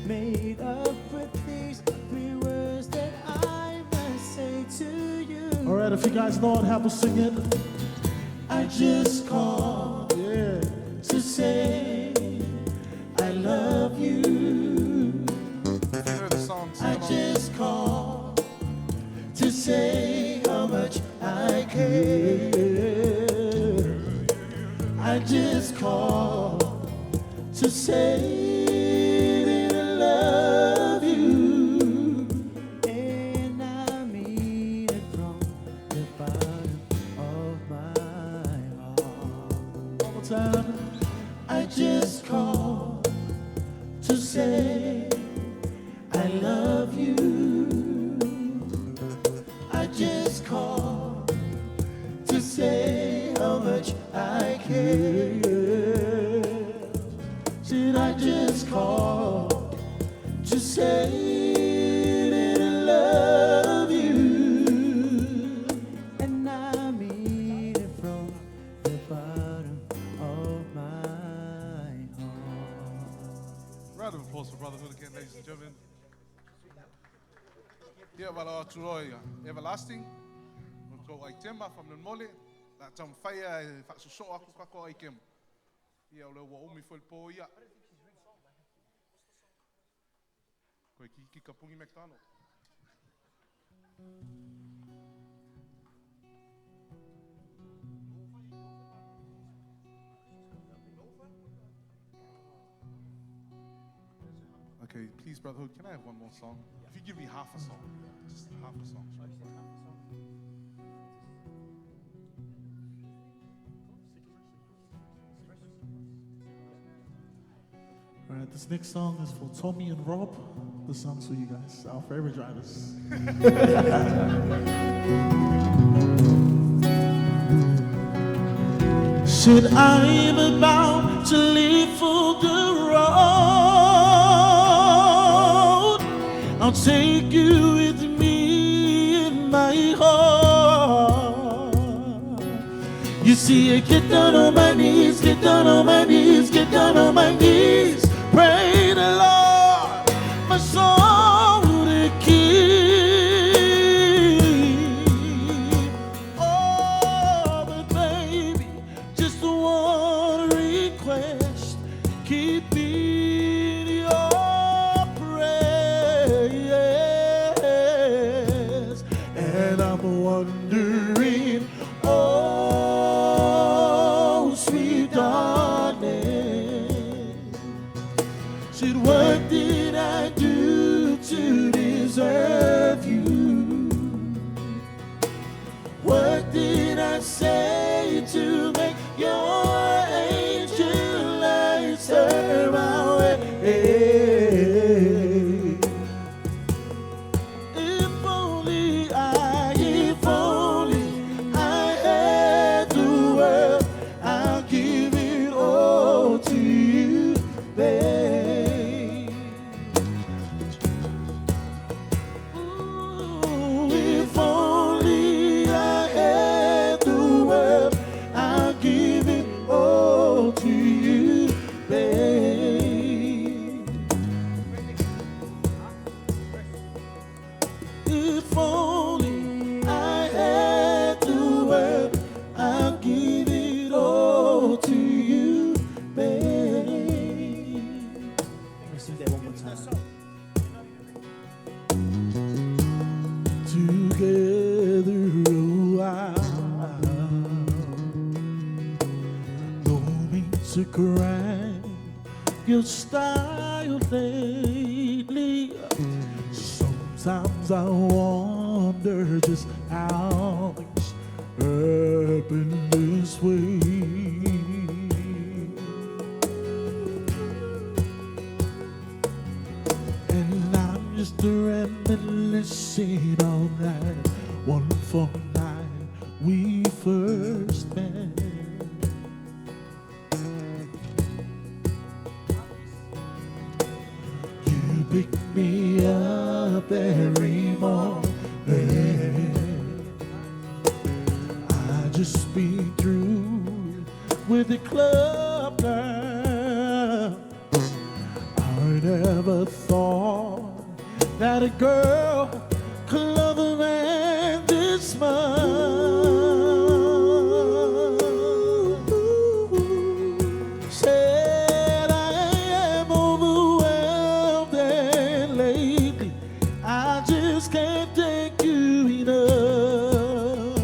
made up with these 3 words that I must say to you? Alright, if you guys know it, have us sing it. I just called, yeah, to say I love you. I just called to say how much I care. I just called to say that I love you, and I mean it from the bottom of just called to say I love you. I just called to say how much I care. Said I just called to say that I love you. And I mean it from the bottom of my heart. Round of applause for Brotherhood again, ladies and gentlemen. Ia wala turoi everlasting. Ko ai tema from the mole. La tam faya e so aku kako ai kem. Ia o le wa umi foi po ia. Ko ki kapungi mektano. Okay, please, Brotherhood, can I have one more song? If you give me half a song, just half a song. All right, this next song is for Tommy and Rob. This song's for you guys, our favorite drivers. Said I'm about to leave for the road. I'll take you with me in my heart. You see, I get down on my knees, get down on my knees, get down on my knees. Pray the Lord, my soul to keep. Oh, but baby, just one request, keep me in your prayers. And I'm wondering, oh, sweet darling, said, what did I do to deserve you? What did I say to make your angel eyes turn my way? If only I had the world, I'll give it all to you, babe. Ooh, if only I had the world, I'll give it all to you, babe. If only I had the world, I'll give it all to you, babe. Let's sing that one more time. Together a while, no mean to grind your style lately. Sometimes I wonder just how things happen this way. And I'm just reminiscing on that wonderful night we first met. You picked me up every morning. I just been through with the club now. I never thought that a girl could love a man this much. Said I am overwhelmed, and lately I just can't take you enough.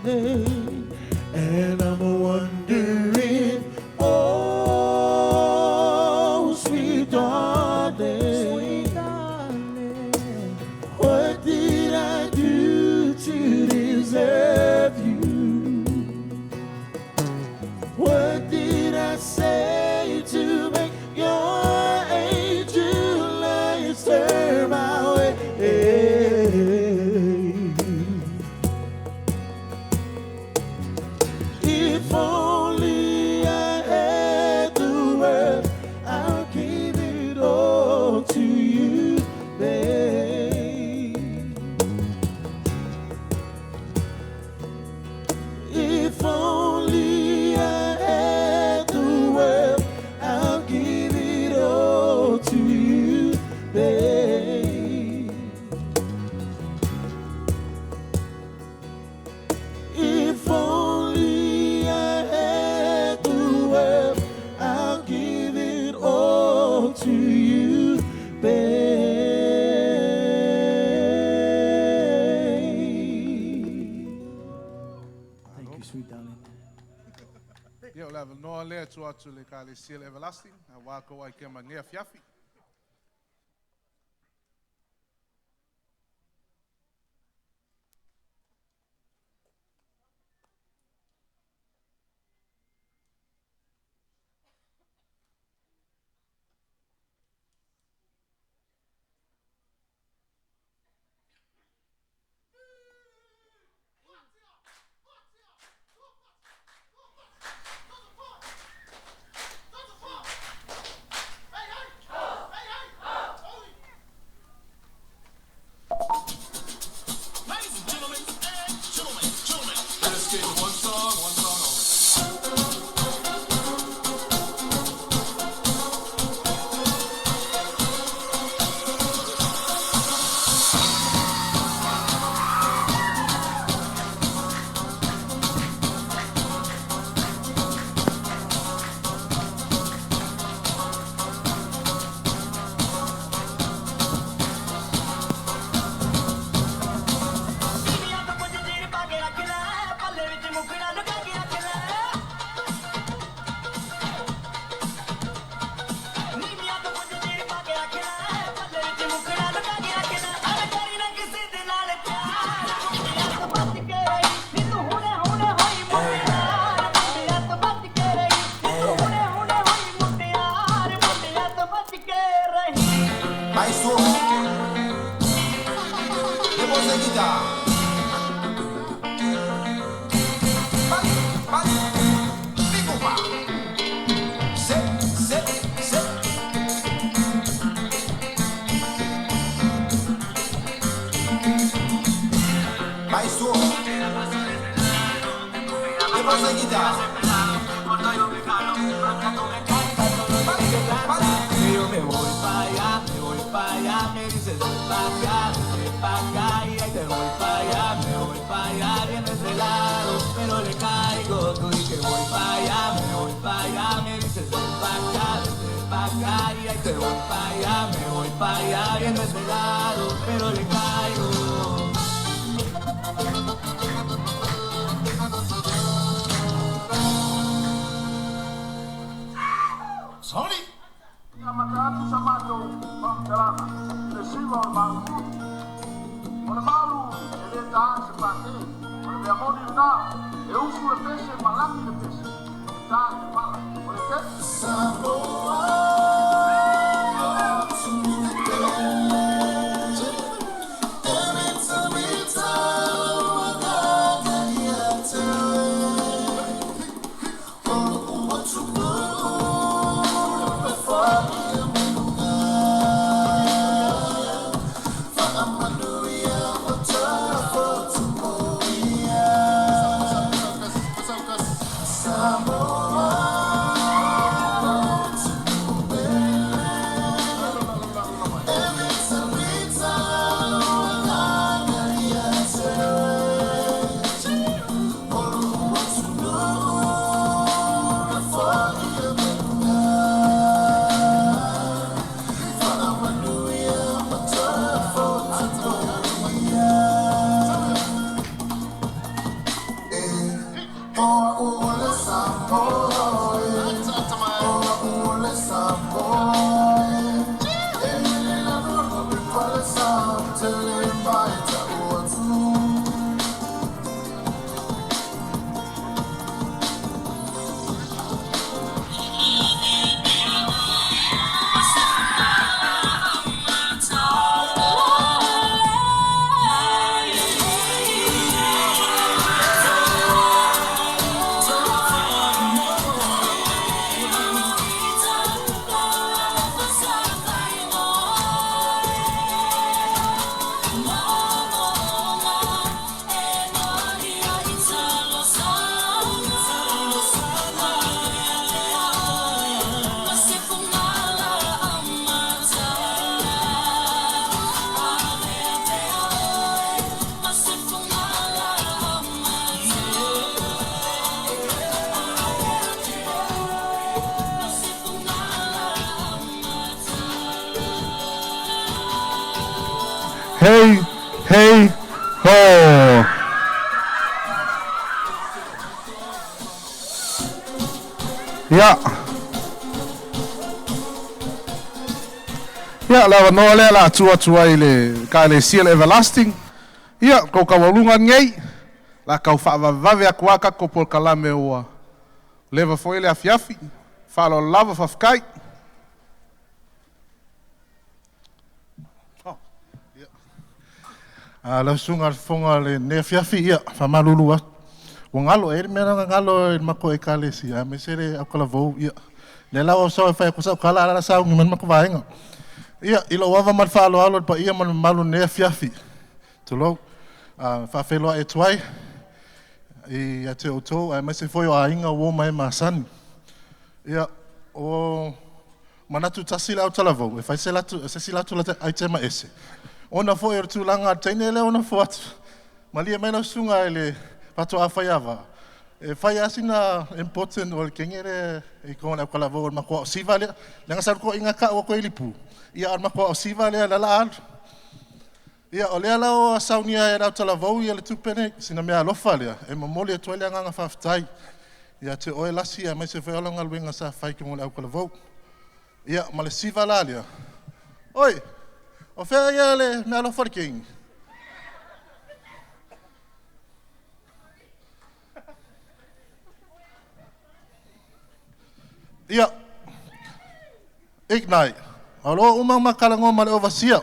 Hey, and I'm wondering, oh, sweet darling, atu atu le ka le seal everlasting, a wako ai ke mangea fiafi. Hey, hey, ho. Yeah. Yeah, la no le la tua ile ka le seal everlasting. Yeah, ko ka walunga ngei. La ka fa vave akwaka ko por kalame o. Leva foi ele afiafi. Falo lava fa fkai. La sunga fonga le ne fiafi ia fa malulu. Ngalo e mera ngalo mako e kalesi a mesere akola vo ia. Le la o so fa ko sa kala la sa ngi man mako vaenga. Ia ilo wava mal fa alo pa ia man malu ne fiafi. Tolo fa felo e twai. E ate oto a mese foi o ainga wo mai masan. Ia o manatu tasila o talavo e fa sela tu se sila tu la ai tema ese. Ona foi o tu langa tenele ona foat. Malia mena sunga ele pato afaiava. E fai asina important o kengere e kona kala vo ma ko sivale langa sar ko inga ka o ko ilipu. Ia ma ko sivale la la. Ia o le la o saunia era tala vo ia le tupene sina me alofa le e momole to le nga faftai. Ia te o lasi a me se foi longa luenga sa fai ki mo le kala vo. Ia ma le sivala le. Oi. O fe ia le me alofa king. Ia. Ignite. Alo uma makalango male overseer.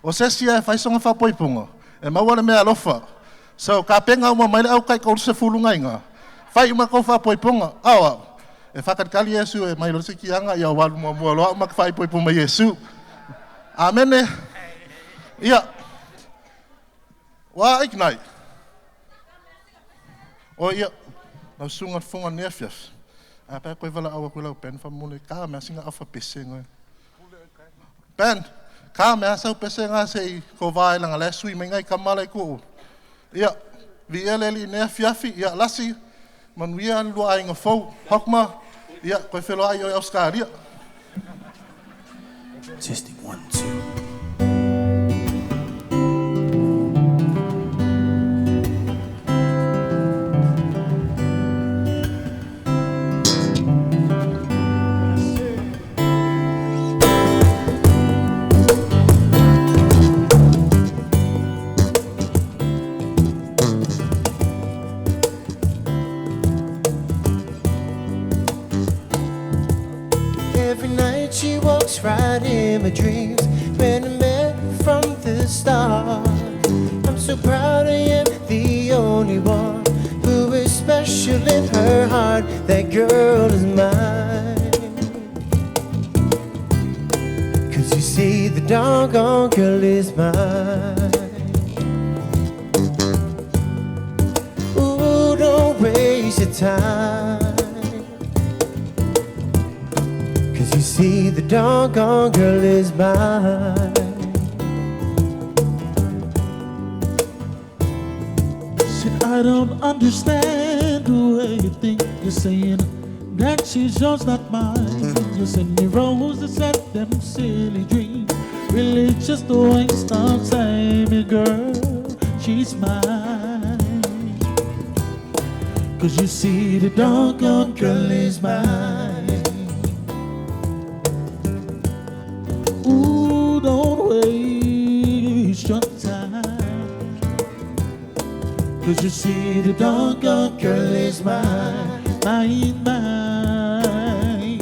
O sesia e fai songa fa poipunga. E mawana me alofa. So ka penga uma mai au kai ko se fulunga inga. Fai uma ko fa poipunga. Awa. E fakat kali Yesu e mai lo se kianga ia walu mo lo ma fai poipunga Yesu. Amen. Ia. Wa ignite. O ia. Na sunga funga nefias. Apa koe wala awa koe lau pen fa mule ka mea singa afa pese ngoe. Pen, ka mea sau pese ngā sei ko vai langa le sui mai ngai kamala i ko. Ia, vi ele li nea fiafi, ia lasi, manuia lua ai ngā fau, hokma, ia koe whelo ai o Australia. Testing 1, 2. Right in my dreams when I met from the start. I'm so proud I am the only one who is special in her heart. That girl is mine. 'Cause you see the doggone girl is mine. Ooh, don't waste your time. You see, the doggone girl is mine. Said I don't understand the way you think. You're saying that she's yours, not mine. You send me roses at them silly dreams. Really just a waste of time, girl. She's mine. 'Cause you see, the doggone girl is mine. Ooh, don't waste your time. 'Cause you see, the doggone girl is mine. Mine, mine.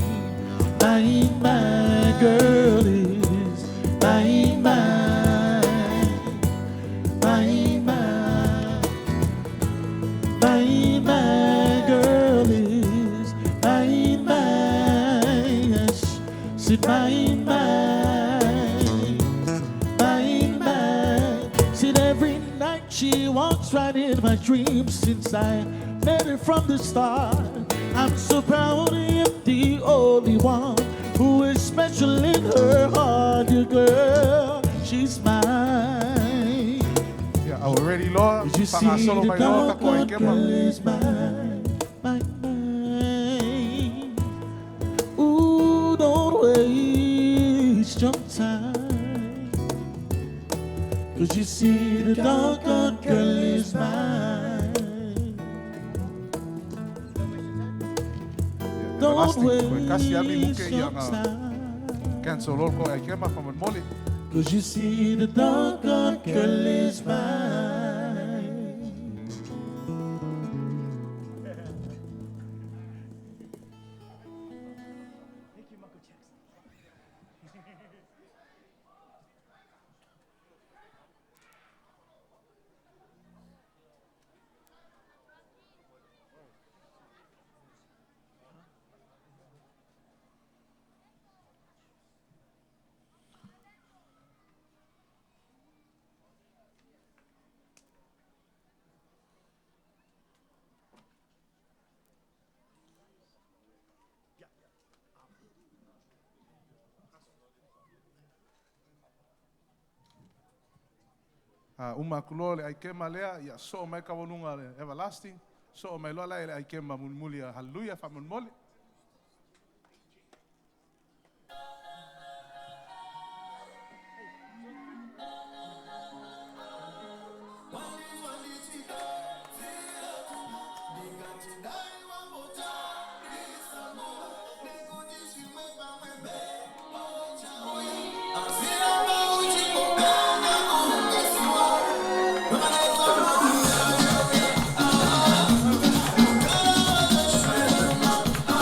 Mine, my girl is mine, mine. Mine, mine. Mine, my girl is mine, mine. Yes, sit mine, mine. She walks right in my dreams since I met her from the start. I'm so proud I am the only one who is special in her heart, your girl. She's mine. Yeah, already, Lord. You see, the doggone girl is mine, mine. Ooh, don't waste your time. 'Cause you see, the doggone girl is mine. Don't everlasting. Koe kasi ami muke i always anga. Cancel all ko ai kema from moli. Cause you see the dark God girl is mine. Uma kulole ai kema lea ia so mai kawanunga le everlasting. So mai lola ai kema mulmuli hallelujah fa mulmoli. I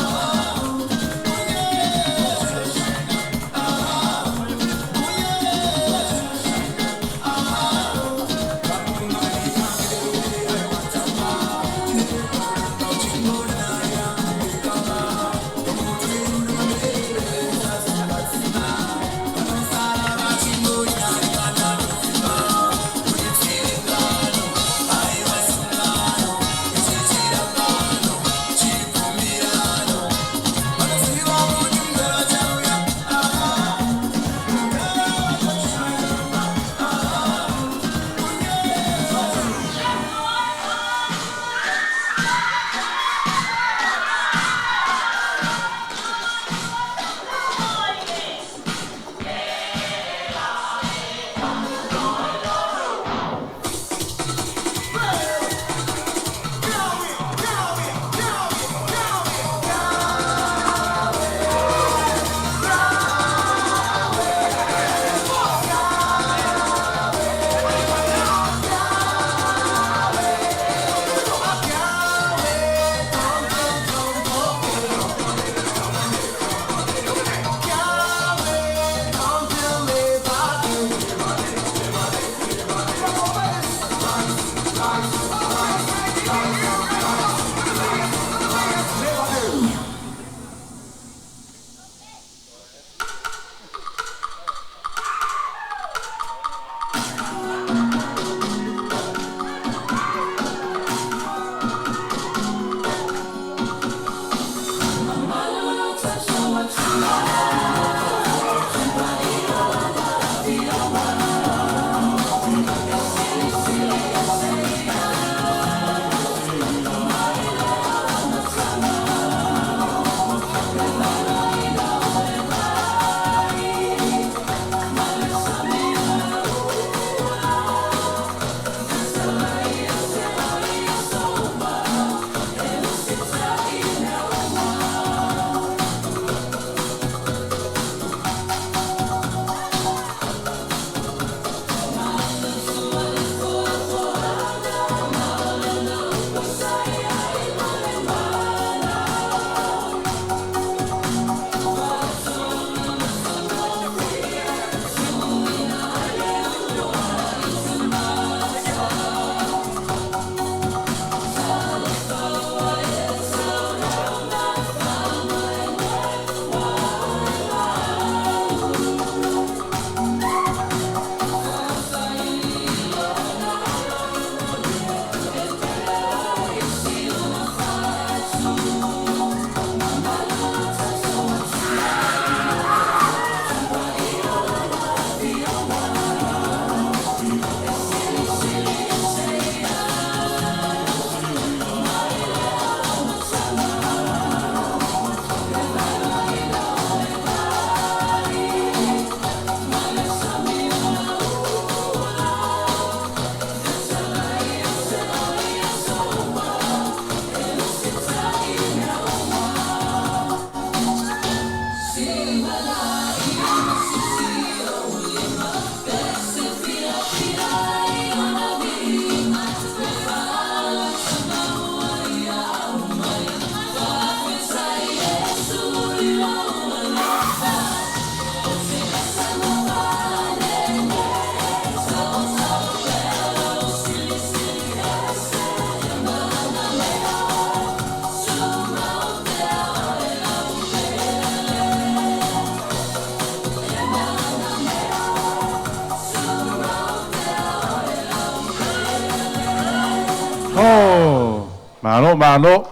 Mano.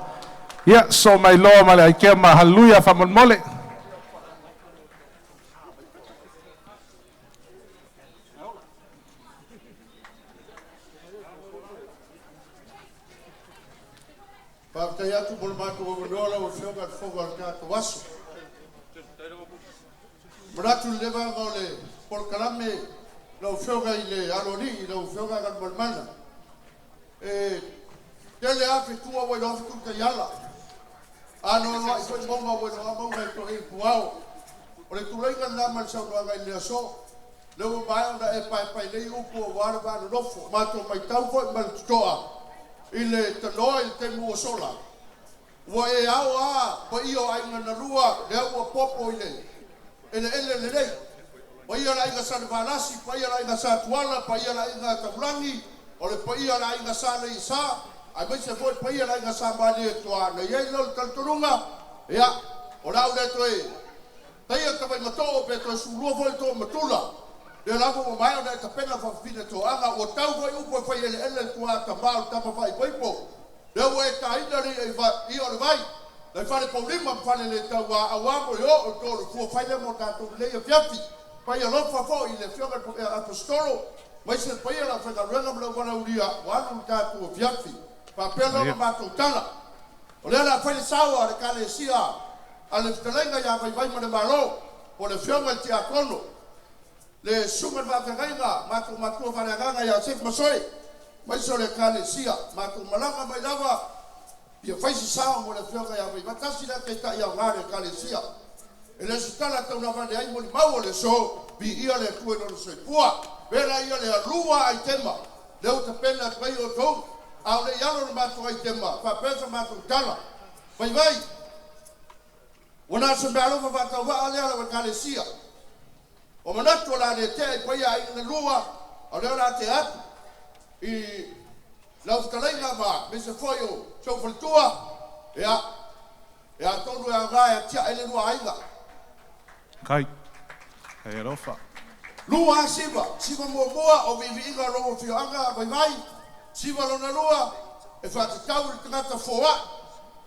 Yeah, so my Lord, my Ike, my hallelujah, famon mole. Pātai atu mole mātu o manola o whionga whonga kātu wasu. Maratu lewa ngau le polkarame lau whionga I le aloni I lau whionga kan malmana. Tele afe tua wai lofi tu te yala. Ano no I koe monga wai no amonga I to e puao. O le tulainga nama sau noanga I le aso. Leo mai ona e pai lei upu o wara wara nofo. Mātu mai tau fo I mal tutoa. I le tanoa I te mua sola. Wa e au a, pa io ai ngana rua, le au a popo I le. Ele lei. Pa ia la inga sa Valasi, pa ia la inga sa Tuala, pa ia la inga Taulangi, o le pa ia la inga sa le Isa, ai mai se foi pa ia la inga sa Mali e Tuana. Iei lau talturunga, ia, o lau le toe. Taia tawai matoo pe toe surua foi to matula. Le lavo mo mai ona e tapena fa fine to anga, o tau foi upo fai ele tua tamau tama fai poipo. Le ua e taina ri e I o le vai. Lai fale paulima fale le tau a awamo yo o tolu fua faile mo tātou le ia fiafi. Pai a lofa fo I le fionga apostolo. Mai se pai a la whaka ruenga mla wana uria wanu tātou fiafi. Pa pēlo ma mātou tala. O lea la faile sawa le kale sia. A le fitalenga ia vai ma le malo. O le fionga I tia kono. Le sunga whakainga mātou whanaganga ia sef masoi. Mai so le kale sia. Mātou malanga mai lava. Ia faisi sao mo le whionga ia mai matasi la te ta ia ngare kalesia. E le sutala tau na vane ai mo li mau le so, bi ia le kue no le soi pua. Vera ia le arua ai tema. Leo te pena kwei o tau, au le ialo na matu ai tema, fa pesa matu tala. Vai. Wana se me alofa vatau wa ale ala wa kalesia. O manatu la le te ai kwei ai na lua, au leo la te atu. I lau fitalainga ma, me se foi o tau falitua, ea tonu ea ngā ea tia ele lua ainga. Kai, hei rofa. Lua siva mua o vivi inga rovo whioanga, vai, siva lona lua, e whatatau I tangata fōa.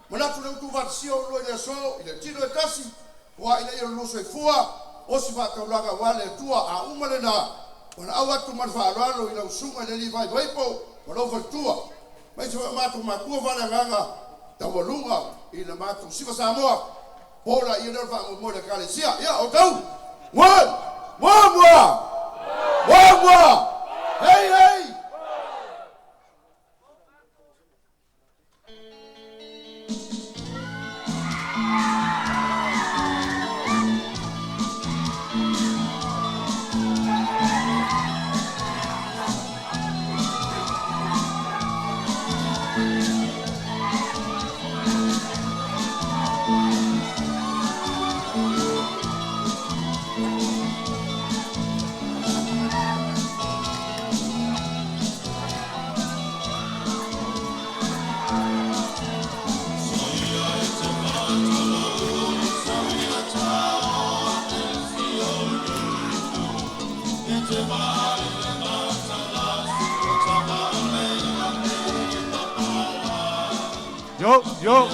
Manatu leu tu vatasio lua I le so, I le tino e tasi, wa I le ilo luso I fua, o si whataulaga wale e tua a umale na, wana awatu man whaaralo I lau sunga le li vai vaipo, Walo tua. Mai se mātou mātua whana nganga tawalunga I na mātou siva Samoa. Pola I nera wha mo le kalesia. Ia, o tau! Mua! Hei! Yo.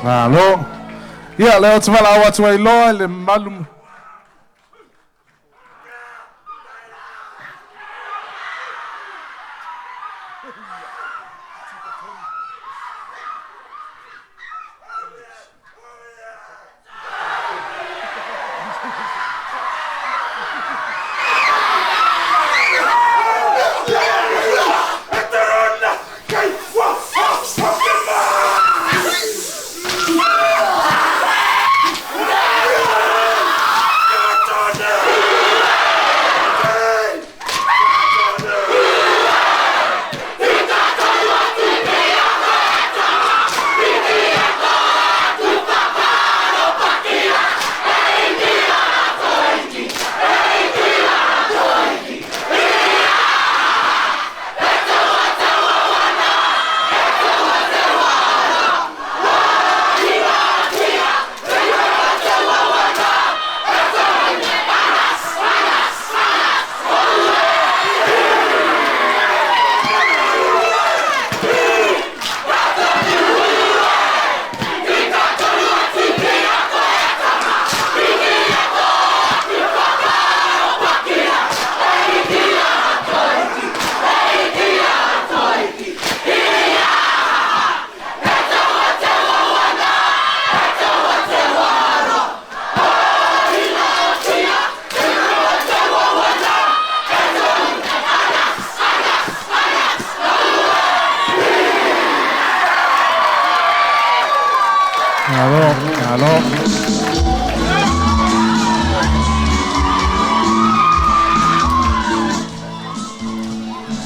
Malo. Ia, leo te wala awa tu ai loa le malum.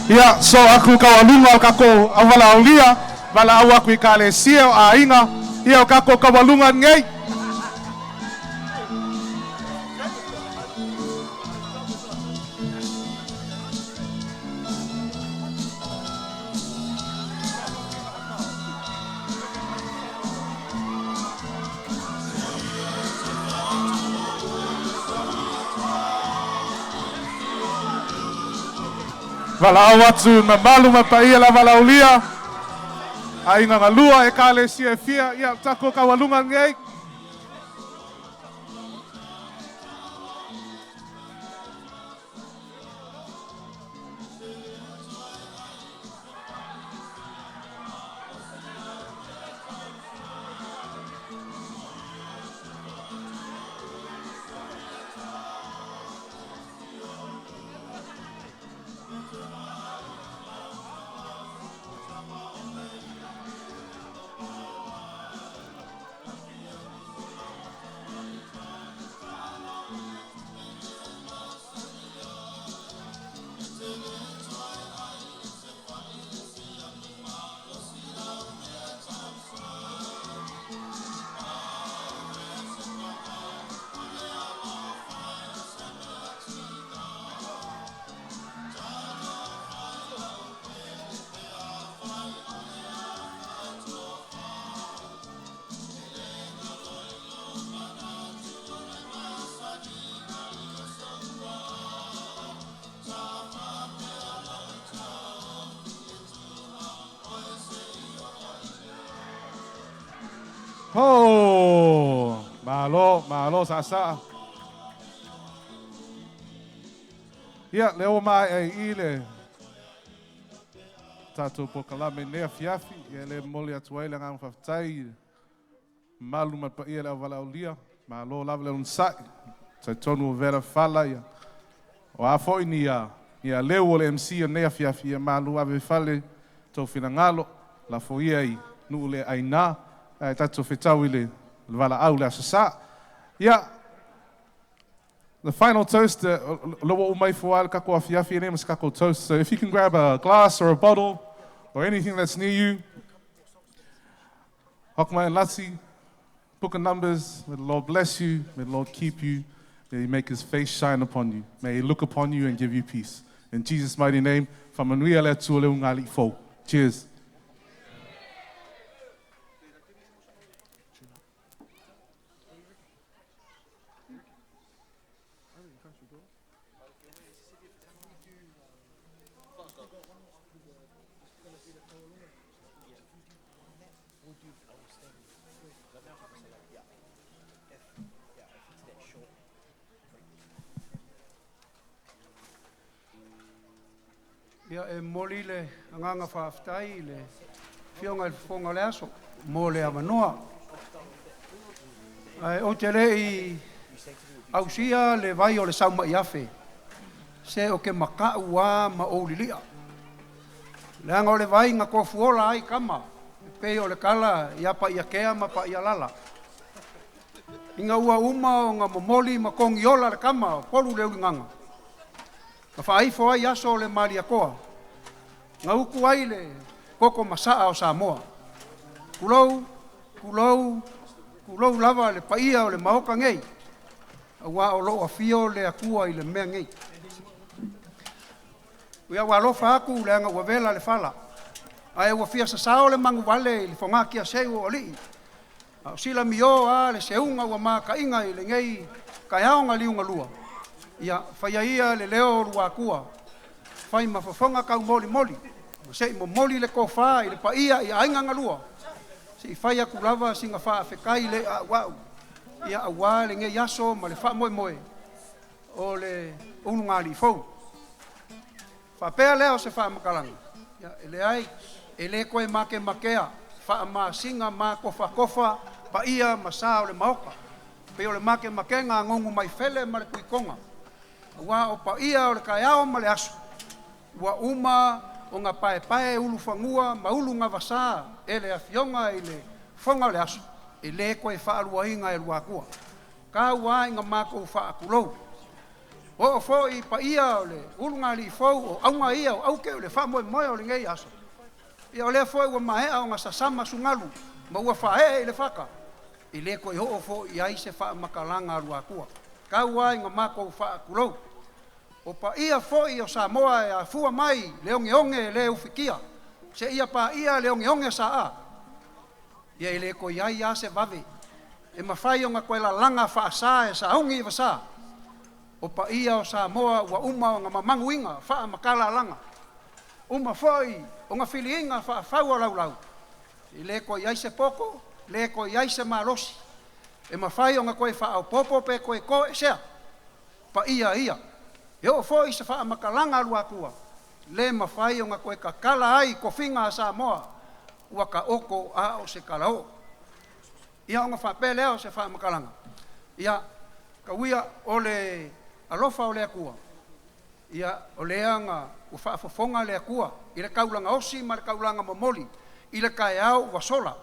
Ia, so aku kawalunga o kako awala aulia, wala au aku I kale sia o a inga, ia o kako kawalunga ngei. Wala au atu na malu mapaia la wala ulia. Ainga ngalua e kale sia e fia, ia tako kawalunga ngei. Oh, malo sasa. Ia, leo mai e ile. Tato po kalame nea fiafi, ia le moli atuai le ngang whaftai. Malu ma pa ia le avala ulia, malo lava le unsai. Tai tonu vera fala ia. O a foi ni a leo o le MC o nea fiafi ia malu ave fale tau finangalo, la foi ai nu le aina. Tato fetau ile wala au le asasa. Yeah. The final toast, loa umai fual kako afiafi name is kako toast. So if you can grab a glass or a bottle or anything that's near you. Hokma and Lasi, book of numbers. May the Lord bless you. May the Lord keep you. May He make His face shine upon you. May He look upon you and give you peace. In Jesus' mighty name, whamanuia le tua leo ngali fo. Cheers. Ia e moli le anganga whaaftai le whionga le whonga le aso, mō le awanoa. Ai o te rei ausia le vai o le sauma i afe, se o ke maka ua ma o lilia. Le anga o le vai ngā kofuola ai kama, pei o le kala ia pa ia kea ma pa ia lala. Inga ua uma o ngā momoli ma kongi ola le kama, polu le ulinganga. Ka whaifo ai aso le maria koa. Ngā uku ai le koko masaa o Samoa. Kulou lava le paia o le maoka ngei. Awa o loa fio le akua i le mea ngei. Ua walofa aku le anga ua vela le fala. Ai ua fia sasao le mangu wale i le whongakia seu o lii. Au sila mio a le seunga ua maa ka inga i le ngei kai aonga liunga lua. Ia whaiaia le leo rua akua. Whai mawhawhonga kau moli moli. Sei mo moli le kofa i le paia i ainga ngalua. Sei whai aku lava singa wha awhekai le a wau. Ia a wā le nge yaso ma le wha moe moe. O le unungali fau. Whapea leo se wha makalanga. Ia ele ai, ele koe make makea. Wha ma singa ma kofa kofa paia ma saa o le maoka. Peo le make make ngā ngongu mai fele ma le kuikonga. Wa o paia o le kaiao ma le aso. Wa uma o ngā pae ulu whangua ma ulu ngā wasa ele a fionga i le whonga o le aso. E le koe whaalua inga e lua kua. Ka ua inga mako whaakulou. O fo i paia o le ulu ngā li fau o aunga ia o auke o le wha moe moe o le ngei aso. Ia o le fo i wa mahea o ngā sasama sungalu ma ua whae i le whaka. I le koe ho fo i aise wha makalanga lua kua. Ka ua inga mako whaakulou. O pa ia foi o Samoa e a fua mai leonge onge le ufikia. Se ia pa ia leonge onge sa a. Ia ele ko iai a se vave. E mawhai o ngā koe la langa wha sa e sa ongi iwa sa. O pa ia o Samoa ua uma o ngā mamangu inga wha makala langa. Uma foi o ngā whili inga wha whau o laulau. Ele ko iai se poko, le ko iai se malosi. E mawhai o ngā koe wha au popo pe koe ko e sea. Pa ia. E o foi se wha makalanga lua kua. Le mawhai o ngā koe ka kala ai ko whinga a Samoa. Ua ka oko a o se kalao. Ia o ngā whape leo se wha makalanga. Ia ka wia o le alofa o lea kua. Ia o lea ngā u whaafofonga lea kua. I le kaulanga osi ma le kaulanga momoli. I le kai au wasola.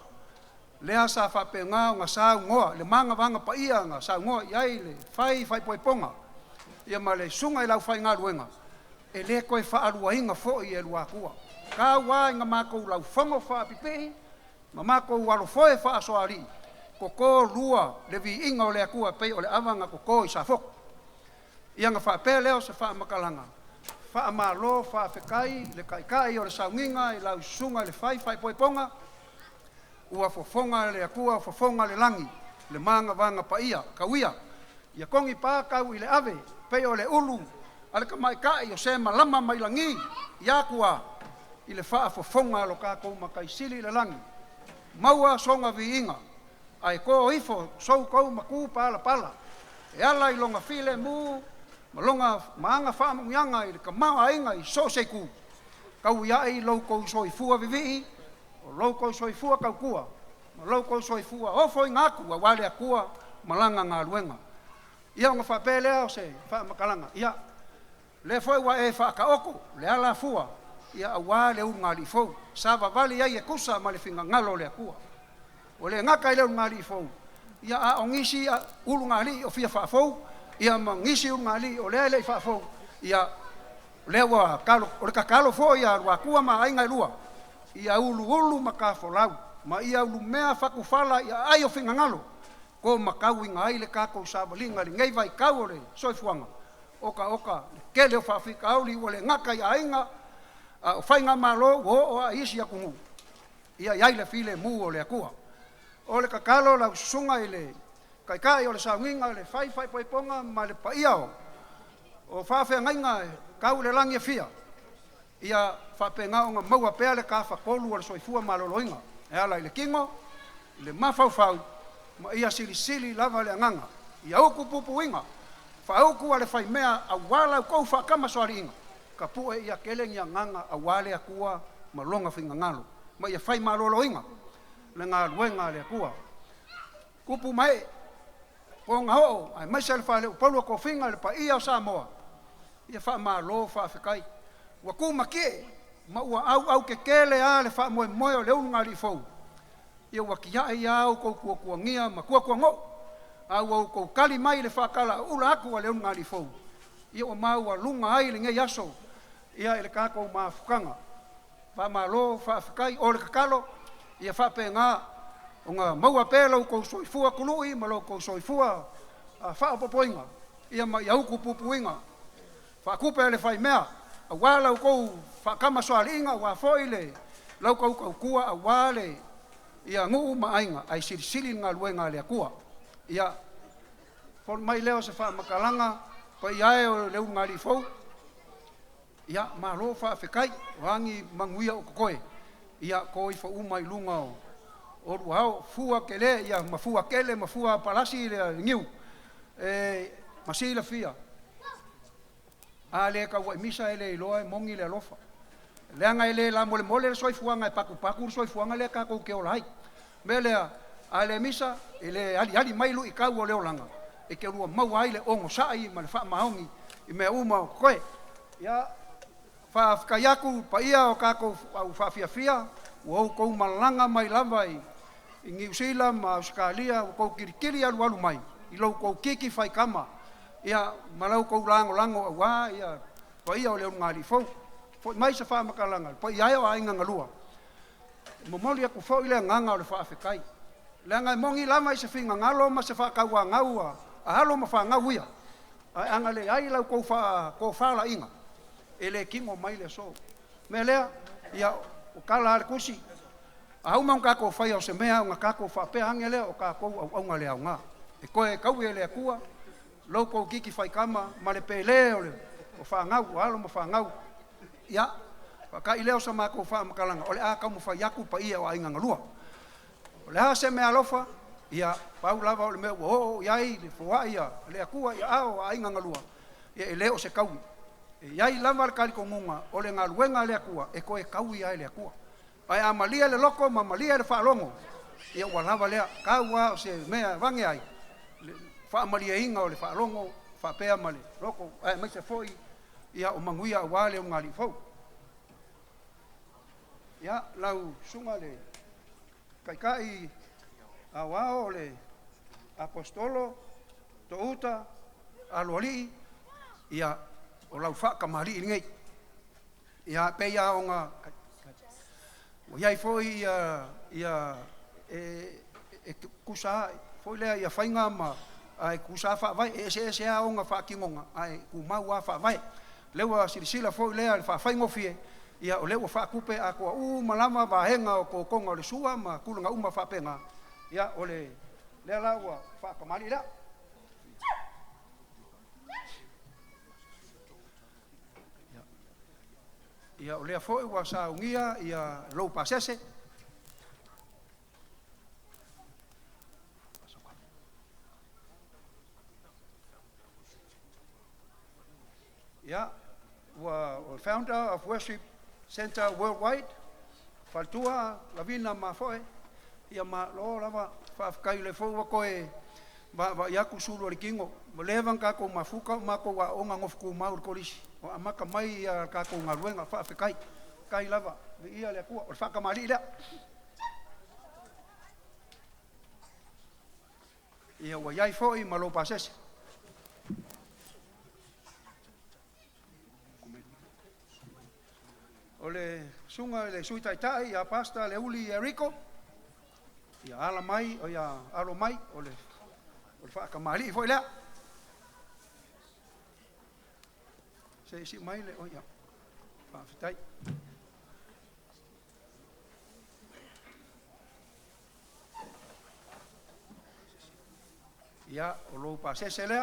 Lea sa whape ngā o ngā sa ungoa. Le manga vanga pa ia ngā sa ungoa. Iai le whai poiponga. Ia ma le sunga i lau whai ngā ruenga. E le koe whaalua inga fo i e lua kua. Ka wā inga mākou lau whango whaapipehi, ma mākou walo foe whaasoari. Koko lua le vi inga o lea kua pei o le awanga koko i sa fok. Ia ngā whaapea leo se wha makalanga. Wha malo, wha whikai, le kaikai o le saunginga i lau sunga i le whai poiponga. Ua fofonga le akua, fofonga le langi, le manga vanga pa ia, kawia. Ia kongi pā kau i le ave, pei o le ulu, ale ka mai kai o se malama mai langi, ia kua, i le wha fofonga lo ka kou makai sili le langi. Maua songa vi inga, ai ko ifo, sou kou maku pala pala. E ala i longa file mu, malonga maanga wha mungianga i le ka maa inga i so se ku. Kau iai lau kou soifua vivi, o lau kou soifua kau kua, ma lau kou soifua ofo i ngaku, a wale a kua, malanga ngā luenga. Ia o ngā whapelea o se wha makalanga. Ia, le foi wa e wha ka oko, le ala fua. Ia a wā le unga li fau. Sava vali ai e kusa ma le whinga ngalo le akua. O le ngaka i le unga li fau. Ia a o ngisi a ulunga li o fia wha fau. Ia ma ngisi unga li o le wha fau. Ia le wa kalo, o le kakalo fo ia rua kua ma ainga lua. Ia ulu ma ka folau. Ma ia ulu mea whakufala ia ai o whinga ngalo. Ko makau inga ai le kako sabalinga li ngai vai kau le soifuanga. Oka, kele o whawhika au li le ngaka ia inga, o whainga malo o a isi a kungu. Ia iai le file mu o le akua. O le kakalo lau sunga i le kaikai o le saunginga le whai poiponga ma le paiao. O whawhea ngainga kau le langi e fia. Ia whapenga o ngā maua pea le ka whakolu o le soifua maloloinga. E ala i le kingo, i le mafau-fau, ma ia sili lava le anganga. Ia auku pupuinga, whaauku ale whai mea a wala u kou whakama soari inga. Ka pue ia keleng ia nganga a wale akua ma longa whinga ngalo. Ma ia whai malolo inga, le ngā luenga le akua. Kupu mai, ko ngā ho, ai maisa le whale upalua ko whinga le pa ia o Samoa. Ia wha malo, wha whikai. Wa ku makie, ma ua au ke kele a le wha moe moe o le unga li fau. Ia wa kia ia au kou kua ngia, ma kua ngō. Au kou kali mai le wha kala ula aku a le unga li fau. Ia o mau a lunga ai le ngai aso. Ia ele kākou maa fukanga. Wha malo, wha whikai, o le kakalo. Ia wha pe ngā, o ngā maua pēla u kou soifua kului, ma lo kou soifua wha opopoinga. Ia ma iauku pupuinga. Wha kupe le whai mea, a wala u kou wha kama soari inga, wa foi le, lau kou kua a wale, ia nguu maainga, ai siri ngā luenga le akua. Ia, fol mai leo se wha makalanga, pa iae o leu ngā li fau. Ia, ma lo wha whikai, wangi manguia o kokoe. Ia, koi wha umai lunga o. O ruhao, fua kele, ia, mafua kele, mafua palasi le ngiu. Masila fia. A le ka wai misa ele iloa mongi le alofa. Leanga ele la mole le soifuanga e paku soifuanga le ka ko ke olai. Melea a le misa ele ali mai lu i kau o le olanga. E ke lua mau ai le ongo sai ma le fa maongi i me uma koe. Ia fa kayaku pa ia o ka ko fa fia o ko malanga mai lava i New Zealand ma Australia ko kirikiri alu mai. I lo ko kiki fai kama. Ia malau ko lango wa ia pa ia o le ngali fo mai se fa makalanga pa ia o ainga ngalua mo moli ku fo ile nganga o le fa afrikai le ngai mongi la mai se finga ngalo ma se fa ka wa ngaua a halo ma fa ngauia ai anga le ai la ko fa la inga ele kingo mai le so me le ia o kala al kusi a uma ka ko fa o se mea nga ka ko fa pe angele o ka ko au ngale au nga e ko e kau ele akua loko kiki fai kama ma le pele o fa ngau alo ma fa ngau ia ka ileo sa ma ko fa makalanga ole a ka mo fa yaku pa ia o ainga ngalua ole a se me alofa ia pau lava ole me o ia le foa ia le akua ia o ainga ngalua ia eleo se kau ia lava le kali ko ngunga ole ngaluenga le akua e ko e kau ia le akua ai amalia le loko ma malia le fa longo ia wa lava le ka wa se me vange ai fa malia inga o le fa longo fa pea male loko ai mai se foi ia o manguia o wale o ngali fo ia lau sunga le kai a wao le apostolo to uta aloli ia o lau fa kamari ngai ia pe ia o nga o ia foi ia kusa foi le ia fainga ma ai kusa fa vai ese a onga fa kingonga ai ku mau fa vai lewa sirisila foi le fa faingo fie ia o lewa fa kupe a ko malama va henga o ko konga le sua ma kulunga uma fa penga ia ole le lawa fa kamali la ia ole foi wa sa ungia ia lo pasese yeah, founder of Worship Center Worldwide, Faltua, Lavina Mafoe, ia ma lo lava fa kai le fo wa koe va yaku sulu le kingo, levan ka ko mafuka ma ko wa onga ngof ku ma ko lisi, o amaka mai ka ko ngaruenga fa kai lava, ia le ku o fa ka mali la. Ia wa yai fo I malo pasese. Ole sunga le suitaitai ia pasta le uli Rico ia ala mai o ia alo mai ole fa kamali foi la se si mai le o ia fa fitai ia o lo pasese le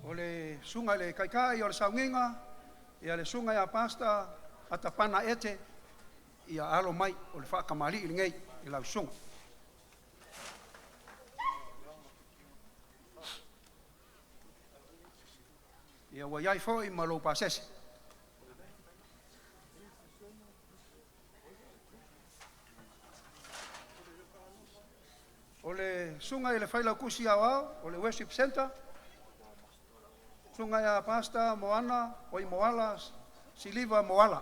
ole sunga le kaikai o le saunginga, ia le sunga ia pasta atapana ete, ia alo mai o le whaakamali i ngei i lau sunga. Ia wa iai fo i malo pasese. O le sunga i le whailau kusi au au, o le worship center. Sunga ia pasta moana, o i moala, siliva moala.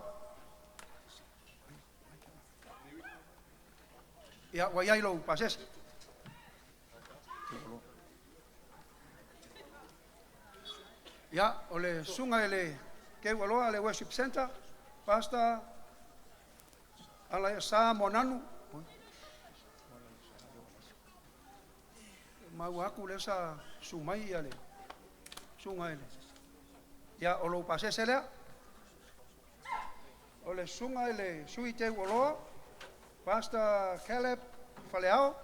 Ia wa iai lo pasese. Ia, o le sunga i le kewaloa le worship center, pasta ala ia sa monanu. Mau aku le sa sumai ia le sunga ele. Ia o lo pasese lea. O le sunga ele sui te waloa, pasta Caleb Faleao.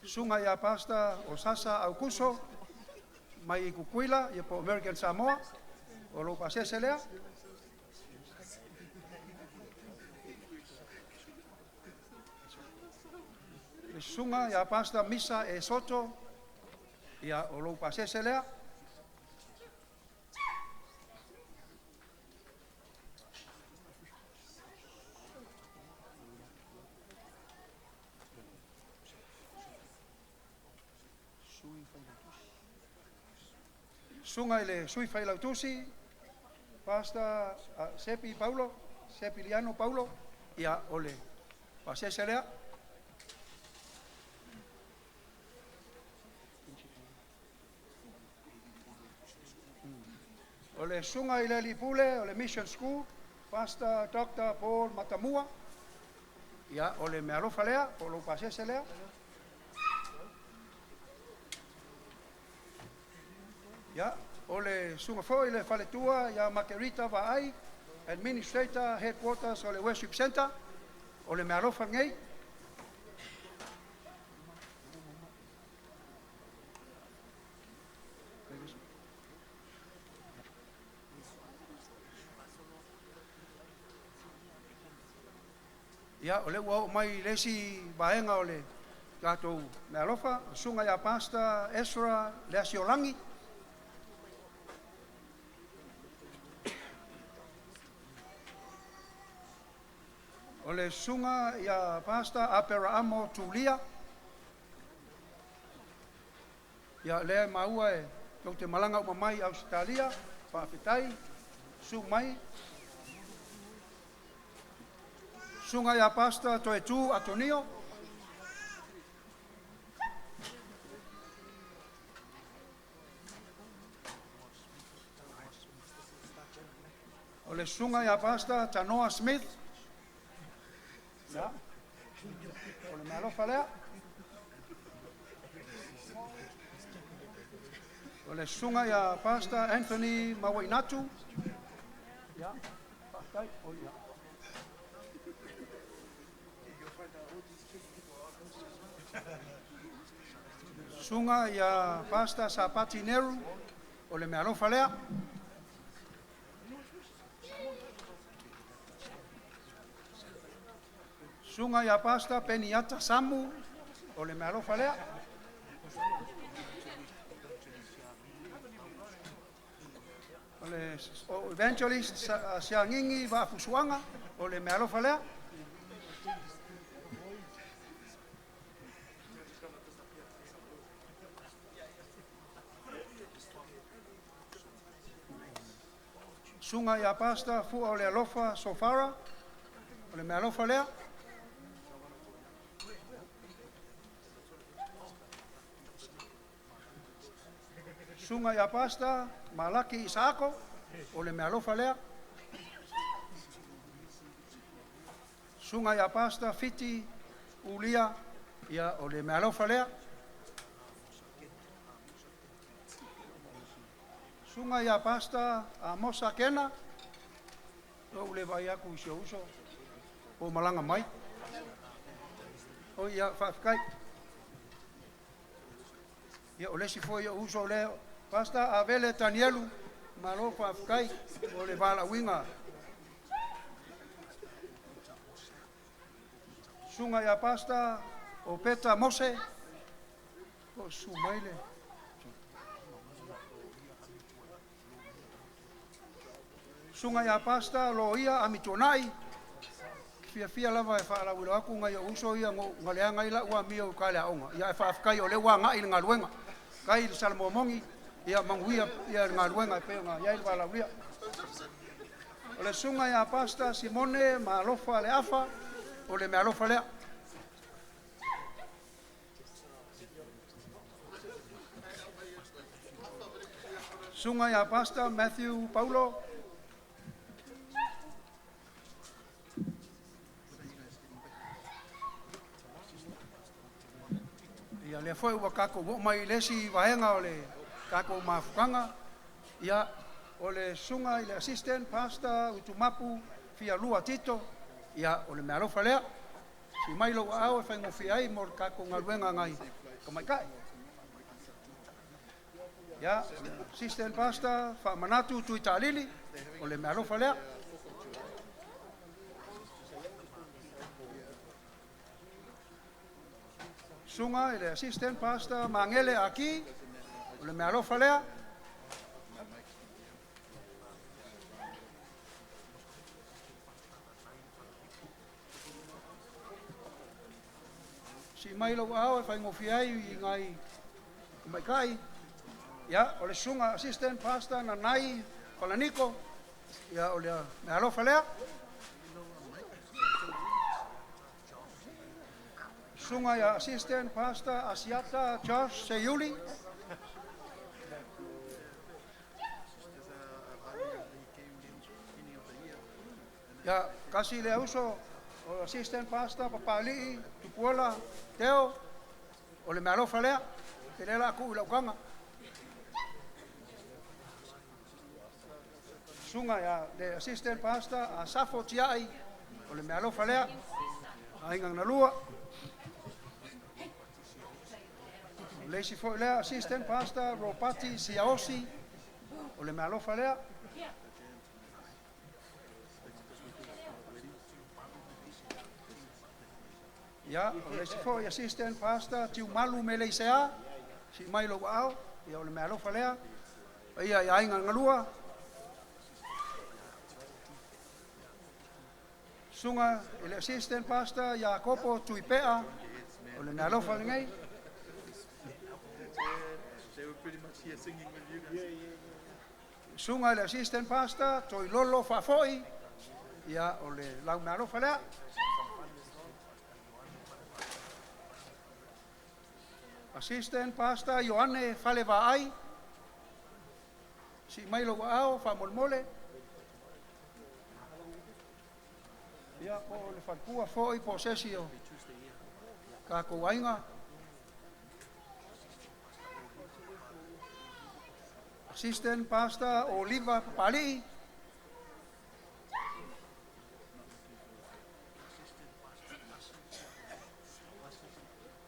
Sunga ia pasta o sasa au kuso, mai i kukuila, ia po American Samoa, o lo pasese lea. Le sunga ia pasta misa e soto, ia o lo pasese lea. Sunga ile sui failautusi, pasta Sepi Paulo, Sepiliano Paulo, ia ole pasese lea. Ole sunga ile lipule, ole mission school, pasta Dr. Paul Matamua, ia ole mealofa lea, ole pasese lea. Ja, ole sunga foi le faletua ya Makerita vai administrator headquarters ole worship center ole me alofa ngei ya ole wa mai lesi baenga ole gato me alofa sunga ya pasta Ezra Lesiolangi. Ole sunga ia pasta apera amo tulia. Ia lea maua e tau te malanga uma mai Australia, whaapetai, su mai. Sunga ia pasta toe tu Atonio. Ole sunga ia pasta Tanoa Smith. Ja, ole me alofa lea. Ole sunga ia pasta Anthony Mawainatu. Ja, pastai, oia. Sunga ia pasta Sapati Neru. Ole me alofa lea. Sunga ia pasta Peniata Samu, ole me alofa lea. Ole evangelist Siangingi Vafusuanga, ole me alofa lea. Sunga ia pasta fu ole alofa Sofara, ole me alofa lea. Sunga ia pasta Malaki Isako, ole me alofa lea. Sunga ia pasta Fiti Ulia, ia ole me alofa lea. Sunga ia pasta Amosa Kena, O le vai aku se uso. O malanga mai. O ia whaafikai. Ia o lesi foi o uso leo. Pasta avele tanielu. Malo whaafikai. O le vala winga. Sunga ia pasta. O peta mose. O sumaile. Sunga ia pasta lo ia amitonai. Fia lava e whaala wira aku ngai o uso ia ngaleanga ila ua mio ka lea onga. Ia e whaafkai o le ua ngai ngā luenga. Kai il salamomongi ia manguia ia ngā luenga e peonga. Ia il wala uria. O le sunga ia pasta Simone ma alofa le afa. O le me alofa lea. Sunga ia pasta Matthew Paulo. Ia le foi ua kako wo mai lesi vaenga o le kako mafukanga. Ia o le sunga i le assistant pastor utumapu fia lua tito. Ia o le me alofa lea. Si mai lo au e whaingo fia ai mo kako ngaluenga ngai kamaikai. Ia assistant pastor wha manatu tuitalili o le me alofa lea. Sunga i le assistant pastor mangele aki o le me alofa lea. Si mai lo au e whaingo fiai i ngai kumaikai. Ia o le sunga assistant pastor na nai Kolaniko. Ia o le me alofa lea. Sunga ia assistant pastor Asiata Josh Seyuli. Ia kasi le uso o assistant pastor Papali Tupuola Teo o le me alofa lea. Te le la ku ila ukanga. Sunga ia le assistant pastor Asafo Tiai o le me alofa lea. Aingang na lua. Lesi foi lea assistant pastor Ropati Siaosi o le me alofa lea. Ia o lesi foi assistant pastor Tiumalu Meleisea si mai lo au ia o le me alofa lea. Ia ia inga ngalua. Sunga ele assistant pastor Jacopo Tuipea o le me alofa ngai. They were pretty much here singing with you guys. Sunga le assistant pastor toi lolo fafoi ia o le lau me alofa lea. Assistant pastor Ioane Falevaai si mai lo au fa molmole. Ia o le falpua foi posesio ka ko wainga. Assistant pastor Oliva Papali.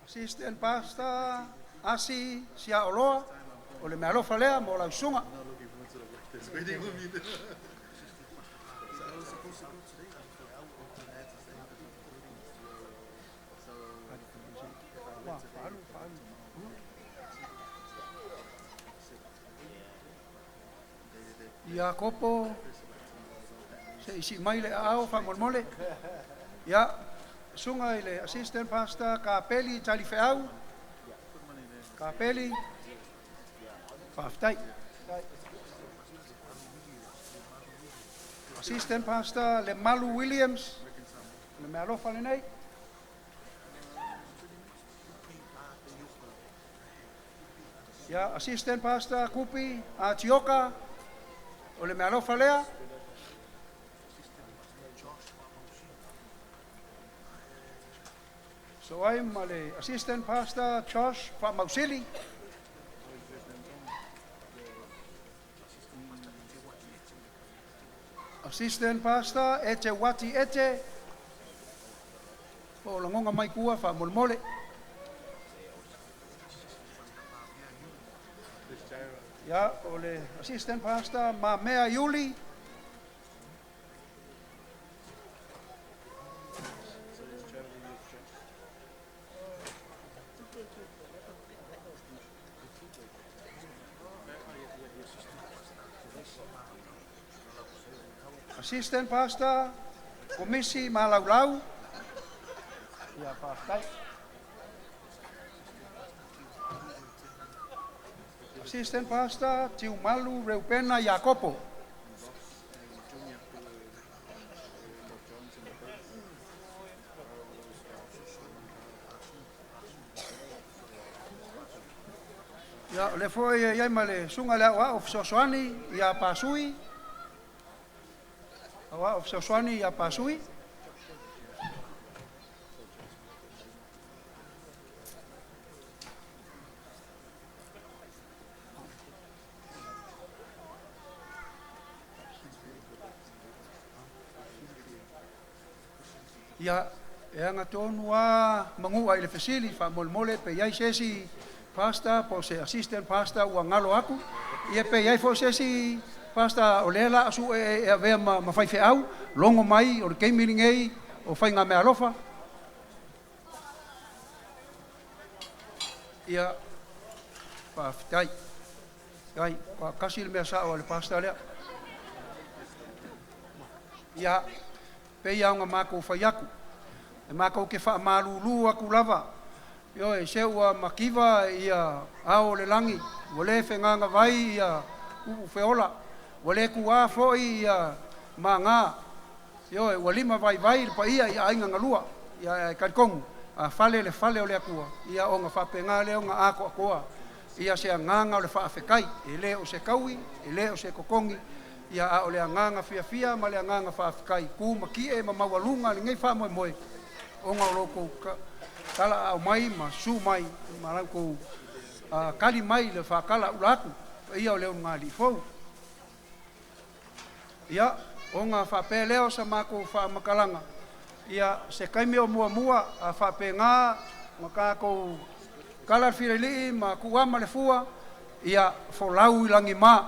Assistant pastor Asi Siaoloa o le me alofa lea mo la sunga. Jacopo se isi mai le au fa molmole. Ia sunga i le assistant pastor Kapeli Talifeau. Kapeli Paftai. Assistant pastor le Malu Williams le me alofa le nei. Ia assistant pastor Kupi Atioka o le me alofa lea. So I'm le assistant pastor Josh Mausili. Assistant Pastor, ete wati ete. O langonga mai kua fa molmole. Ja, ole Assistant Pastor, ma mea Yuli. Assistant Pastor, komisi malaulau. Ya, Pastor. Assistant Pastor, Tiu Malu Reupena Jacopo. Ya, le foi ya male sunga le wa of Soswani ya pasui. Wa of Soswani ya pasui. Ya, nga tonua mangua ile fasili fa molmole pe yai sesi pasta po se assistant pasta wa ngalo aku. Ia pe yai fo sesi pasta olela asu e ave ma fai fe au longo mai o ke milingei o fai nga me alofa. Ia pa fitai. Ai, pa kasil me sa o le pasta le. Ia pe ia nga mako faiaku. E mako ke fa malulu aku lava. Yo e seua makiva ia ao le langi. Wole fenganga vai ia u feola. Wole kua foi ia manga. Yo e walima vai pa ia ainga ngalua. Ia kalkong a fale o le akua. Ia onga fa penga le onga ako akoa. Ia se nganga o le fa afekai. Ele o se kaui, ele o se kokongi. Ia a ole nganga fia ma le nganga fa afkai ku makie ma mawalunga le ngai fa moe onga loko kala au mai ma su mai ma la ko kali mai le fa kala ulaku ia ole ngali fo ia onga fa peleo sa mako fa makalanga ia se kaimi o mua fa penga maka ko kala fireli ma ku ama le fua ia folau langi ma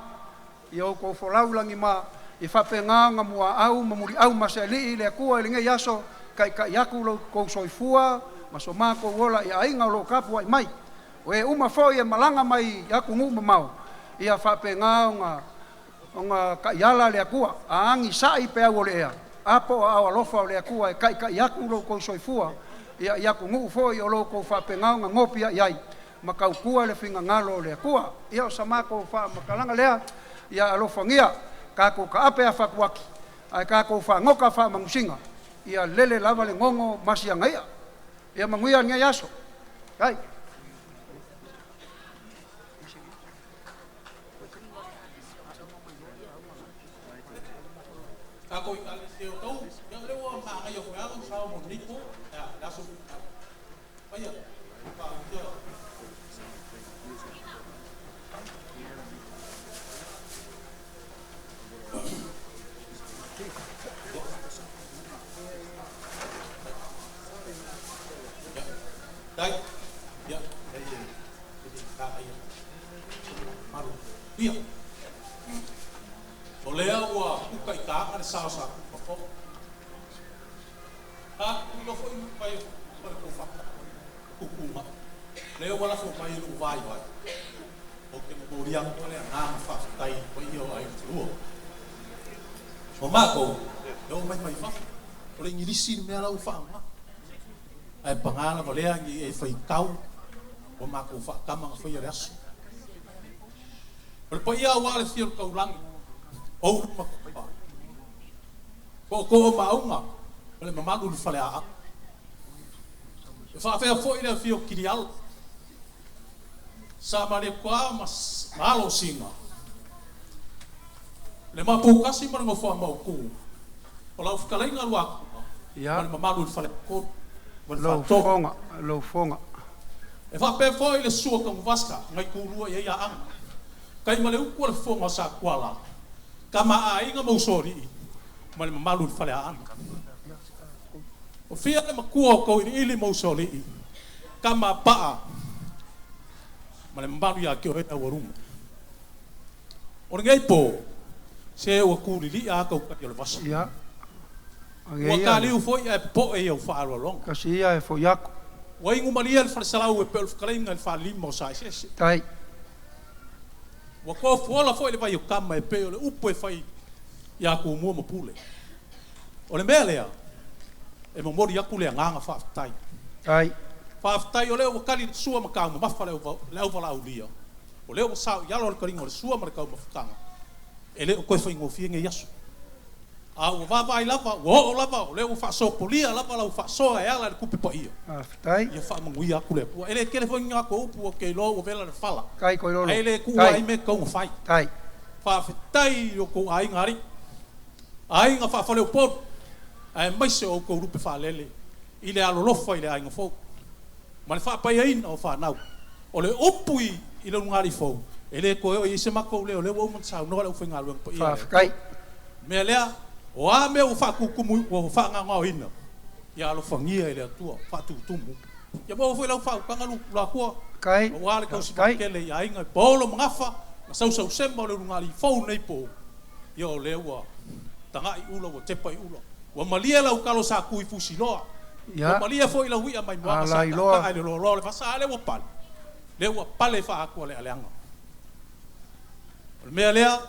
ia ko folau langi ma i fa penga nga mua au mamuri au masali le ku le ngai yaso kai yaku lo ko soifua masoma ko wola ia ainga lo kapu ai mai we uma foi e malanga mai yaku ngu mau ia fa penga nga ka yala le ku angi sai pe o le apo a lofa le ku kai yaku lo ko soifua ia yaku ngu foi o lo ko fa penga nga ngopi ai makau ku le finga ngalo le ku ia samako fa makalanga le ia alofangia kako ka ape afa kuaki ai kako fa ngoka fa mangusinga ia lele lava le ngongo masianga ia manguia ngai aso kai kako ale se o tau ya le wa ma ai o fa sa mo nipo da so vaya pa Dai, ya, maru, dia. Olea wa buka ita ada sasa, kok. Ulo foi pai ko fa. Hukuma. Leo wala fo pai lu vai. Oke mo riang ole na fa tai ko io ai lu. O mako, eu mai fa. Ole ngirisi me ala u fa. Ai pangala valea ngi e fai tau o mako fa kama foi ras por poia wale sir ko lang o ko maunga ole mamagu lu fale a fa fa foi le fio kirial sa male kwa mas malo singa le mapu kasi mar ngo fa mau ku ola fu kala inga lu aku ya mamagu lu fale ko lo fonga e fa pe foi le sua ko vaska ngai ku lua ia ang kai male ku le fonga sa kwala kama ai nga mo sori ma le mamalu fale ana o fia le makua ko ili mo soli kama pa ma le mamalu ya ke o hena warum o ngai po se o ku li a ko ka le vas ya o ka li fo ya po e o fa lo long ka si ya fo ya wa ingu malia fa salau e pel kala inga fa limo sa se tai wa ko fo la fo le vai o kama e pe o le upo e fai ya ku mo mo pule o le mele e mo mori aku le nganga fa tai tai fa tai o le o kali sua ma ka ma fa le o fa la o dia o le o sa ya lo ka ringo le sua ma ka ma fa ele o ko fai ngo fi nge yasu a o va vai lava o lava o le o fa so polia lava la o fa so e ala ku pe pa ia tai ia fa mo ia ku le o ele ke le fo nga ko o ke lo o vela le fala kai ko lo ele ku ai me ko fai tai fa tai o ko ai ngari ai nga fa fa le po ai mai se o ko rupe fa lele ile alo lofa ile ai nga fo ma le fa pa ia ina o fa nau o le opui ile ngari fo ele ko e se mako le o le wo mo sa no le fo nga lo pa ia kai me lea o a me o fa ku kumu o fa nga nga ina ya lo fa ngia ile tua fa tu tumu ya bo fo le fa ka nga lu la ko kai o ale ko se ke le ai nga bolo ngafa sa sa se mo le ngari fo nei po yo le wa tanga i ulo o te pai ulo wa malia la ukalo sa ku i fusi loa ya malia fo ila hui mai mo sa ai le lo le fa sa le wa pal le wa pale fa ko le anga me lea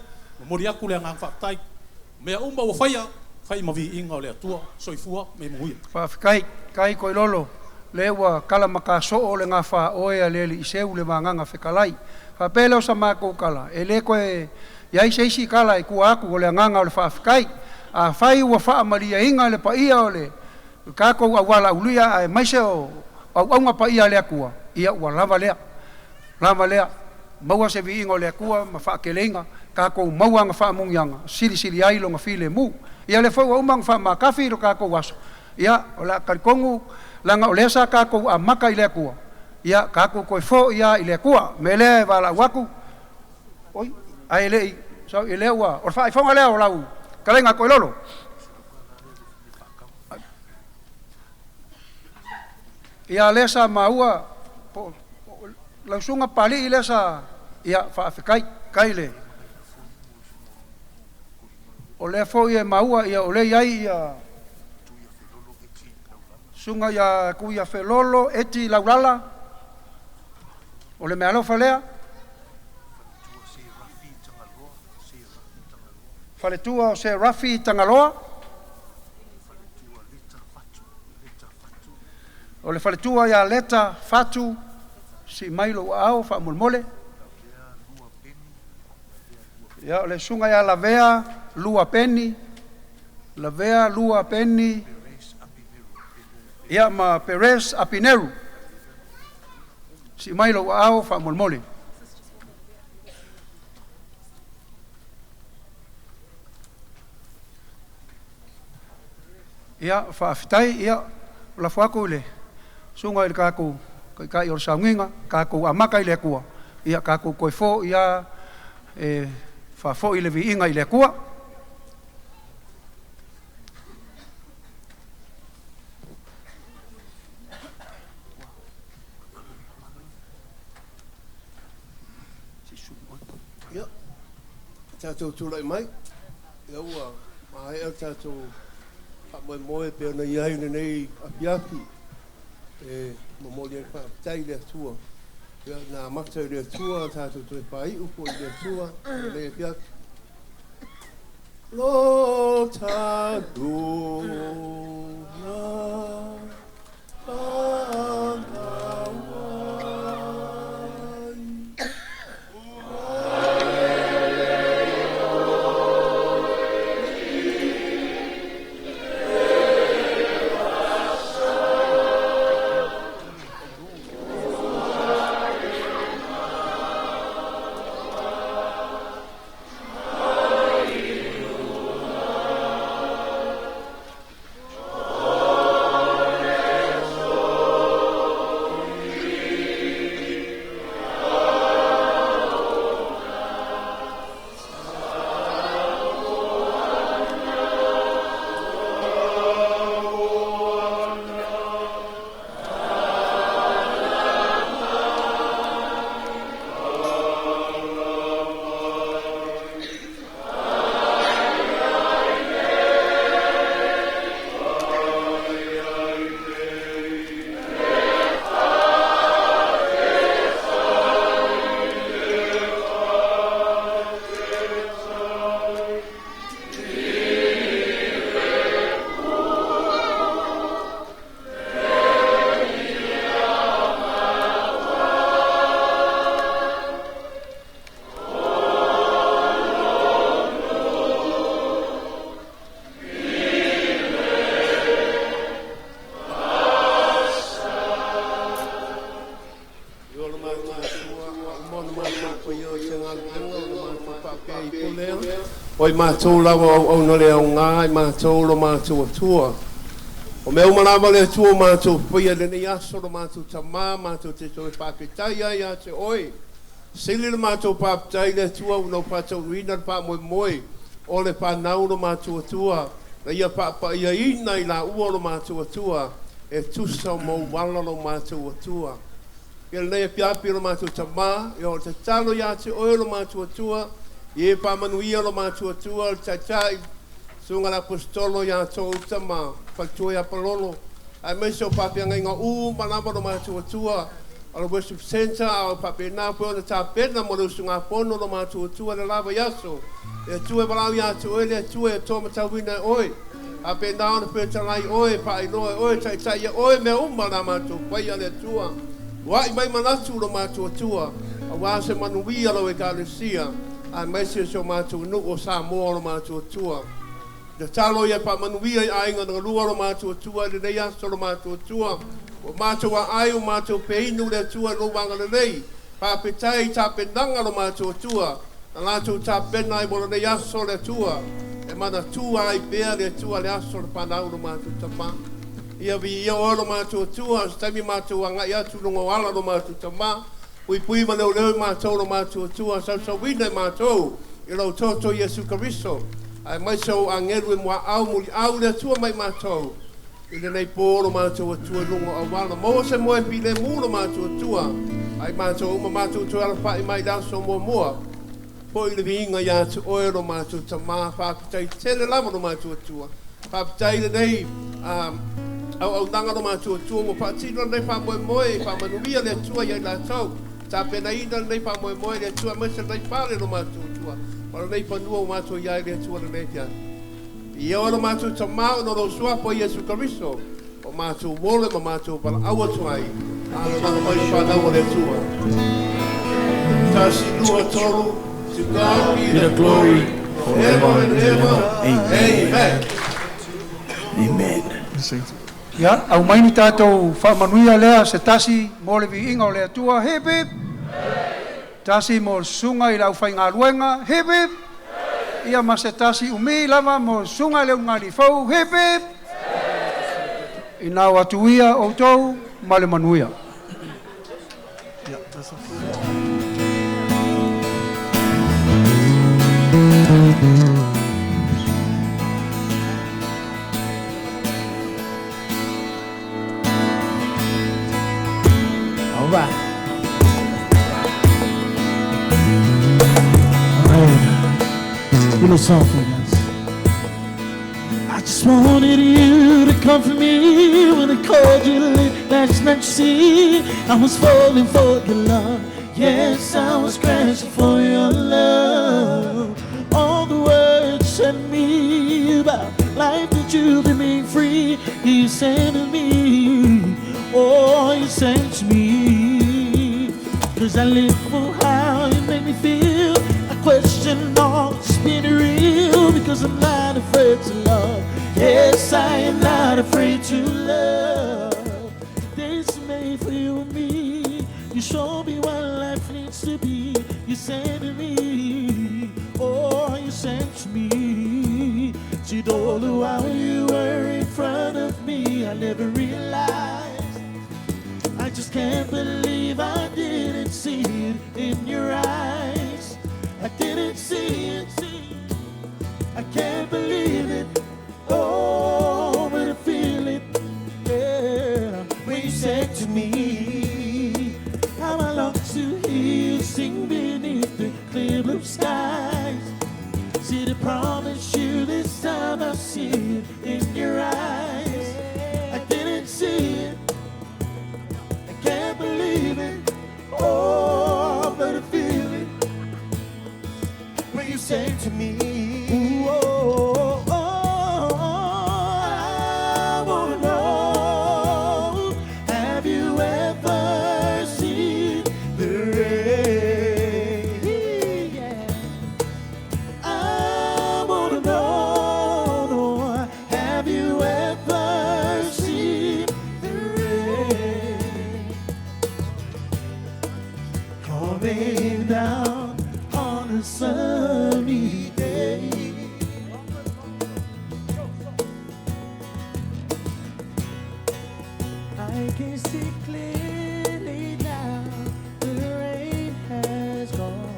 mo ria ku le nga fa tai me umba o fai ma vi inga le tua soifua me muia fa kai ko lolo le wa kala maka so o le nga fa o e le i se u le manga fe kalai fa pelo sa ma ko kala e le ko e ya i se kala i ku aku o le nganga o le fa kai a fai wa fa maria inga le pa ia o le ka ko wala ulia ai mai se o au nga pa ia le aku ia wa lava le maua se vi inga o le aku ma fa kelenga ka ko maua nga fa mungyanga sili ai lo nga file mu ia le fo umang fa ma kafi ro ka ko waso ia ola ka kongu langa o lesa ka ko amaka ile ku ia ka ko fo ia ile ku mele vala waku oi ai le so ile wa o fa fonga le o lau kalenga ko lolo ia lesa maua la sunga pali lesa ia fa kai le o le fo ia maua ia o le ai ia sunga ia kuia felolo eti laulala o le mealo falea faletua o se rafi tangaloa o le faletua ia leta fatu si mailo au fa mulmole ia o le sunga ia lavea lua peni ia ma Perez Apineru si mailo au fa molmole ia fa fitai ia la fuako le sunga il kako kai or sanginga kako amaka ile kua ia kako koifo ia fa fo ile vi inga ile kua tātou tūrai mai, e ua, mai au tātou moe moe pe ona iai nei apiaki, e mamoli ai whaapitai lea tua, nā matau lea tua, tātou tue pai upo i lea tua, nei apiaki. Lo tātou Oi mātou lawa au no leo ngā, mātou lo mātou atua. O mea umanawa le atua mātou whaia le nei aso lo mātou tamā, mātou te toi pāpetai ai a te oi. Sili le mātou pāpetai le atua unau pātou rina le pā moe moe. O le pā nau lo mātou atua. Na ia pāpa ia ina I la ua lo mātou atua. E tusa mo wala lo mātou atua. Ia le nei piapi lo mātou tamā, ia o te talo ia te oi lo mātou atua. Ie pamanuia lo mātua tua, le taitai, sunga la apostolo ia tō utama, whaktua ia palolo. Ai meso papianga inga manama lo mātua tua, ala worship center, au papi nāpua na tā pena mo le usunga pono lo mātua tua le lava yaso. E tua walau ia tu oi, le tua e tō matawina oi. A pe nao na pētalai oi, pa inoe oi, taitai ia oi, mea na mātua, paia le tua. Wai mai manatu lo mātua tua, a wāse manuia lo e kālesia. A maise so mātou nu o Samoa lo mātou tua. Te talo ia pa manuia I ainga nga lua lo mātou tua, le nei aso lo mātou tua. O mātou a ai o mātou peinu le tua no wanga le nei. Pa petai ta penanga lo mātou tua. Na mātou ta penai mo le nei aso le tua. E mana tua ai pea le tua le aso le panau lo mātou tama. Ia vi ia o lo mātou tua, stami mātou anga ia tu longo ala lo mātou tama. Ui pui ma leo leo mātou lo mātou tua, sau wina mātou, I lau toto Iesu Kariso. Ai mai sau angeru e mua au muli au lea tua mai mātou. I le nei pō lo mātou atua lungo a wala. Mo se moe pi le mū lo mātou atua. Ai mātou uma mātou tua ala pai mai danso mua mua. Po I le vinga ia tu oe lo mātou tamā, whāpitai tele lama lo mātou atua. Whāpitai le nei, au nanga lo mātou atua mo pātino nei whamoe moe, whamanuia le atua ia la tau. Ta pena ina nei pa moe moe le tua mese nei pale lo mātou tua. Para nei panua o mātou iai le tua le nei tia. Ia o lo mātou tamau no lo sua po Iesu Kariso. O mātou wole ma mātou pala awa tuai. Ala mana mai whanau o le tua. Tasi lua tolu. To God be the glory forever and ever. Amen. Amen. Ya, au mai ni tātou whamanuia lea se tasi mo le vi inga o lea tua, hip hip. Tasi mo sunga I lau whai ngā luenga, hip hip. Ia ma se tasi umi lava mo sunga leo ngā rifau, hip hip. I nā watu ia o tau, ma le manuia. All right. Little song for you guys. I just wanted you to come for me when I called you late last night. You see, I was falling for your love. Yes, I was crashing for your love. All the words said me about life that you've been made free. You said to me, oh, you said to me, 'cause I live for how you make me feel. I question all it's been real, because I'm not afraid to love. Yes, I am not afraid to love. This is made for you and me. You show me what life needs to be. You said to me, oh, you said to me, to all the while you were in front of me. I never realized, I just can't believe I didn't see it in your eyes. I didn't see it, I can't believe it. Oh, but I feel it, yeah. When you said to me, how I long to hear you sing beneath the clear blue skies. See, to promise you this time I'll see it in your eyes. I didn't see it, I can't believe it. Oh, but I feel it when you say to me, ooh, oh, oh, oh, I wanna know, have you ever seen the rain? Yeah. I wanna know, coming down on a sunny day. I can see clearly now, the rain has gone.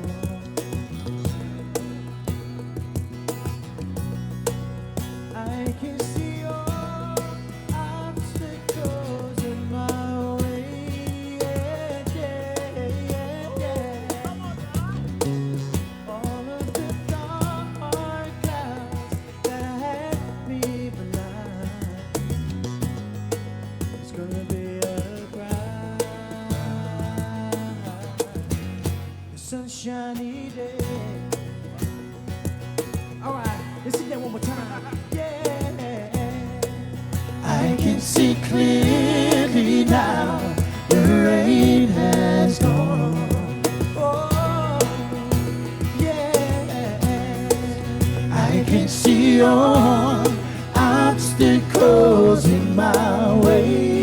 I can see all obstacles in my way. All of the dark clouds that had me blind. It's gonna be a bright, sunshiny day. All right, let's sing that one more time. Yeah, I can see clearly now. The rain has gone. Oh, yeah, I can see all obstacles in my way.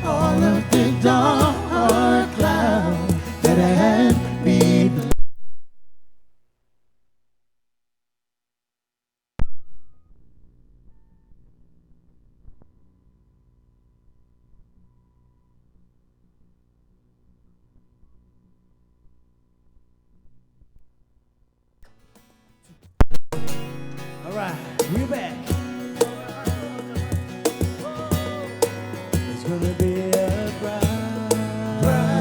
All of the dark clouds that had me. All right, we're back. It's gonna be a bright,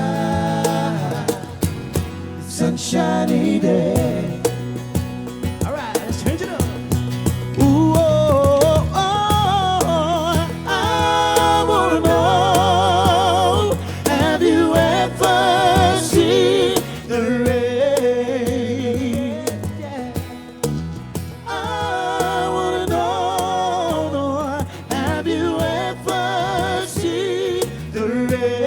sunshiny day. All right, let's change it up. Ooh, oh, oh, I wanna know, have you ever seen the rain? I wanna know, have you ever seen the rain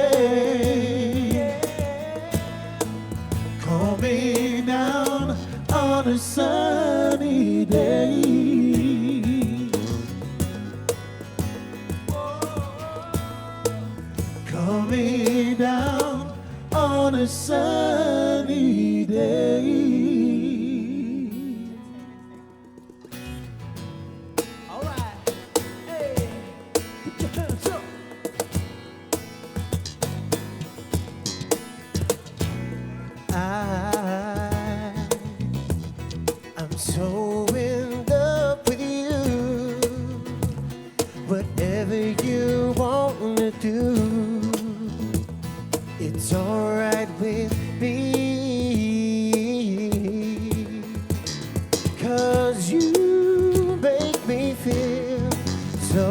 coming down on a sunny day? Coming down on a sunny day. All right, hey, put your hands up. I'm so in love with you. Whatever you want to do, it's alright with me. 'Cause you make me feel so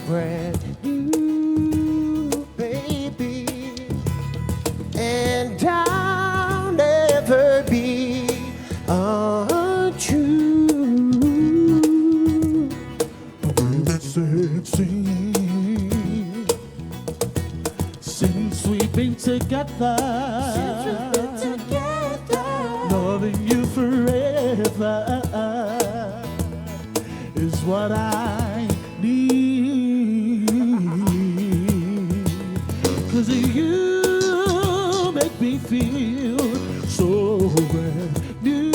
brand new, baby. And I'll never be untrue. Since we've been together, loving you forever is what I need. 'Cause you make me feel so brand new.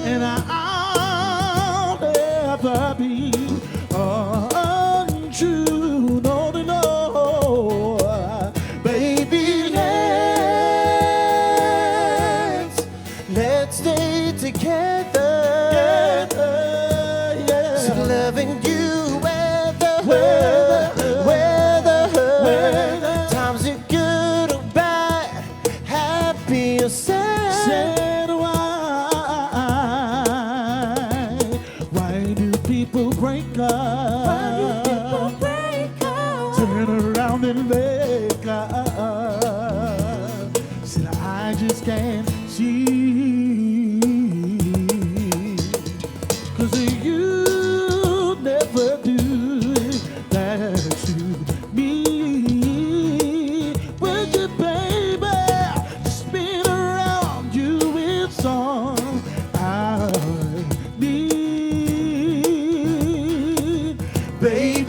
And I'll never be untrue. No, no, no. Baby, let's stay together. So loving you whether times are good or bad, happy or sad. Why do people break up? Turn around and make up. Said I just can't see. 'Cause you never do that to me. Would you, baby, spin around you with song I need, baby.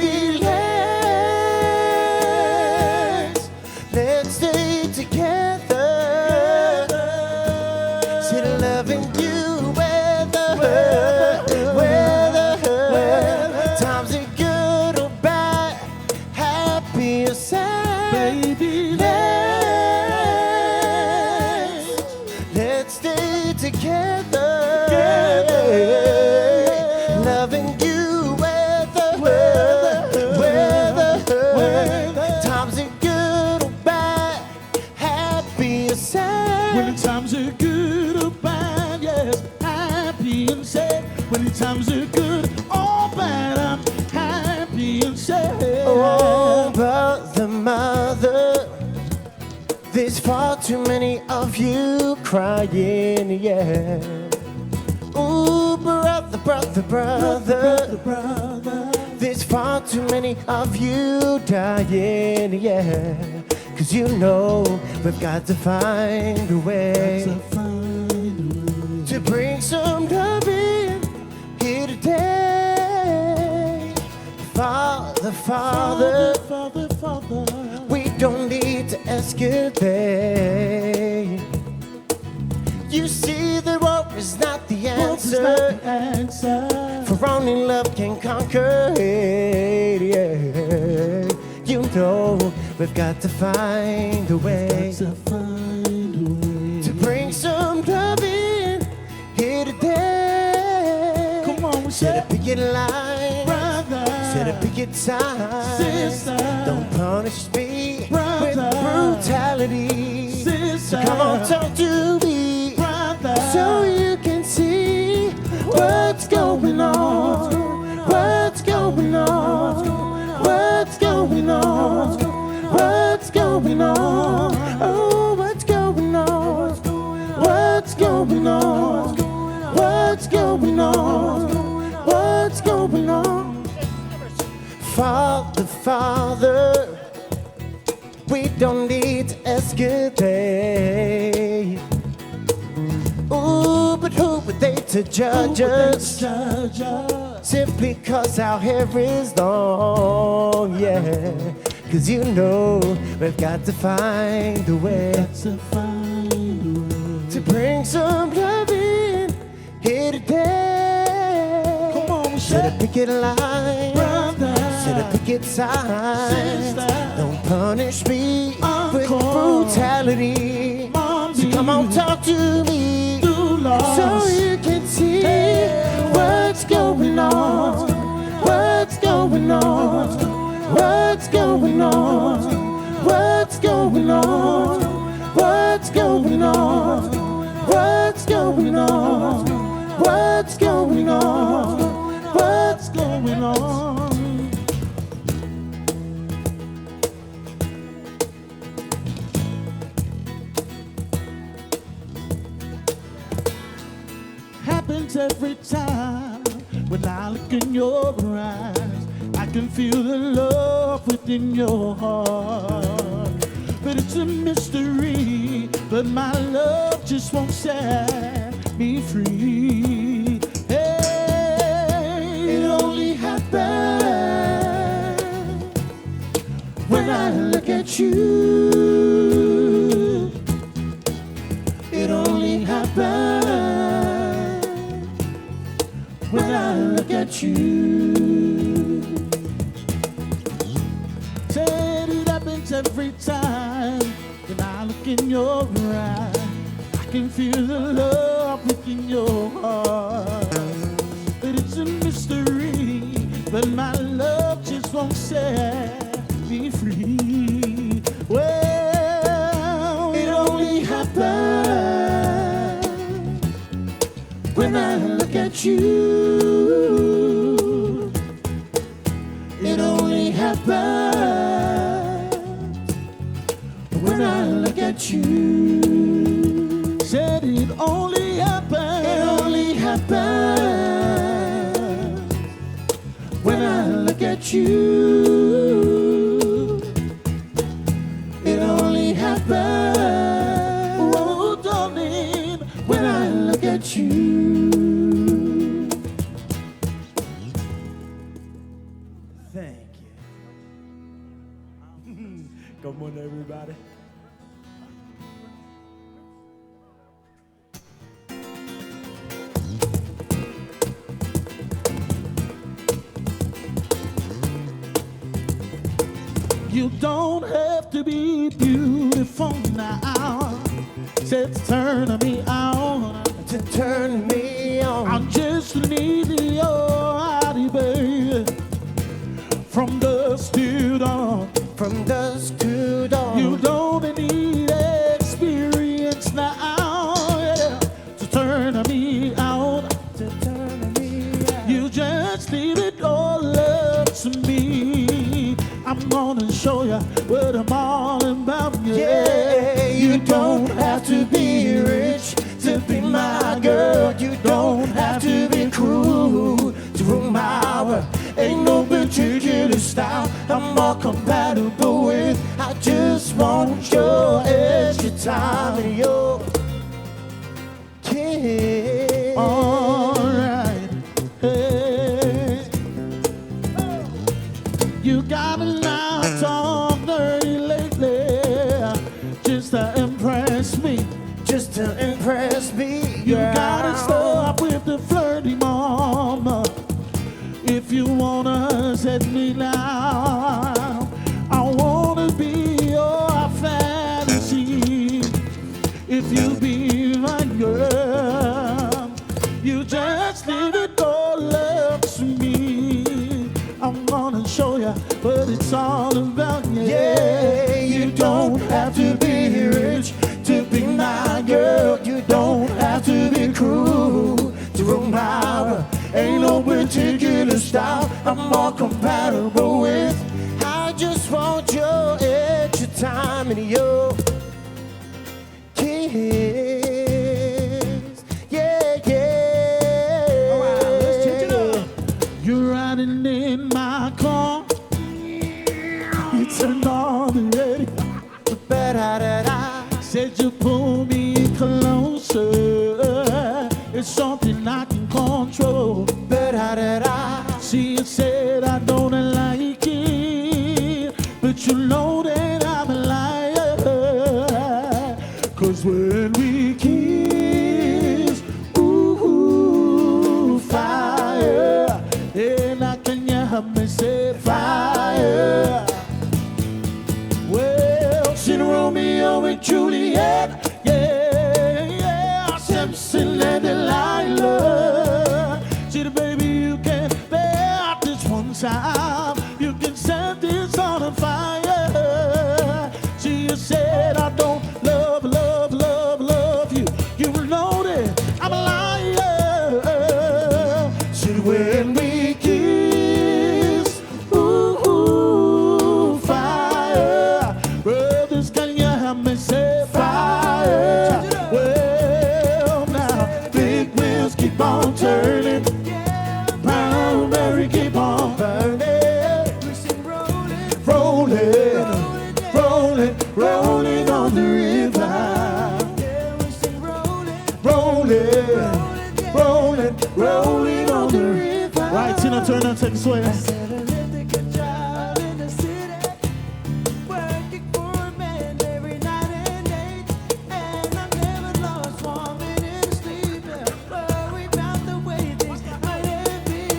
far too many of you crying, yeah. Ooh, brother, brother, brother. There's far too many of you dying, yeah. 'Cause you know we've got to find a way to bring some love in here today. Father, Father, we don't need to escalate. You see that war is not the answer, for only love can conquer it, yeah. You know we've got to find a way to bring some love in here today. Come on, we set a picket line, brother. Set a picket sign, sister. Don't punish me with brutality, sister. So come on, talk to me, brother, so you can see what's going on. What's going on? What's going on? What's going on? Oh, what's going on? What's going on? What's going on? What's going on? Father, Father, we don't need to escalate. Ooh, but who would they to judge us? Simply 'cause our hair is long, yeah. 'Cause you know we've got to find a way to bring some love in here today. Come on, set a picket line, brother. Set a picket sign, sister. Don't punish me with brutality. So come on, talk to me, so you can see what's going on. What's going on? What's going on? What's going on? What's going on? What's going on? What's going on? What's going on? Happens every time when I look in your eyes. I can feel the love within your heart, but it's a mystery. But my love just won't set me free. Hey, it only happens when I look at you. It only happens when I look at you. Said it happens every time when I look in your eyes. I can feel the love within your heart, but it's a mystery. But my love just won't set me free. Well, it only happens when I look at you. It only happens when I look at you. Said it only happens. It only happens when I look at you. It only happens, oh darling, when I look at you. Thank you. Come on, everybody. You don't have to be beautiful now. Said to turn me on, to turn me on. I just need your body, baby. From dusk to dawn, from dusk to dawn. You don't need experience now, yeah, to turn me out, to turn me out. You just leave it all up to me. I'm gonna show you what I'm all about, yeah. You don't I'm more compatible with. I just want your extra time and your kiss. Alright. Hey. You got a lot talk dirty lately, just to impress me. Just to impress me. You gotta stop with the flirty mama. If you wanna set me down, I wanna be your fantasy. If you be my girl, you just leave it all up to me. I'm gonna show you what it's all about. Yeah, you don't have to be rich to be my girl. You don't have to be cruel to rule my world. Ain't no particular style I'm more compatible with. I just want your extra time and your kiss. Yeah, yeah. All right, let's change it up. You're riding in my car. You turned on the radio. Said you pull me closer. It's something I can control. See, you said I don't like it, but you know that I'm a liar. 'Cause when we kiss, ooh, fire. And I can hear me say fire. Well, she's Romeo and Juliet. Yeah, yeah, Simpson and Delilah. See the baby, you can bear this one time. You can set this on fire. She said I don't love, love, love, love you. You know that I'm a liar. See when we kiss, ooh, fire. Brothers, can you help me say fire? Well, now big wheels keep on turning. Brown berry keep on burning. Rolling, rolling, rolling on the river. Rolling, rolling, rolling on the river. Right, Tina Turner, take us away.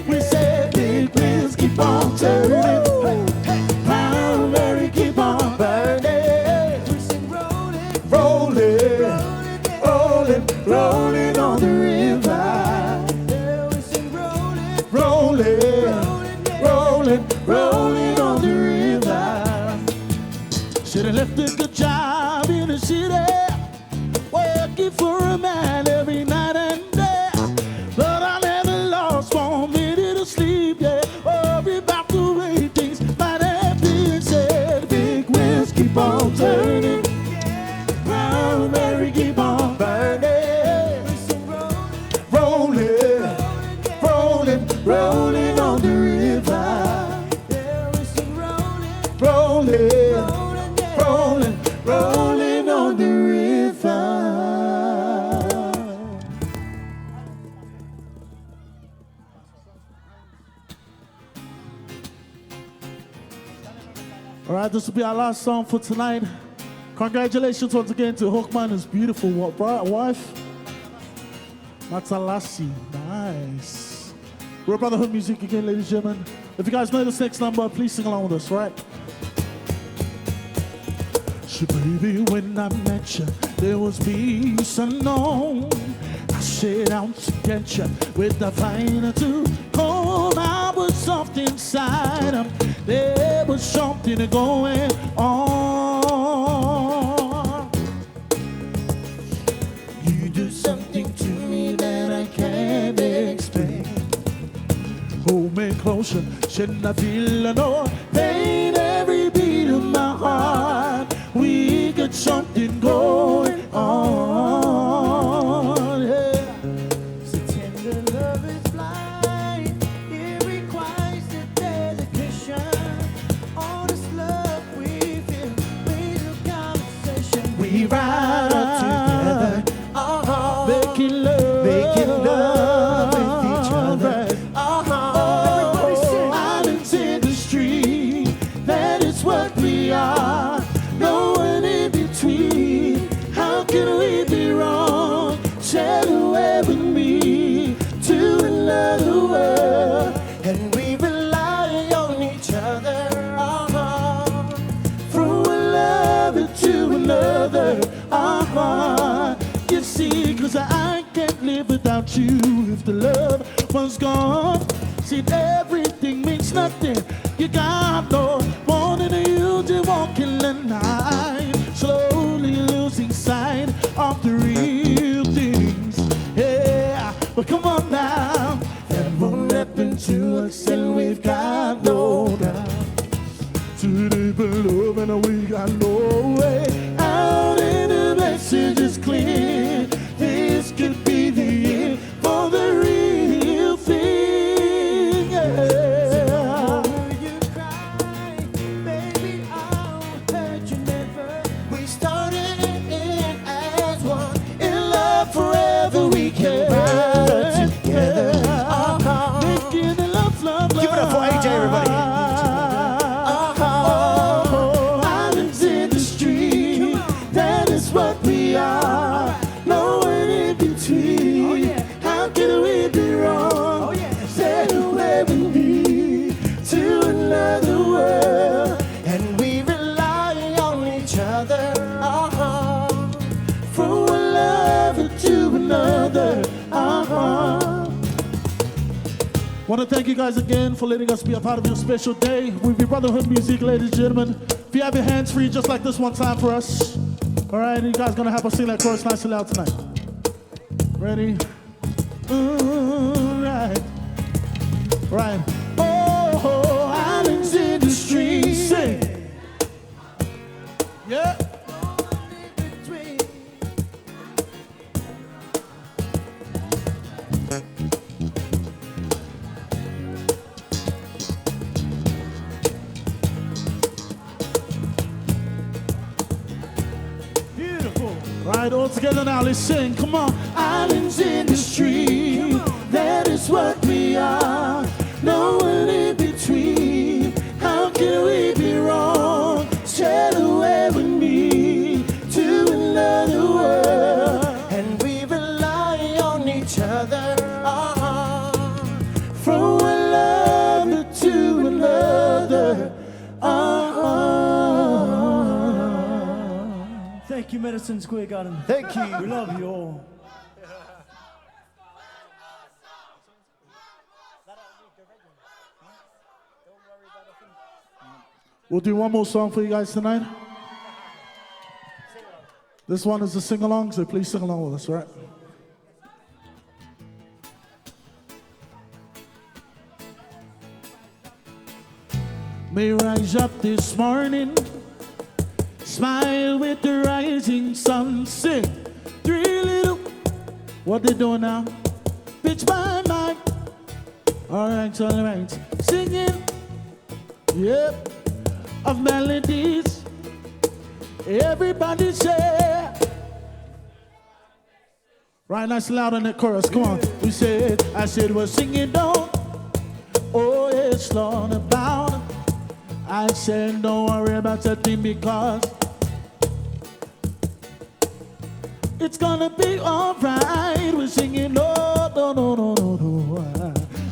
We said big wheels keep on turning. Brown berry keep on burning. Rolling, rolling, rolling on the river. Rolling, rolling, rolling on the river. Should've left a good job in the city, working for a man every night and day. But I never lost 1 minute of sleep, yeah. Worry about the way things might have been said. Big wheels keep on turning. Brown berry keep on burning. Rolling, rolling, rolling on the river. Rolling, rolling, rolling on the river. All right, this will be our last song for tonight. Congratulations once again to Hokma and his beautiful wife, Maota Lasi. Nice. We're Brotherhood Music again, ladies and gentlemen. If you guys know this next number, please sing along with us, right? So baby, when I met you, there was peace unknown. I set out to get you with the finer to hold. I was soft inside. There was something going on. You do something to me that I can't explain. Hold me closer, shouldn't I feel no pain? Every beat of my heart, we got something going on. Yeah. So tender love is blind. It requires a dedication. to another. You see, 'cause I can't live without you. If the love was gone, see, everything means nothing. You got no wanting you to walk in the night, slowly losing sight of the real things. Yeah, but come on now, that won't happen to us, and we've got no doubt. Too deep in love, and we got no way out, and the message is clear. This could be the end for the real thing. Yeah. Forever we can ride together. Making the love. Give it up for AJ, everybody. Islands in the street, that is what we are. No one in between. How can we be wrong? Say where we be to another world, and we rely on each other. From one lover to another. Want to thank you guys again for letting us be a part of your special day. We've been Brotherhood Music, ladies and gentlemen. If you have your hands free, just like this one time for us. All right, you guys gonna help us sing that chorus nice and loud tonight. Ready? Right. Right. Oh, islands in the street. Sing. Yeah. Right, all together now, let's sing, come on. Islands in the street, that is what we are. No one in between, how can we be wrong? Sail away with me to another world, and we rely on each other. From one lover to another. Thank you, Madison Square Garden. Thank you. We love you all. We'll do one more song for you guys tonight. This one is a sing-along, so please sing along with us, all right? May rise up this morning, smile with the rising sun. Sing, three little, what they doing now? Bitch by night. All right, singing, yep, of melodies. Everybody say, right, nice and loud on that chorus. Come on, we said, I said we're singing don't. Oh, it's long about. I said don't worry about that thing because it's gonna be alright. We're singing no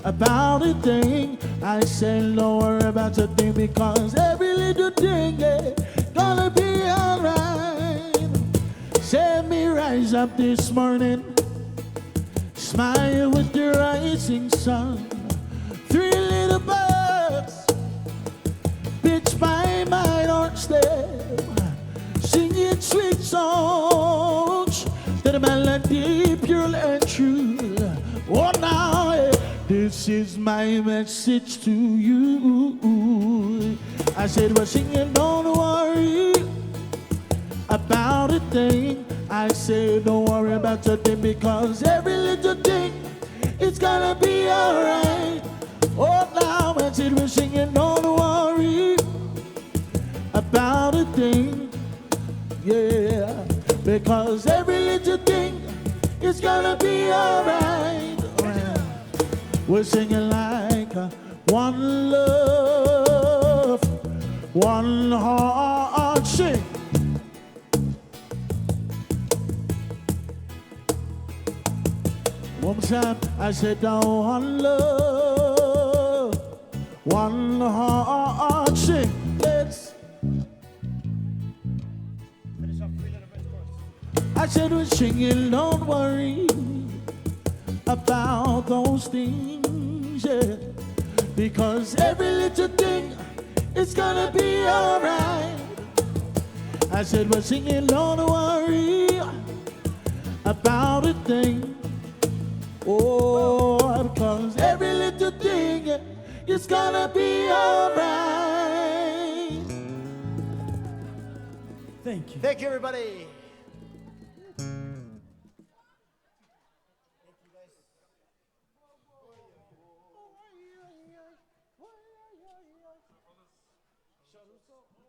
about a thing. I said don't worry about the thing because every little thing is gonna be alright. Said me rise up this morning, smile with the rising sun. Three little birds pitch by my doorstep, singing sweet songs, that melody pure and true. Oh, now this is my message to you. I said we're singing don't worry about a thing. I said don't worry about a thing because every little thing it's gonna be alright. Oh, now I said we're singing don't worry about a thing, yeah, because every little thing is gonna be alright. We're singing like one love, one heart. Sing. One more time, I said down one love, one heart. Sing. Let's. said we're singing, don't worry about those things, yeah. Because every little thing is gonna be alright. I said we're singing, don't worry about a thing. Oh, because every little thing is gonna be alright. Thank you. Thank you, everybody. Shut us up.